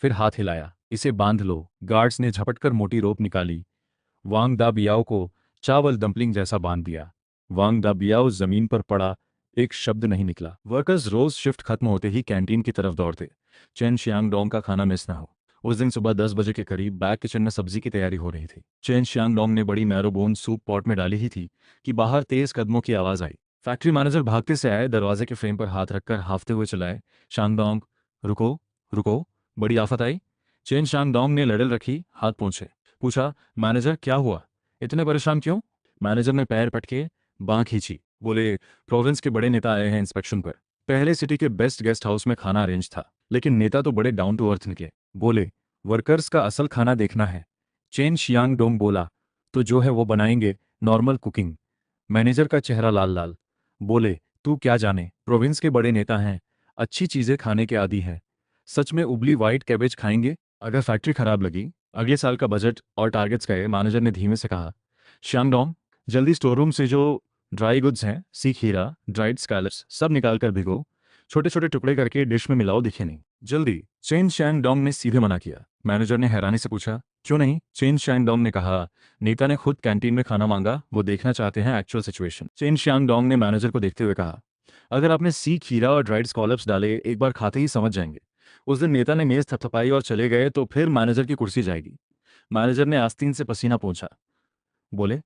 फिर हाथ हिलाया, इसे बांध लो। गार्ड्स ने झपटकर मोटी रोप निकाली। वांग दा बियाओ को चावल डंपलिंग जैसा बांध दिया। वांग दा बियाओ जमीन पर पड़ा, एक शब्द नहीं निकला। वर्कर्स रोज शिफ्ट खत्म होते ही कैंटीन की तरफ दौड़ते, चेन शियांग डोंग का खाना मिस ना हो। उस दिन सुबह 10 बजे के करीब बैक किचन में सब्जी की तैयारी हो रही थी। चेन शियांग डोंग ने बड़ी मैरोबोन सूप पॉट में डाली ही थी कि बाहर तेज कदमों की आवाज आई। फैक्ट्री मैनेजर भागते से आए, दरवाजे के फ्रेम पर हाथ रखकर हाफते हुए चलाए, शांगडोंग रुको, रुको, बड़ी आफत आई। चेन शांगडोंग ने लड़ल रखी, हाथ पोंछे। पूछा, मैनेजर क्या हुआ, इतने परेशान क्यों? मैनेजर ने पैर पटके बांह खींची। बोले, प्रोविंस के बड़े नेता आए हैं इंस्पेक्शन पर। पहले सिटी के बेस्ट गेस्ट हाउस में खाना अरेंज था, लेकिन नेता तो बड़े डाउन टू अर्थ निकले। बोले, वर्कर्स का असल खाना देखना है। चेन शियांग डोंग बोला, तो जो है वो बनाएंगे, नॉर्मल कुकिंग। मैनेजर का चेहरा लाल लाल। बोले, तू क्या जाने, प्रोविंस के बड़े नेता हैं, अच्छी चीजें खाने के आदी हैं। सच में उबली वाइट कैबेज खाएंगे? अगर फैक्ट्री खराब लगी, अगले साल का बजट और टारगेट्स कहे, मैनेजर ने धीमे से कहा। श्यांगडोंग, जल्दी स्टोर रूम से जो ड्राई गुड्स हैं, सीख हीरा, ड्राइड स्कैलप्स, सब निकाल कर भिगो, छोटे छोटे टुकड़े करके डिश में मिलाओ, दिखे नहीं, जल्दी। चेन शैंगडोंग ने सीधे मना किया। मैनेजर ने हैरानी से पूछा, क्यों नहीं? चेन शैंगडोंग ने कहा, नेता ने खुद कैंटीन में खाना मांगा, वो देखना चाहते हैं एक्चुअल सिचुएशन। चेन शैंगडोंग ने मैनेजर को देखते हुए कहा, अगर आपने सीख हीरा और ड्राइड स्कॉलप्स डाले, एक बार खाते ही समझ जाएंगे। उस दिन नेता ने मेज थपथपाई और चले गए तो फिर मैनेजर की कुर्सी जाएगी। मैनेजर ने आस्तीन से पसीना पोंछा। बोले,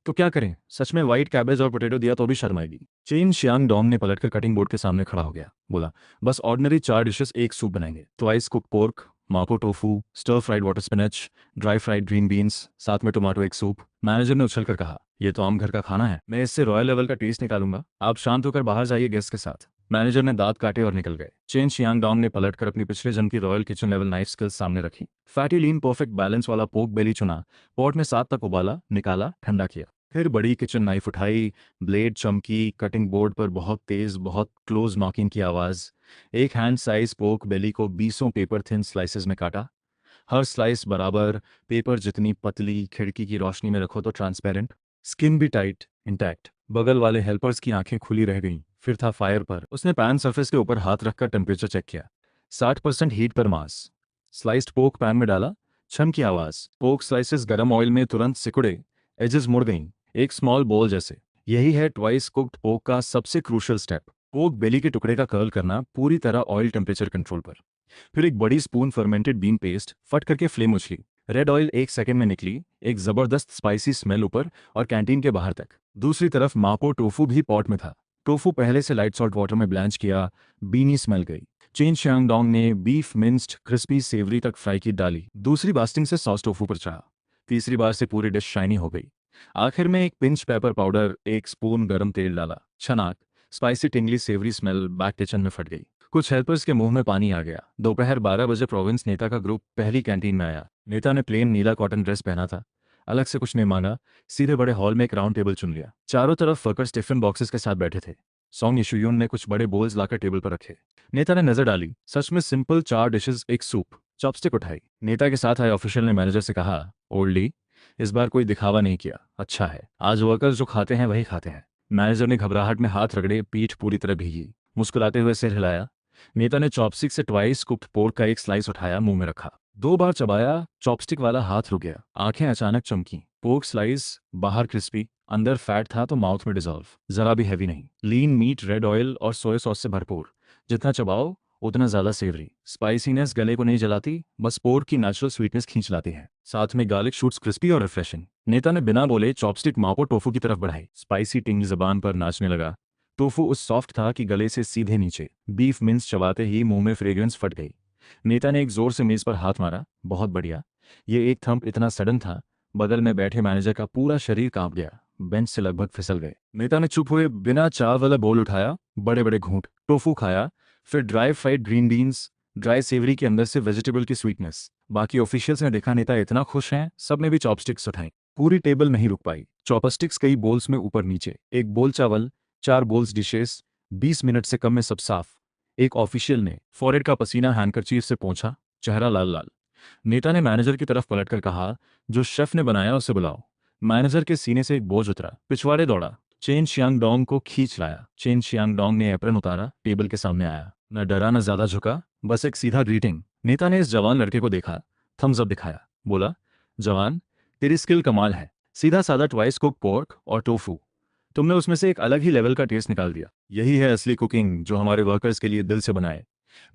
तो क्या करें, सच में व्हाइट कैबेज और पोटैटो दिया तो भी शर्म आएगी। चेन शियांग डोंग ने पलटकर कटिंग बोर्ड के सामने खड़ा हो गया। बोला, बस ऑर्डिनरी 4 डिशेस, एक सूप बनाएंगे, twice cook pork, mapo tofu, stir fried water spinach, dry fried green beans, साथ में टोमेटो एक सूप। मैनेजर ने उछलकर कहा, यह तो आम घर का खाना है, मैं इससे रॉयल लेवल का टेस्ट निकालूंगा। आप शांत होकर बाहर जाइए गेस्ट के साथ। मैनेजर ने दांत काटे और निकल गए। चेन शियांग डोंग ने पलटकर अपनी पिछले जन्म की royal kitchen level knife skills सामने रखी। फैटी लीन परफेक्ट बैलेंस वाला पोर्क बेली चुना, पॉट में 7 तक उबाला, निकाला, ठंडा किया। फिर बड़ी किचन नाइफ उठाई, ब्लेड चमकी, कटिंग बोर्ड पर बहुत तेज, बहुत क्लोज नॉकिंग की आवाज। एक हैंड साइज पोर्क बेली को 20 पेपर थिन स्लाइसेस में काटा, हर स्लाइस बराबर, पेपर जितनी पतली, खिड़की की रोशनी में रखो तो ट्रांसपेरेंट, स्किन भी टाइट, इंटैक्ट। बगल वाले हेल्पर्स की आंखें खुली रह गईं। फिर था फायर पर। उसने पैन सरफेस के ऊपर हाथ रखकर टेम्परेचर चेक किया। 60% हीट पर मास। स्लाइस्ड पोर्क पैन में डाला, छन की आवाज। पोर्क स्लाइसेस गरम ऑयल में तुरंत सिकुड़े, एजेस मुड़ गईं, एक स्मॉल बॉल जैसे। यही है ट्वाइस कुक्ड पोर्क का सबसे क्रूशियल स्टेप। पोर्क बेली के टुकड़े का कर्ल करना, पूरी तरह ऑयल टेम्परेचर कंट्रोल पर। फिर एक बड़ी स्पून फर्मेंटेड बीन पेस्ट, फट करके फ्लेम उछली। रेड ऑयल 1 सेकंड में निकली, एक जबरदस्त स्पाइसी स्मेल ऊपर और कैंटीन के बाहर तक। दूसरी तरफ मापो टोफू भी पॉट में था। टोफू पहले से लाइट सॉल्ट वाटर में ब्लैंच किया, बीनी स्मेल गई। चेन शियांगडोंग ने बीफ मिंस्ड क्रिस्पी सेवरी तक फ्राई की डाली। दूसरी बास्टिंग से सॉस टोफू पर चढ़ा। तीसरी बार से पूरी डिश शाइनी हो गई। आखिर में एक पिंच पेपर पाउडर, 1 स्पून गरम तेल डाला। छनाक, spicy tingly savoury smell back kitchen में फट गई। कुछ हेल्पर्स के मुंह में पानी आ गया। दोपहर 12 बजे प्रोविंस नेता का ग्रुप पहली कैंटीन में आया। नेता ने प्लेन नीला कॉटन ड्रेस पहना था, अलग से कुछ नहीं मांगा, सीधे बड़े हॉल में एक राउंड टेबल चुन लिया। चारों तरफ वर्कर्स टिफिन बॉक्सेस के साथ बैठे थे। सॉन्ग यशुयून ने कुछ बड़े बोल्स लाकर टेबल पर रखे। नेता ने नजर डाली, सच में सिंपल 4 डिशेस, एक सूप। चॉपस्टिक उठाई। नेता के साथ आए ऑफिशियल ने मैनेजर से कहा, ओल्डी, इस बार कोई दिखावा नहीं किया। अच्छा है, आज वर्कर्स जो खाते हैं वही खाते हैं। मैनेजर ने घबराहट में हाथ रगड़े, पीठ पूरी तरह भीगी। मुस्कुराते हुए सिर हिलाया। नेता ने चॉपस्टिक से ट्वाइस कुक्ड पोर्क का एक स्लाइस उठाया, मुंह में रखा। 2 बार चबाया, चॉपस्टिक वाला हाथ रुक गया। आंखें अचानक चमकी। पोर्क स्लाइस बाहर क्रिस्पी, अंदर फैट था तो माउथ में डिजॉल्व, जरा भी हैवी नहीं। लीन मीट, रेड ऑयल और सोया सॉस से भरपूर। जितना चबाओ उतना ज्यादा सेवरी। स्पाइसीनेस गले को नहीं जलाती, बस पोर्क की नेचुरल स्वीटनेस खींच लाती है। साथ में गार्लिक शूट्स क्रिस्पी और रिफ्रेशिंग। नेता ने बिना बोले चॉपस्टिक मापो टोफू की तरफ बढ़ाई। स्पाइसी टिंग जबान पर नाचने लगा। टोफू उस सॉफ्ट था कि गले से सीधे नीचे। बीफ मिंस चबाते ही मुंह में फ्रेग्रेंस फट गई। नेता ने एक जोर से मेज पर हाथ मारा। बहुत बढ़िया। ये एक थंप इतना सडन था, बगल में बैठे मैनेजर का पूरा शरीर कांप गया। बेंच से लगभग फिसल गए। नेता ने चुप हुए बिना चाय वाला बोल उठाया, बड़े बड़े घूंट टोफू खाया, फिर dry fried green beans, dry savoury के अंदर से वेजिटेबल की स्वीटनेस। बाकी ऑफिशियल्स ने देखा नेता इतना खुश हैं, सब ने भी चॉपस्टिक्स उठाई। पूरी टेबल नहीं रुक पाई। चॉपस्टिक्स कई बोल्स में ऊपर नीचे, एक बोल चावल, 4 बोल्स डिशेस, 20 मिनट से कम में सब साफ। एक ऑफिशियल ने फॉरहेड का पसीना हैंडकरचीफ से पोंछा, चेहरा लाल लाल। नेता ने मैनेजर की तरफ पलटकर कहा, जो शेफ ने बनाया उसे बुलाओ। मैनेजर के सीने से एक बोझ उतरा, पिछवाड़े दौड़ा, चेन शियांग डोंग को खींच लाया। चेन शियांग डोंग ने एप्रन उतारा, टेबल के सामने आया। न डरा न ज्यादा झुका, बस एक सीधा ग्रीटिंग। नेता ने इस जवान लड़के को देखा, थम्स अप दिखाया, बोला, जवान, तेरी स्किल कमाल है। सीधा साधा ट्वाइस कुक पोर्क और टोफू, तुमने उसमें से एक अलग ही लेवल का टेस्ट निकाल दिया। यही है असली कुकिंग, जो हमारे वर्कर्स के लिए दिल से बनाए।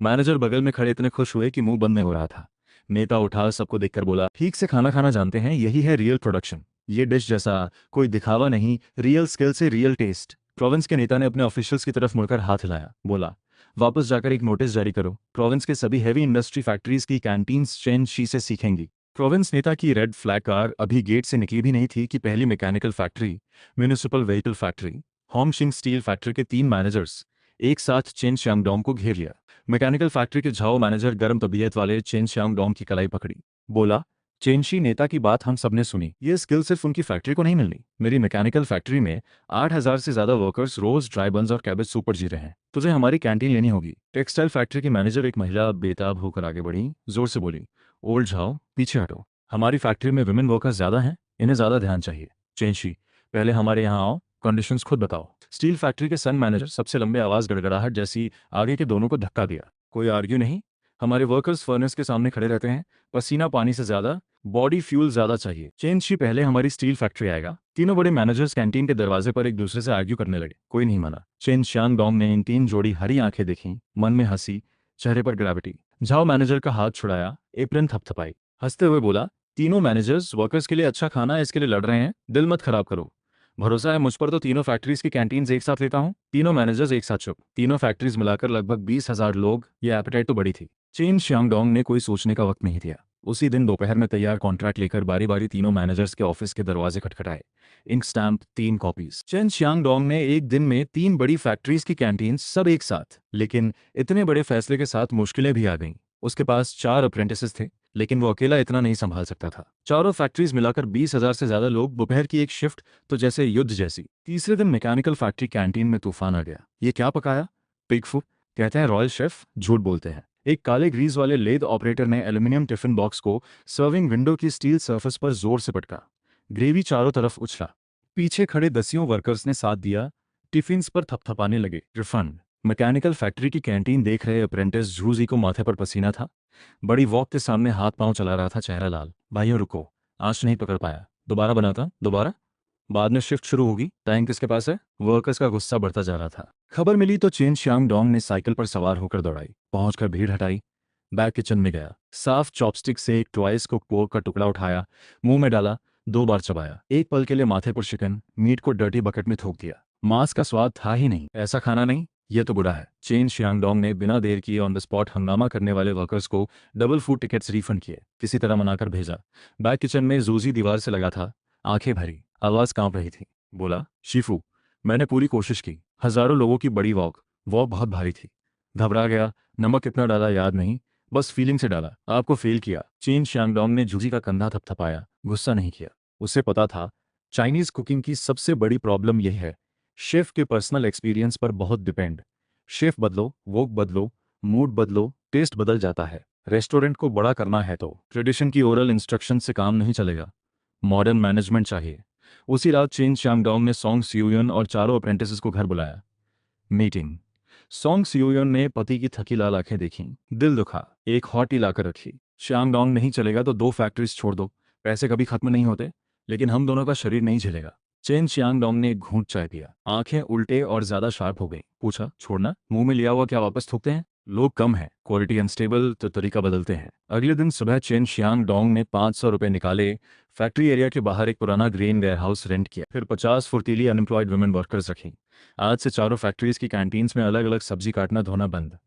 मैनेजर बगल में खड़े इतने खुश हुए कि मुंह बंद नहीं हो रहा था। नेता उठा, सबको देखकर बोला, ठीक से खाना खाना जानते हैं, यही है रियल प्रोडक्शन। ये डिश जैसा कोई दिखावा नहीं, रियल स्किल से रियल टेस्ट। प्रोविंस के नेता ने अपने ऑफिशियल्स की तरफ मुड़कर हाथ हिलाया, बोला, वापस जाकर एक नोटिस जारी करो। प्रोविंस के सभी हैवी इंडस्ट्री फैक्ट्रीज की कैंटीन्स चेन शी से सीखेंगी। प्रोविंस नेता की रेड फ्लैग कार अभी गेट से निकली भी नहीं थी कि पहली mechanical factory, municipal vehicle factory, होमशिंग स्टील फैक्ट्री के 3 मैनेजर्स एक साथ चेन श्यांगडोंग को घेर लिया। मैकेनिकल फैक्ट्री के झाओ मैनेजर गर्म तबीयत वाले चेन श्यांगडोंग की कलाई पकड़ी, बोला, चेनशी नेता की बात हम सबने सुनी। ये स्किल सिर्फ उनकी फैक्ट्री को नहीं मिलनी। मेरी मैकेनिकल फैक्ट्री में 8,000 से ज्यादा वर्कर्स रोज ड्राई बंस और कैबेज सूप पर जी रहे हैं। तुझे हमारी कैंटीन लेनी होगी। टेक्सटाइल फैक्ट्री की मैनेजर एक महिला बेताब होकर आगे बढ़ी, जोर से बोली, ओल्ड झाओ, पीछे हटो। हमारी फैक्ट्री में विमेन वर्कर्स ज्यादा हैं, इन्हें ज्यादा ध्यान चाहिए। चेनशी, पहले हमारे यहाँ आओ, कंडीशंस खुद बताओ। स्टील फैक्ट्री के सन मैनेजर सबसे लंबे आवाज गड़गड़ाहट जैसी आगे के दोनों को धक्का दिया। कोई आर्ग्यू नहीं। हमारे वर्कर्स फर्नेस के सामने खड़े रहते हैं, पसीना पानी से ज्यादा बॉडी फ्यूल ज्यादा चाहिए। चेनशी, पहले हमारी स्टील फैक्ट्री आएगा। तीनों बड़े मैनेजर्स कैंटीन के दरवाजे पर एक दूसरे से आर्ग्यू करने लगे। कोई नहीं माना। चेन श्यांग डोंग ने इन 3 जोड़ी हरी आंखें देखी, मन में हंसी, चेहरे पर ग्रेविटी। झाओ मैनेजर का हाथ छुड़ाया, एप्रन थपथपाई, हंसते हुए बोला, तीनों मैनेजर्स वर्कर्स के लिए अच्छा खाना है, इसके लिए लड़ रहे हैं, दिल मत खराब करो। भरोसा है मुझ पर तो तीनों फैक्ट्रीज की कैंटीन्स एक साथ लेता हूँ। तीनों मैनेजर्स एक साथ चुप। तीनों फैक्ट्रीज मिलाकर लगभग 20,000 लोग। ये एपेटाइट तो बड़ी थी। चेन श्यांगडोंग ने कोई सोचने का वक्त नहीं दिया। उसी दिन दोपहर में तैयार कॉन्ट्रैक्ट लेकर बारी बारी तीनों मैनेजर्स के ऑफिस के दरवाजे खटखटाए। Ink stamp 3 copies. Chen Xiangdong ने एक दिन में 3 बड़ी फैक्ट्रीज की कैंटीन सब एक साथ। लेकिन इतने बड़े फैसले के साथ मुश्किलें भी आ गईं। उसके पास 4 अप्रेंटिसेस थे, लेकिन वो अकेला इतना नहीं संभाल सकता था। चारों फैक्ट्रीज मिलाकर 20,000 से ज्यादा लोग, दोपहर की एक शिफ्ट तो जैसे युद्ध जैसी। तीसरे दिन मैकेनिकल फैक्ट्री कैंटीन में तूफान आ गया। ये क्या पकाया? Pig food. कहते हैं रॉयल शेफ, झूठ बोलते हैं। एक काले ग्रीस वाले लेद ऑपरेटर ने एल्यूमिनियम टिफिन बॉक्स को सर्विंग विंडो की स्टील सरफेस पर जोर से पटका। ग्रेवी चारों तरफ उछला। पीछे खड़े दसियों वर्कर्स ने साथ दिया, टिफिन्स पर थपथपाने लगे। रिफंड। मैकेनिकल फैक्ट्री की कैंटीन देख रहे अप्रेंटिस जूजी को माथे पर पसीना था। बड़ी वॉक के सामने हाथ पांव चला रहा था, चेहरा लाल। भाइयों रुको, आज नहीं पकड़ पाया, दोबारा बनाता, दोबारा। बाद में शिफ्ट शुरू होगी। टाइम किसके पास है? वर्कर्स का गुस्सा बढ़ता जा रहा था। खबर मिली तो चेन श्यांग डोंग ने साइकिल पर सवार होकर दौड़ाई, पहुंचकर भीड़ हटाई, बैक किचन में गया, साफ चॉपस्टिक से एक ट्वाइस कुक पोर्क का टुकड़ा उठाया, मुंह में डाला, 2 बार चबाया। एक पल के लिए माथे पर शिकन मीट को डर्टी बकेट में थूक दिया। मांस का स्वाद था ही नहीं। ऐसा खाना नहीं, ये तो बुरा है। चेन श्यांगडोंग ने बिना देर किए ऑन द स्पॉट हंगामा करने वाले वर्कर्स को डबल फूड टिकट्स रिफंड किए, किसी तरह मनाकर भेजा। बैक किचन में जूजी दीवार से लगा था, आंखें भरी, आवाज कांप रही थी। बोला, शिफू, मैंने पूरी कोशिश की। हजारों लोगों की बड़ी वॉक बहुत भारी थी। घबरा गया, नमक कितना डाला याद नहीं, बस फीलिंग से डाला। आपको फेल किया। चेन श्यांगडोंग ने जूजी का कंधा थपथपाया, गुस्सा नहीं किया। उसे पता था चाइनीज कुकिंग की सबसे बड़ी प्रॉब्लम यह है, शेफ के पर्सनल एक्सपीरियंस पर बहुत डिपेंड। शेफ बदलो, वोक बदलो, मूड बदलो, टेस्ट बदल जाता है। रेस्टोरेंट को बड़ा करना है तो ट्रेडिशन की ओरल इंस्ट्रक्शन से काम नहीं चलेगा। मॉडर्न मैनेजमेंट चाहिए। उसी रात चेन शांगडोंग ने सॉन्ग सियोयन और चारों अप्रेंटिसेस को घर बुलाया। मीटिंग। सॉन्ग सियोयन ने पति की थकी लाल आंखें देखीं, दिल दुखा, एक हॉटी लाकर रखी। शांगडोंग नहीं चलेगा तो 2 फैक्ट्रीज छोड़ दो, पैसे कभी खत्म नहीं होते, लेकिन हम दोनों का शरीर नहीं झेलेगा। चेन शियांगडोंग ने एक घूंट चाय पिया, आंखें उल्टे और ज्यादा शार्प हो गई। पूछा, छोड़ना? मुंह में लिया हुआ क्या वापस थूकते हैं? लोग कम है, क्वालिटी अनस्टेबल तो तरीका बदलते हैं। अगले दिन सुबह चेन शियांगडोंग ने 500 रुपए निकाले, फैक्ट्री एरिया के बाहर एक पुराना ग्रेन वेयरहाउस रेंट किया, फिर 50 फुर्तीली अनएम्प्लॉयड वुमेन वर्कर्स रखी। आज से चारों फैक्ट्रीज की कैंटीन्स में अलग अलग सब्जी काटना धोना बंद,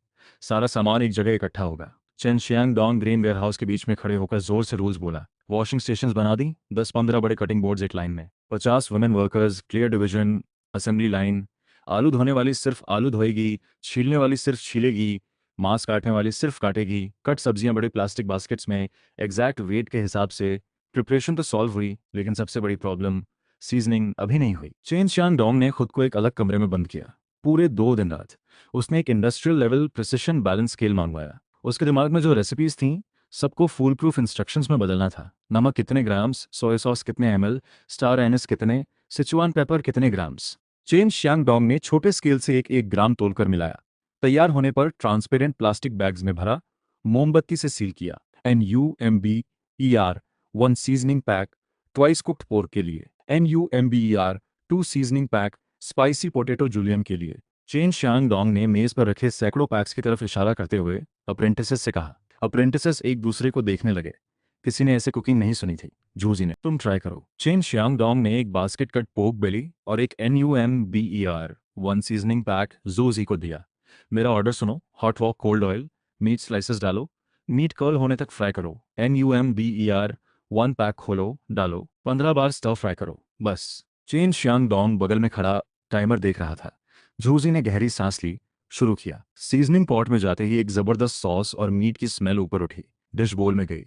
सारा सामान एक जगह इकट्ठा होगा। चेन शियांगडोंग ग्रेन वेयरहाउस के बीच में खड़े होकर जोर से रूल्स बोला। वॉशिंग स्टेशंस बना दी, 10-15 बड़े कटिंग बोर्ड्स एक लाइन में, 50 women workers, clear division, assembly line. आलू धोने वाली सिर्फ आलू धोएगी, छीलने वाली सिर्फ छीलेगी, मांस काटने वाली सिर्फ काटेगी। कट सब्जियां बड़े प्लास्टिक बास्केट्स में, एग्जैक्ट वेट के हिसाब से। प्रिपरेशन तो सॉल्व हुई, लेकिन सबसे बड़ी प्रॉब्लम सीजनिंग अभी नहीं हुई। चेन शियांगडोंग ने खुद को एक अलग कमरे में बंद किया। पूरे 2 दिन रात उसने एक industrial level precision balance scale मंगवाया। उसके दिमाग में जो रेसिपीज थीं, सबको फूल प्रूफ इंस्ट्रक्शंस में बदलना था। नमक कितने ग्राम्स, सोया सॉस कितने ml, स्टार एनिस कितने, सिचुआन पेपर कितने ग्राम्स। चेन शियांगडोंग ने छोटे स्केल से एक एक ग्राम तोलकर मिलाया। तैयार होने पर ट्रांसपेरेंट प्लास्टिक बैग्स में भरा, मोमबत्ती से सील किया। NUMBER 1 seasoning pack twice cooked pork के लिए, NUMBER 2 seasoning pack spicy potato julienne के लिए। चेन शियांगडोंग ने मेज पर रखे सैकड़ों पैक्स की तरफ इशारा करते हुए अप्रेंटिसेस से कहा। अप्रेंटिसेस एक दूसरे को देखने लगे। किसी ने ऐसे कुकिंग नहीं सुनी थी। जूजी ने, तुम ट्राई करो। चेन शियांगडोंग ने एक बास्केट कट पोर्क बेली और एक NUMBER 1 सीजनिंग पैक जूजी को दिया। मेरा ऑर्डर सुनो, hot wok cold oil, meat slices डालो, मीट कर्ल होने तक फ्राई करो। NUMBER 1 पैक खोलो, डालो, 15 बार स्टर फ्राई करो, बस। चेन शियांगडोंग बगल में खड़ा टाइमर देख रहा था। जूजी ने गहरी सांस ली, शुरू किया। सीजनिंग पॉट में जाते ही एक जबरदस्त सॉस और मीट की स्मेल ऊपर उठी, डिश बोल में गई।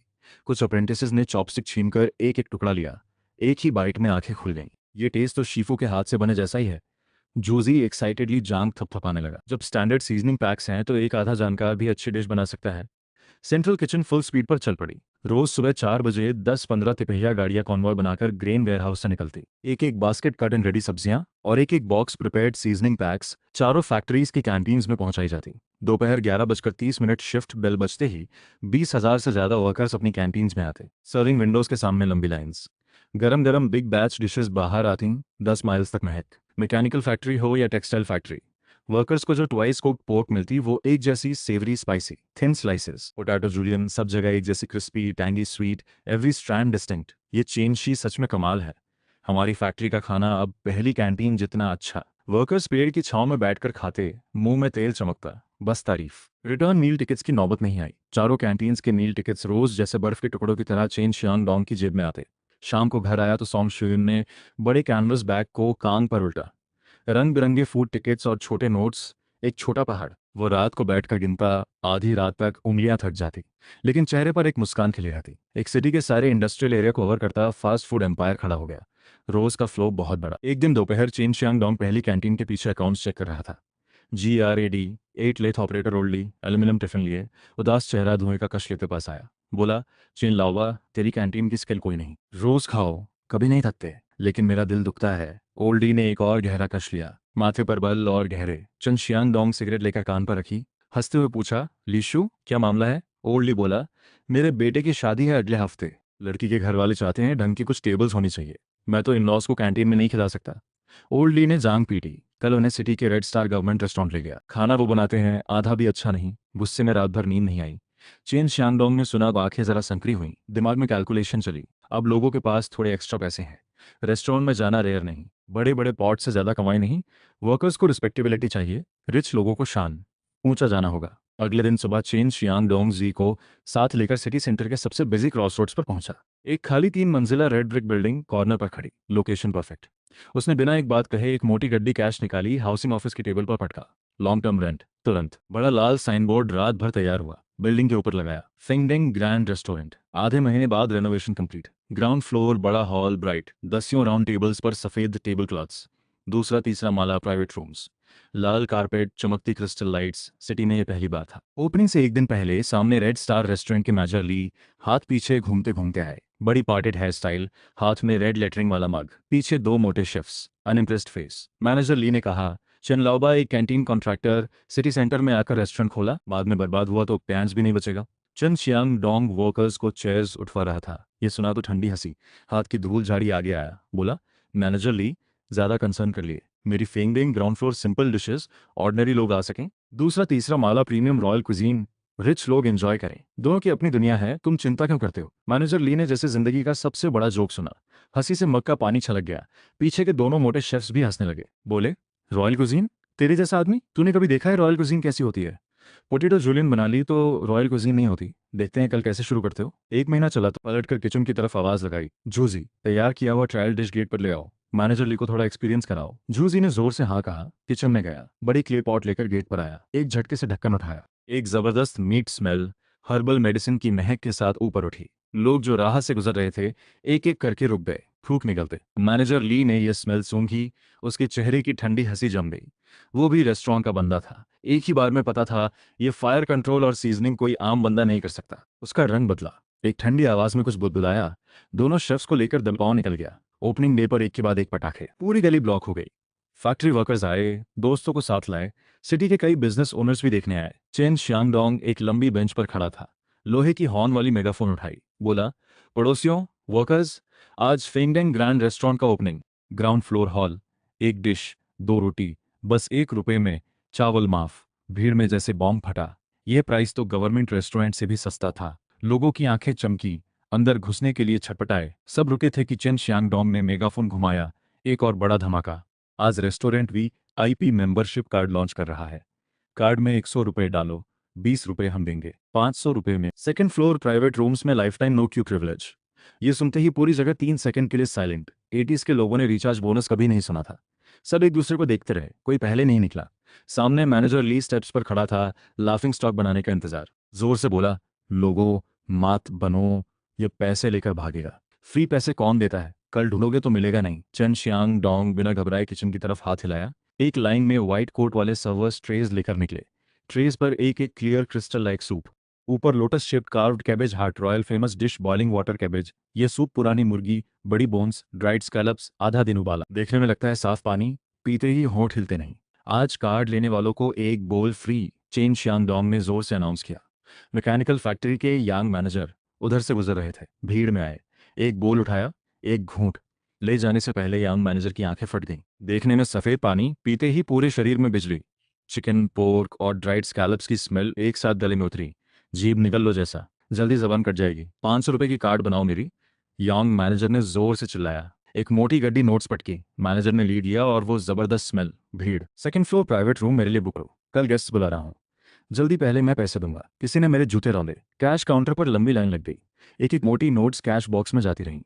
कुछ अप्रेंटिसेस ने चॉपस्टिक छीनकर एक एक टुकड़ा लिया। एक ही बाइट में आंखें खुल गईं। ये टेस्ट तो शीफू के हाथ से बने जैसा ही है। जूजी एक्साइटेडली जांग थपथपाने लगा। जब स्टैंडर्ड सीजनिंग पैक्स हैं तो एक आधा जानकार भी अच्छी डिश बना सकता है। सेंट्रल किचन फुल स्पीड पर चल पड़ी। रोज सुबह 4 बजे 10-15 तिपहिया गाड़ियां कॉन्वॉय बनाकर ग्रेन वेयरहाउस से निकलती। एक एक बास्केट कट एंड रेडी सब्जियां और एक एक बॉक्स प्रिपेयर्ड सीजनिंग पैक्स चारों फैक्ट्रीज की कैंटीन्स में पहुंचाई जाती। दोपहर 11:30 शिफ्ट बेल बजते ही 20,000 से ज्यादा वर्कर्स अपनी कैंटीन्स में आते। सर्विंग विंडोज के सामने लंबी लाइन्स। गरम गरम बिग बैच डिशेस बाहर आती, 10 माइल्स तक महक। मैकेनिकल फैक्ट्री हो या टेक्सटाइल फैक्ट्री, वर्कर्स को जो ट्वाइस कुक्ड पोर्क मिलती वो एक जैसी savoury spicy thin slices, potato julienne सब जगह एक जैसी crispy tangy sweet, every strand distinct. ये चेन शी सच में कमाल है। हमारी फैक्ट्री का खाना अब पहली कैंटीन जितना अच्छा। वर्कर्स पेड़ की छांव में बैठकर खाते, मुंह में तेल चमकता, बस तारीफ। रिटर्न मील टिकट्स की नौबत नहीं आई। चारों कैंटीन्स के मील टिकट्स रोज जैसे बर्फ के टुकड़ों की तरह चेन शियांगडोंग की जेब में आते। शाम को घर आया तो सॉन्ग शियून ने बड़े कैनवस बैग को कान पर उल्टा, रंग बिरंगे फूड टिकट्स और छोटे नोट्स, एक छोटा पहाड़। वो रात को बैठकर गिनता, आधी रात तक उंगलियां थक जाती, लेकिन चेहरे पर एक मुस्कान खिली रहती। एक सिटी के सारे इंडस्ट्रियल एरिया को कवर करता फास्ट फूड एम्पायर खड़ा हो गया। रोज का फ्लो बहुत बड़ा। एक दिन दोपहर चेन शियांगडोंग पहली कैंटीन के पीछे अकाउंट्स चेक कर रहा था। GRAD 8 लेथ ऑपरेटर ओल्डी एल्यूमिनियम टिफिन लिए, उदास चेहरा धुएं का कश लेते पास आया। बोला, चेन लावा, तेरी कैंटीन की स्किल कोई नहीं। रोज खाओ, कभी नहीं थकते, लेकिन मेरा दिल दुखता है। ओल्डी ने एक और गहरा कश लिया, माथे पर बल और गहरे। चेन शियांगडोंग सिगरेट लेकर कान पर रखी, हंसते हुए पूछा, लीशु क्या मामला है? ओल्डी बोला, मेरे बेटे की शादी है अगले हफ्ते। लड़की के घर वाले चाहते हैं ढंग की कुछ टेबल्स होनी चाहिए। मैं तो इन लॉज को कैंटीन में नहीं खिला सकता। ओल्ड ली ने जांग पीटी। कल उन्हें सिटी के रेड स्टार गवर्नमेंट रेस्टोरेंट ले गया। खाना वो बनाते हैं, आधा भी अच्छा नहीं। गुस्से में रात भर नींद नहीं आई। चेन शियांगडोंग ने सुना, आंखें जरा संकरी हुई, दिमाग में कैलकुलेशन चली। अब लोगों के पास थोड़े एक्स्ट्रा पैसे हैं, रेस्टोरेंट में जाना रेयर नहीं, बड़े बड़े पॉट से ज्यादा कमाई नहीं। वर्कर्स को रिस्पेक्टेबिलिटी चाहिए, रिच लोगों को शान, ऊंचा जाना होगा। अगले दिन सुबह चेन शियांगडोंग जी को साथ लेकर सिटी सेंटर के सबसे बिजी क्रॉस रोड्स पर पहुंचा। एक खाली 3 मंजिला रेड ब्रिक बिल्डिंग कॉर्नर पर खड़ी, लोकेशन परफेक्ट। उसने बिना एक बात कहे एक मोटी गड्डी कैश निकाली, हाउसिंग ऑफिस की टेबल पर पटका। लॉन्ग टर्म रेंट, तुरंत। बड़ा लाल साइन बोर्ड रात भर तैयार हुआ, बिल्डिंग के ऊपर लगाया, फिंगडिंग ग्रैंड रेस्टोरेंट। आधे महीने बाद रेनोवेशन कंप्लीट। ग्राउंड फ्लोर बड़ा हॉल, ब्राइट, 10 राउंड टेबल्स पर सफेद टेबल क्लॉथ्स। दूसरा तीसरा माला प्राइवेट रूम्स, लाल कारपेट, चमकती क्रिस्टल लाइट्स। सिटी में यह पहली बार था। ओपनिंग से एक दिन पहले सामने रेड स्टार रेस्टोरेंट के मैनेजर ली हाथ पीछे घूमते घूमते आए। बड़ी पार्टेड हेयर स्टाइल, हाथ में रेड लेटरिंग वाला मग, पीछे दो मोटे शेफ्स, अनइम्प्रेस्ड फेस। मैनेजर ली ने कहा, चेन लाओबा एक कैंटीन कॉन्ट्रैक्टर सिटी सेंटर में आकर रेस्टोरेंट खोला, बाद में बर्बाद हुआ तो प्याज भी नहीं बचेगा। चन शियांग डोंग वर्कर्स को चेयर्स उठवा रहा था। ये सुना तो ठंडी हंसी, हाथ की धूल झाड़ी आगे आया, बोला, मैनेजर ली ज्यादा कंसर्न कर लिए, मेरी Fengdeng ground floor simple dishes, ordinary लोग आ सकें। दूसरा तीसरा माला प्रीमियम रॉयल कुजीन, रिच लोग एंजॉय करें। दोनों की अपनी दुनिया है, तुम चिंता क्यों करते हो? मैनेजर ली ने जैसे जिंदगी का सबसे बड़ा जोक सुना। हंसी से मग का पानी छलक गया। पीछे के दोनों मोटे शेफ्स भी हंसने लगे। बोले, रॉयल कुजीन? तेरे जैसा आदमी? तूने कभी देखा है रॉयल कुजीन कैसी होती है? पोटेटो जूलियन बना ली तो रॉयल कुजीन नहीं होती। देखते हैं कल कैसे शुरू करते हो। एक महीना चला तो पलटकर किचन की तरफ आवाज लगाई, जूजी तैयार किया हुआ ट्रायल डिश गेट पर ले आओ, मैनेजर ली को थोड़ा एक्सपीरियंस कराओ। जूजी ने जोर से हाँ कहा, किचन में गया, बड़ी क्ले पॉट लेकर गेट पर आया, एक झटके से ढक्कन उठाया। एक जबरदस्त मीट स्मेल हर्बल मेडिसिन की महक के साथ ऊपर उठी। लोग जो राह से गुजर रहे थे एक एक करके रुक गए, फूंक निकलते। मैनेजर ली ने यह स्मेल सूंघी, उसके चेहरे की ठंडी हंसी जम गई। वो भी रेस्टोरेंट का बंदा था, एक ही बार में पता था ये फायर कंट्रोल और सीजनिंग कोई आम बंदा नहीं कर सकता। उसका रंग बदला, एक ठंडी आवाज में कुछ बुदबुदाया, दोनों शेफ्स को लेकर दमपाव निकल गया। ओपनिंग डे पर एक के बाद एक पटाखे, पूरी गली ब्लॉक हो गई। फैक्ट्री वर्कर्स आए, दोस्तों को साथ लाए, सिटी के कई बिजनेस ओनर्स भी देखने आए। चेन शियांगडोंग एक लंबी बेंच पर खड़ा था, लोहे की हॉर्न वाली मेगाफोन उठाई, बोला, पड़ोसियों, वर्कर्स, आज फेंगडेंग ग्रैंड रेस्टोरेंट का ओपनिंग, ग्राउंड फ्लोर हॉल, एक डिश, दो रोटी, बस 1 रुपए में, चावल माफ। भीड़ में जैसे बॉम्ब फटा। यह प्राइस तो गवर्नमेंट रेस्टोरेंट से भी सस्ता था। लोगों की आंखें चमकी, अंदर घुसने के लिए छटपटाए। सब रुके थे कि चेन शियांगडोंग ने मेगाफोन घुमाया। एक और बड़ा धमाका, आज restaurant VIP membership card launch कर रहा है। कार्ड में 100 रुपए डालो, 20 रुपए हम देंगे, 500 रुपए में सेकंड फ्लोर प्राइवेट रूम्स में lifetime no queue privilege. ये सुनते ही पूरी जगह 3 सेकंड के लिए साइलेंट। 80s के लोगों ने रिचार्ज बोनस कभी नहीं सुना था। सब एक दूसरे को देखते रहे, कोई पहले नहीं निकला। सामने मैनेजर ली स्टेप्स पर खड़ा था, लाफिंग स्टॉक बनाने का इंतजार। जोर से बोला, लोगों, मात बनो, ये पैसे लेकर भागेगा। फ्री पैसे कौन देता है? कल ढूंढोगे तो मिलेगा नहीं। चेन शियांग डोंग बिना घबराए किचन की तरफ हाथ हिलाया। एक लाइन में व्हाइट कोट वाले सर्वर्स ट्रेज लेकर निकले। ट्रेज पर एक एक क्लियर क्रिस्टल लाइक सूप, ऊपर lotus shaped carved cabbage heart, royal famous dish boiling water cabbage. ये सूप पुरानी मुर्गी, बड़ी बोन्स, ड्राइड स्कैलप्स, आधा दिन उबाला। देखने में लगता है साफ पानी, पीते ही होंठ हिलते नहीं। आज कार्ड लेने वालों को एक बोल फ्री, चेन शियांगडोंग ने जोर से अनाउंस किया। मैकेनिकल फैक्ट्री के यांग मैनेजर उधर से गुजर रहे थे, भीड़ में आए, एक बोल उठाया, एक घूंट। ले जाने से पहले यांग मैनेजर की आंखें फट गईं। देखने में सफेद पानी, पीते ही पूरे शरीर में बिजली। चिकन, पोर्क और ड्राइड स्कैलप्स की स्मेल एक साथ गले में उतरी। जीभ निगल लो जैसा, जल्दी जबान कट जाएगी। 500 रुपए की कार्ड बनाओ मेरी, यांग मैनेजर ने जोर से चिल्लाया। एक मोटी गड्डी नोट्स पटकी, मैनेजर ने लीड लिया और वो जबरदस्त स्मेल। भीड़, सेकंड फ्लोर प्राइवेट रूम मेरे लिए बुक करो, कल गेस्ट बुला रहा हूँ, जल्दी, पहले मैं पैसे दूंगा। किसी ने मेरे जूते रौंदे। कैश काउंटर पर लंबी लाइन लग गई। एक एक मोटी नोट्स कैश बॉक्स में जाती रहीं।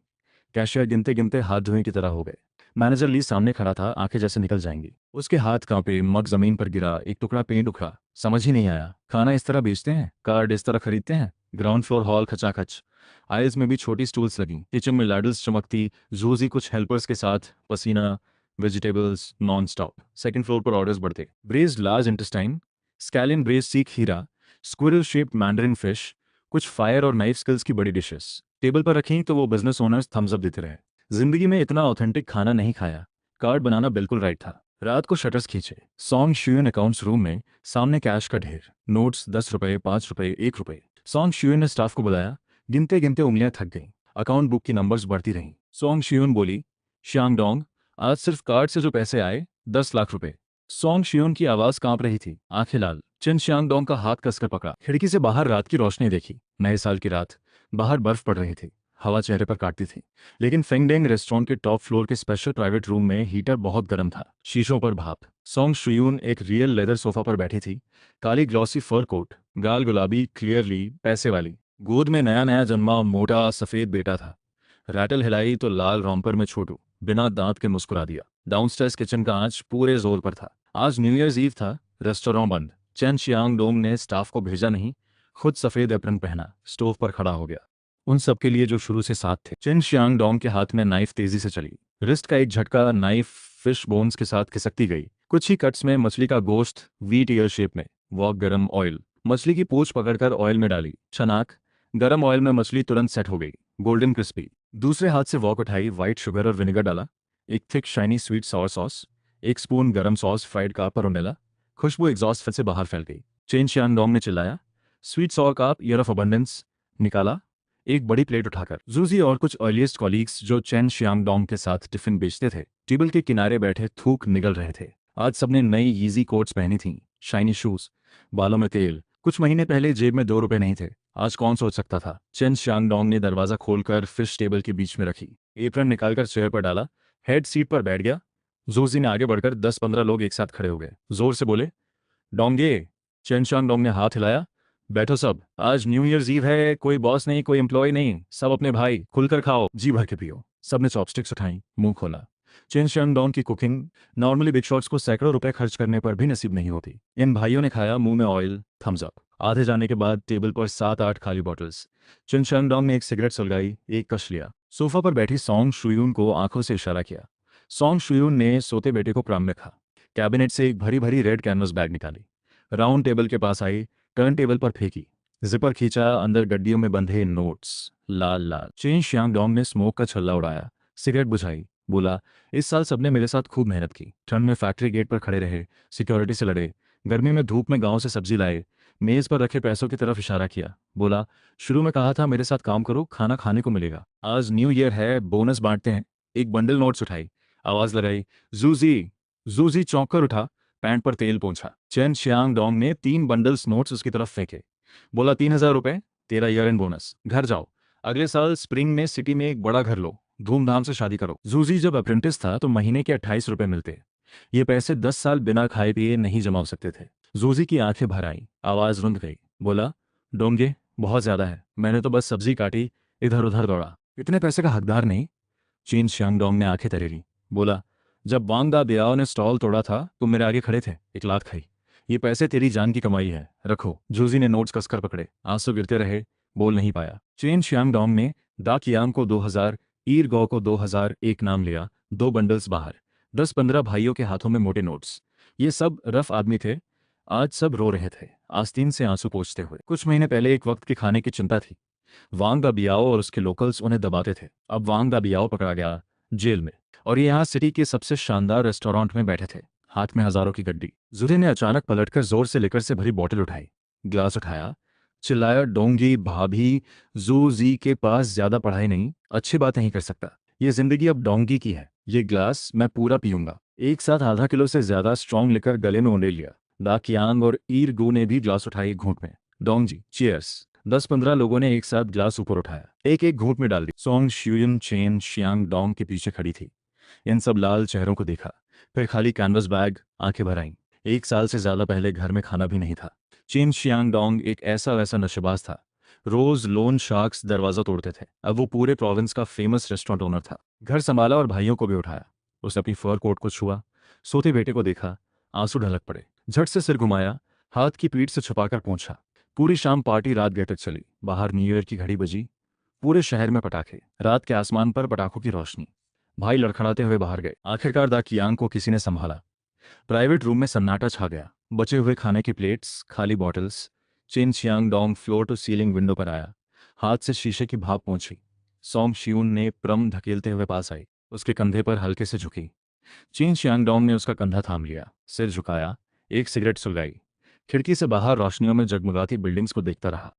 कैशियर गिनते गिनते हाथ धोए की तरह हो गए। मैनेजर ली सामने खड़ा था, आंखें जैसे निकल जाएंगी। उसके हाथ कांपे, मग जमीन पर गिरा, एक टुकड़ा पेंट उखड़ा। समझ ही नहीं आया, खाना इस तरह बेचते हैं, कार्ड इस तरह खरीदते हैं। ग्राउंड फ्लोर हॉल खचाखच, आइल्स में भी छोटी स्टूल्स लगी। किचन में लैडल्स चमकती, जूजी कुछ हेल्पर्स के साथ, पसीना, vegetables non stop. Second floor पर ऑर्डर्स बढ़ते, braced large intestine, scallion braced सीख हीरा, स्क्विरल शेप्ड मैंडरिन फिश, कुछ फायर और नाइफ स्किल्स की बड़ी डिशेस टेबल पर रखी तो वो बिजनेस ओनर्स थम्स अप देते रहे। जिंदगी में इतना ऑथेंटिक खाना नहीं खाया। कार्ड बनाना बिल्कुल राइट था। रात को शटर्स खींचे, सॉन्ग शुयन अकाउंट्स रूम में, सामने कैश का ढेर, नोट्स 10 रुपए, 5 रुपए, 1 रुपए। सॉन्ग शुयन ने स्टाफ को बुलाया, गिनते गिनते उंगलियां थक गईं। अकाउंट बुक की नंबर्स बढ़ती रहीं। सॉन्ग शुयन बोली, शियांगडोंग, आज सिर्फ कार्ड से जो पैसे आए 10 लाख रुपए। सॉन्ग शियोन की आवाज कांप रही थी, आंखें लाल। चेन शियांगडोंग का हाथ कसकर पकड़ा। खिड़की से बाहर रात की रोशनी देखी। नए साल की रात, बाहर बर्फ पड़ रही थी, हवा चेहरे पर काटती थी। लेकिन फेंगडेंग रेस्टोरेंट के टॉप फ्लोर के स्पेशल प्राइवेट रूम में हीटर बहुत गर्म था, शीशों पर भाप। सॉन्ग शुयून एक रियल लेदर सोफा पर बैठी थी, काली ग्लॉसी फर कोट, गाल गुलाबी, क्लियरली पैसे वाली। गोद में नया नया जन्मा मोटा सफेद बेटा था। रैटल हिलाई तो लाल रॉम्पर में छोटू बिना दांत के मुस्कुरा दिया। डाउनस्टेयर्स किचन का आंच पूरे जोर पर था। आज न्यू ईयर्स ईव था, रेस्टोरेंट बंद। चेन शियांगडोंग ने स्टाफ को भेजा नहीं, खुद सफेद एप्रन पहना, स्टोव पर खड़ा हो गया। उन सबके लिए जो शुरू से साथ थे। चेन शियांगडोंग के हाथ में नाइफ तेजी से चली। रिस्ट का एक झटका, नाइफ फिश बोन्स के साथ खिसकती गई। कुछ ही कट्स में मछली का गोश्त वीट ईयर शेप में। वॉक गरम ऑयल, मछली की पूंछ पकड़कर ऑयल में डाली। छनाक, गरम ऑयल में मछली तुरंत सेट हो गई। Golden crispy. दूसरे हाथ से वॉक उठाई, व्हाइट शुगर और विनेगर डाला, एक thick shiny sweet sour sauce, एक स्पून गरम सॉस, फ्राइड कापर और मिला। खुशबू एग्जॉस्ट फैन से बाहर फैल गई। चेन शियांगडोंग ने चिल्लाया, sweet sour carp, year of abundance. निकाला एक बड़ी प्लेट उठाकर। जूजी और कुछ अर्लीस्ट कॉलीग्स जो चेन शियांगडोंग के साथ टिफिन बेचते थे, टेबल के किनारे बैठे थूक निगल रहे थे। आज सबने नई ईजी कोट्स पहनी थीं, शाइनी शूज, बालों में तेल। कुछ महीने पहले जेब में 2 रुपए नहीं थे। आज कौन सोच सकता था। चेन शियांगडोंग ने दरवाजा खोलकर फिश टेबल के बीच में रखी, एप्रन निकालकर चेयर पर डाला, हेड सीट पर बैठ गया। जूजी ने आगे बढ़कर 10-15 लोग एक साथ खड़े हो गए। जोर से बोले, डोंगे। चेन शियांगडोंग ने हाथ हिलाया, बैठो सब, आज न्यू ईयर्स ईव है, कोई बॉस नहीं, कोई एम्प्लॉय नहीं, सब अपने भाई, खुलकर खाओ, जी भर के पियो। सबने चॉपस्टिक्स उठाई, मुंह खोला। चेन शियांगडोंग की कुकिंग नॉर्मली बिग शॉट्स को सैकड़ों रुपए खर्च करने पर भी नसीब नहीं होती। इन भाइयों ने खाया, मुंह में ऑयल, थम्स अप। आधे जाने के बाद टेबल पर 7-8 खाली बॉटल्स। चेन शियांगडोंग ने एक सिगरेट सुलगाई, एक कश लिया। सोफा पर बैठी सॉन्ग शुयून को आंखों से इशारा किया। सॉन्ग शुयून ने सोते बेटे को प्राम में रखा। कैबिनेट से एक भरी भरी रेड कैनवस बैग निकाली, राउंड टेबल के पास आई, टर्न टेबल पर फेंकी, जिपर खींचा, अंदर गड्डियों में बंधे नोट्स, लाल लाल। चेन शियांगडोंग ने स्मोक का छल्ला उड़ाया, सिगरेट बुझाई, बोला, इस साल सबने मेरे साथ खूब मेहनत की। ठंड में फैक्ट्री गेट पर खड़े रहे, सिक्योरिटी से लड़े, गर्मी में धूप में गांव से सब्जी लाए। मेज पर रखे पैसों की तरफ इशारा किया, बोला, शुरू में कहा था मेरे साथ काम करो, खाना खाने को मिलेगा। आज न्यू ईयर है, बोनस बांटते हैं। एक बंडल नोट्स उठाई, आवाज लगाई, जूजी। जूजी चौंक कर उठा, पैंट पर तेल पोंछा। चेन शियांगडोंग ने 3 बंडल्स नोट्स उसकी तरफ फेंके, बोला, 3,000 रुपए, तेरा ईयर एंड बोनस। घर जाओ, अगले साल स्प्रिंग में सिटी में एक बड़ा घर लो, धूमधाम से शादी करो। जूजी जब अप्रेंटिस था तो महीने के 28 रुपए मिलते। ये पैसे 10 साल बिना खाए पिए नहीं जमा हो सकते थे। जूजी की आंखें भर आई, आवाज रुंध गई, बोला, डोंगे, बहुत ज्यादा है, मैंने तो बस सब्जी काटी, इधर उधर दौड़ा, इतने पैसे का हकदार नहीं। चेन शियांगडोंग ने आंखें तरेरी, बोला, जब वांग दा बियाओ ने स्टॉल तोड़ा था तुम मेरे आगे खड़े थे, एक लात खाई। ये पैसे तेरी जान की कमाई है, रखो। जूजी ने नोट्स कसकर पकड़े, आंसू गिरते रहे, बोल नहीं पाया। चेन शियांगडोंग ने दा कियांग को 2,000, ईर गौ को 2,000 एक नाम लिया, 2 बंडल्स बाहर। 10-15 भाइयों के हाथों में मोटे नोट्स। ये सब रफ आदमी थे, आज सब रो रहे थे, आस्तीन से आंसू पोंछते हुए। कुछ महीने पहले एक वक्त के खाने की चिंता थी। वांग दा बियाओ और उसके लोकल्स उन्हें दबाते थे। अब वांग दा बियाओ पकड़ा गया, जेल में, और ये यहाँ सिटी के सबसे शानदार रेस्टोरेंट में बैठे थे, हाथ में हजारों की गड्डी। जुरे ने अचानक पलटकर जोर से लिकर से भरी बोतल उठाई, ग्लास उठाया, चिल्लाया, डोंगी भाभी, जू जी के पास ज्यादा पढ़ाई नहीं, अच्छी बात नहीं कर सकता। ये जिंदगी अब डोंगी की है। ये ग्लास मैं पूरा पीऊंगा। एक साथ आधा किलो से ज्यादा स्ट्रॉन्ग लिकर गले में ओंडे लिया। दा कियांग और ईर गू ने भी ग्लास उठाई एक घूंट में। डोंगजी, चीयर्स। 10-15 लोगों ने एक साथ ग्लास ऊपर उठाया, एक एक घूंट में डाल दी। सॉन्ग श्यूयन चेन शियांगडोंग के पीछे खड़ी थी। इन सब लाल चेहरों को देखा, फिर खाली कैनवस बैग, आंखें भर आईं। 1 साल से ज्यादा पहले घर में खाना भी नहीं था। चेन शियांगडोंग एक ऐसा वैसा नशेबाज था, रोज लोन शार्क्स दरवाजा तोड़ते थे। अब वो पूरे प्रोविंस का फेमस रेस्टोरेंट ओनर था। घर संभाला और भाइयों को भी उठाया। उसने अपनी फर कोट को छुआ, सोते बेटे को देखा, आंसू ढलक पड़े। झट से सिर घुमाया, हाथ की पीठ से छुपाकर पूछा। पूरी शाम पार्टी रात गए तक चली। बाहर न्यू ईयर की घड़ी बजी, पूरे शहर में पटाखे, रात के आसमान पर पटाखों की रोशनी। भाई लड़खड़ाते हुए बाहर गए। आखिरकार दा कियांग को किसी ने संभाला। प्राइवेट रूम में सन्नाटा छा गया, बचे हुए खाने की प्लेट्स, खाली bottles. Chen Xiangdong floor to ceiling window पर आया, हाथ से शीशे की भाप पहुंची। सॉन्ग शियून ने प्रम धकेलते हुए पास आई, उसके कंधे पर हल्के से झुकी। चेन शियांगडोंग ने उसका कंधा थाम लिया, सिर झुकाया, एक सिगरेट सुलगाई, खिड़की से बाहर रोशनियों में जगमगाती बिल्डिंग्स को देखता रहा।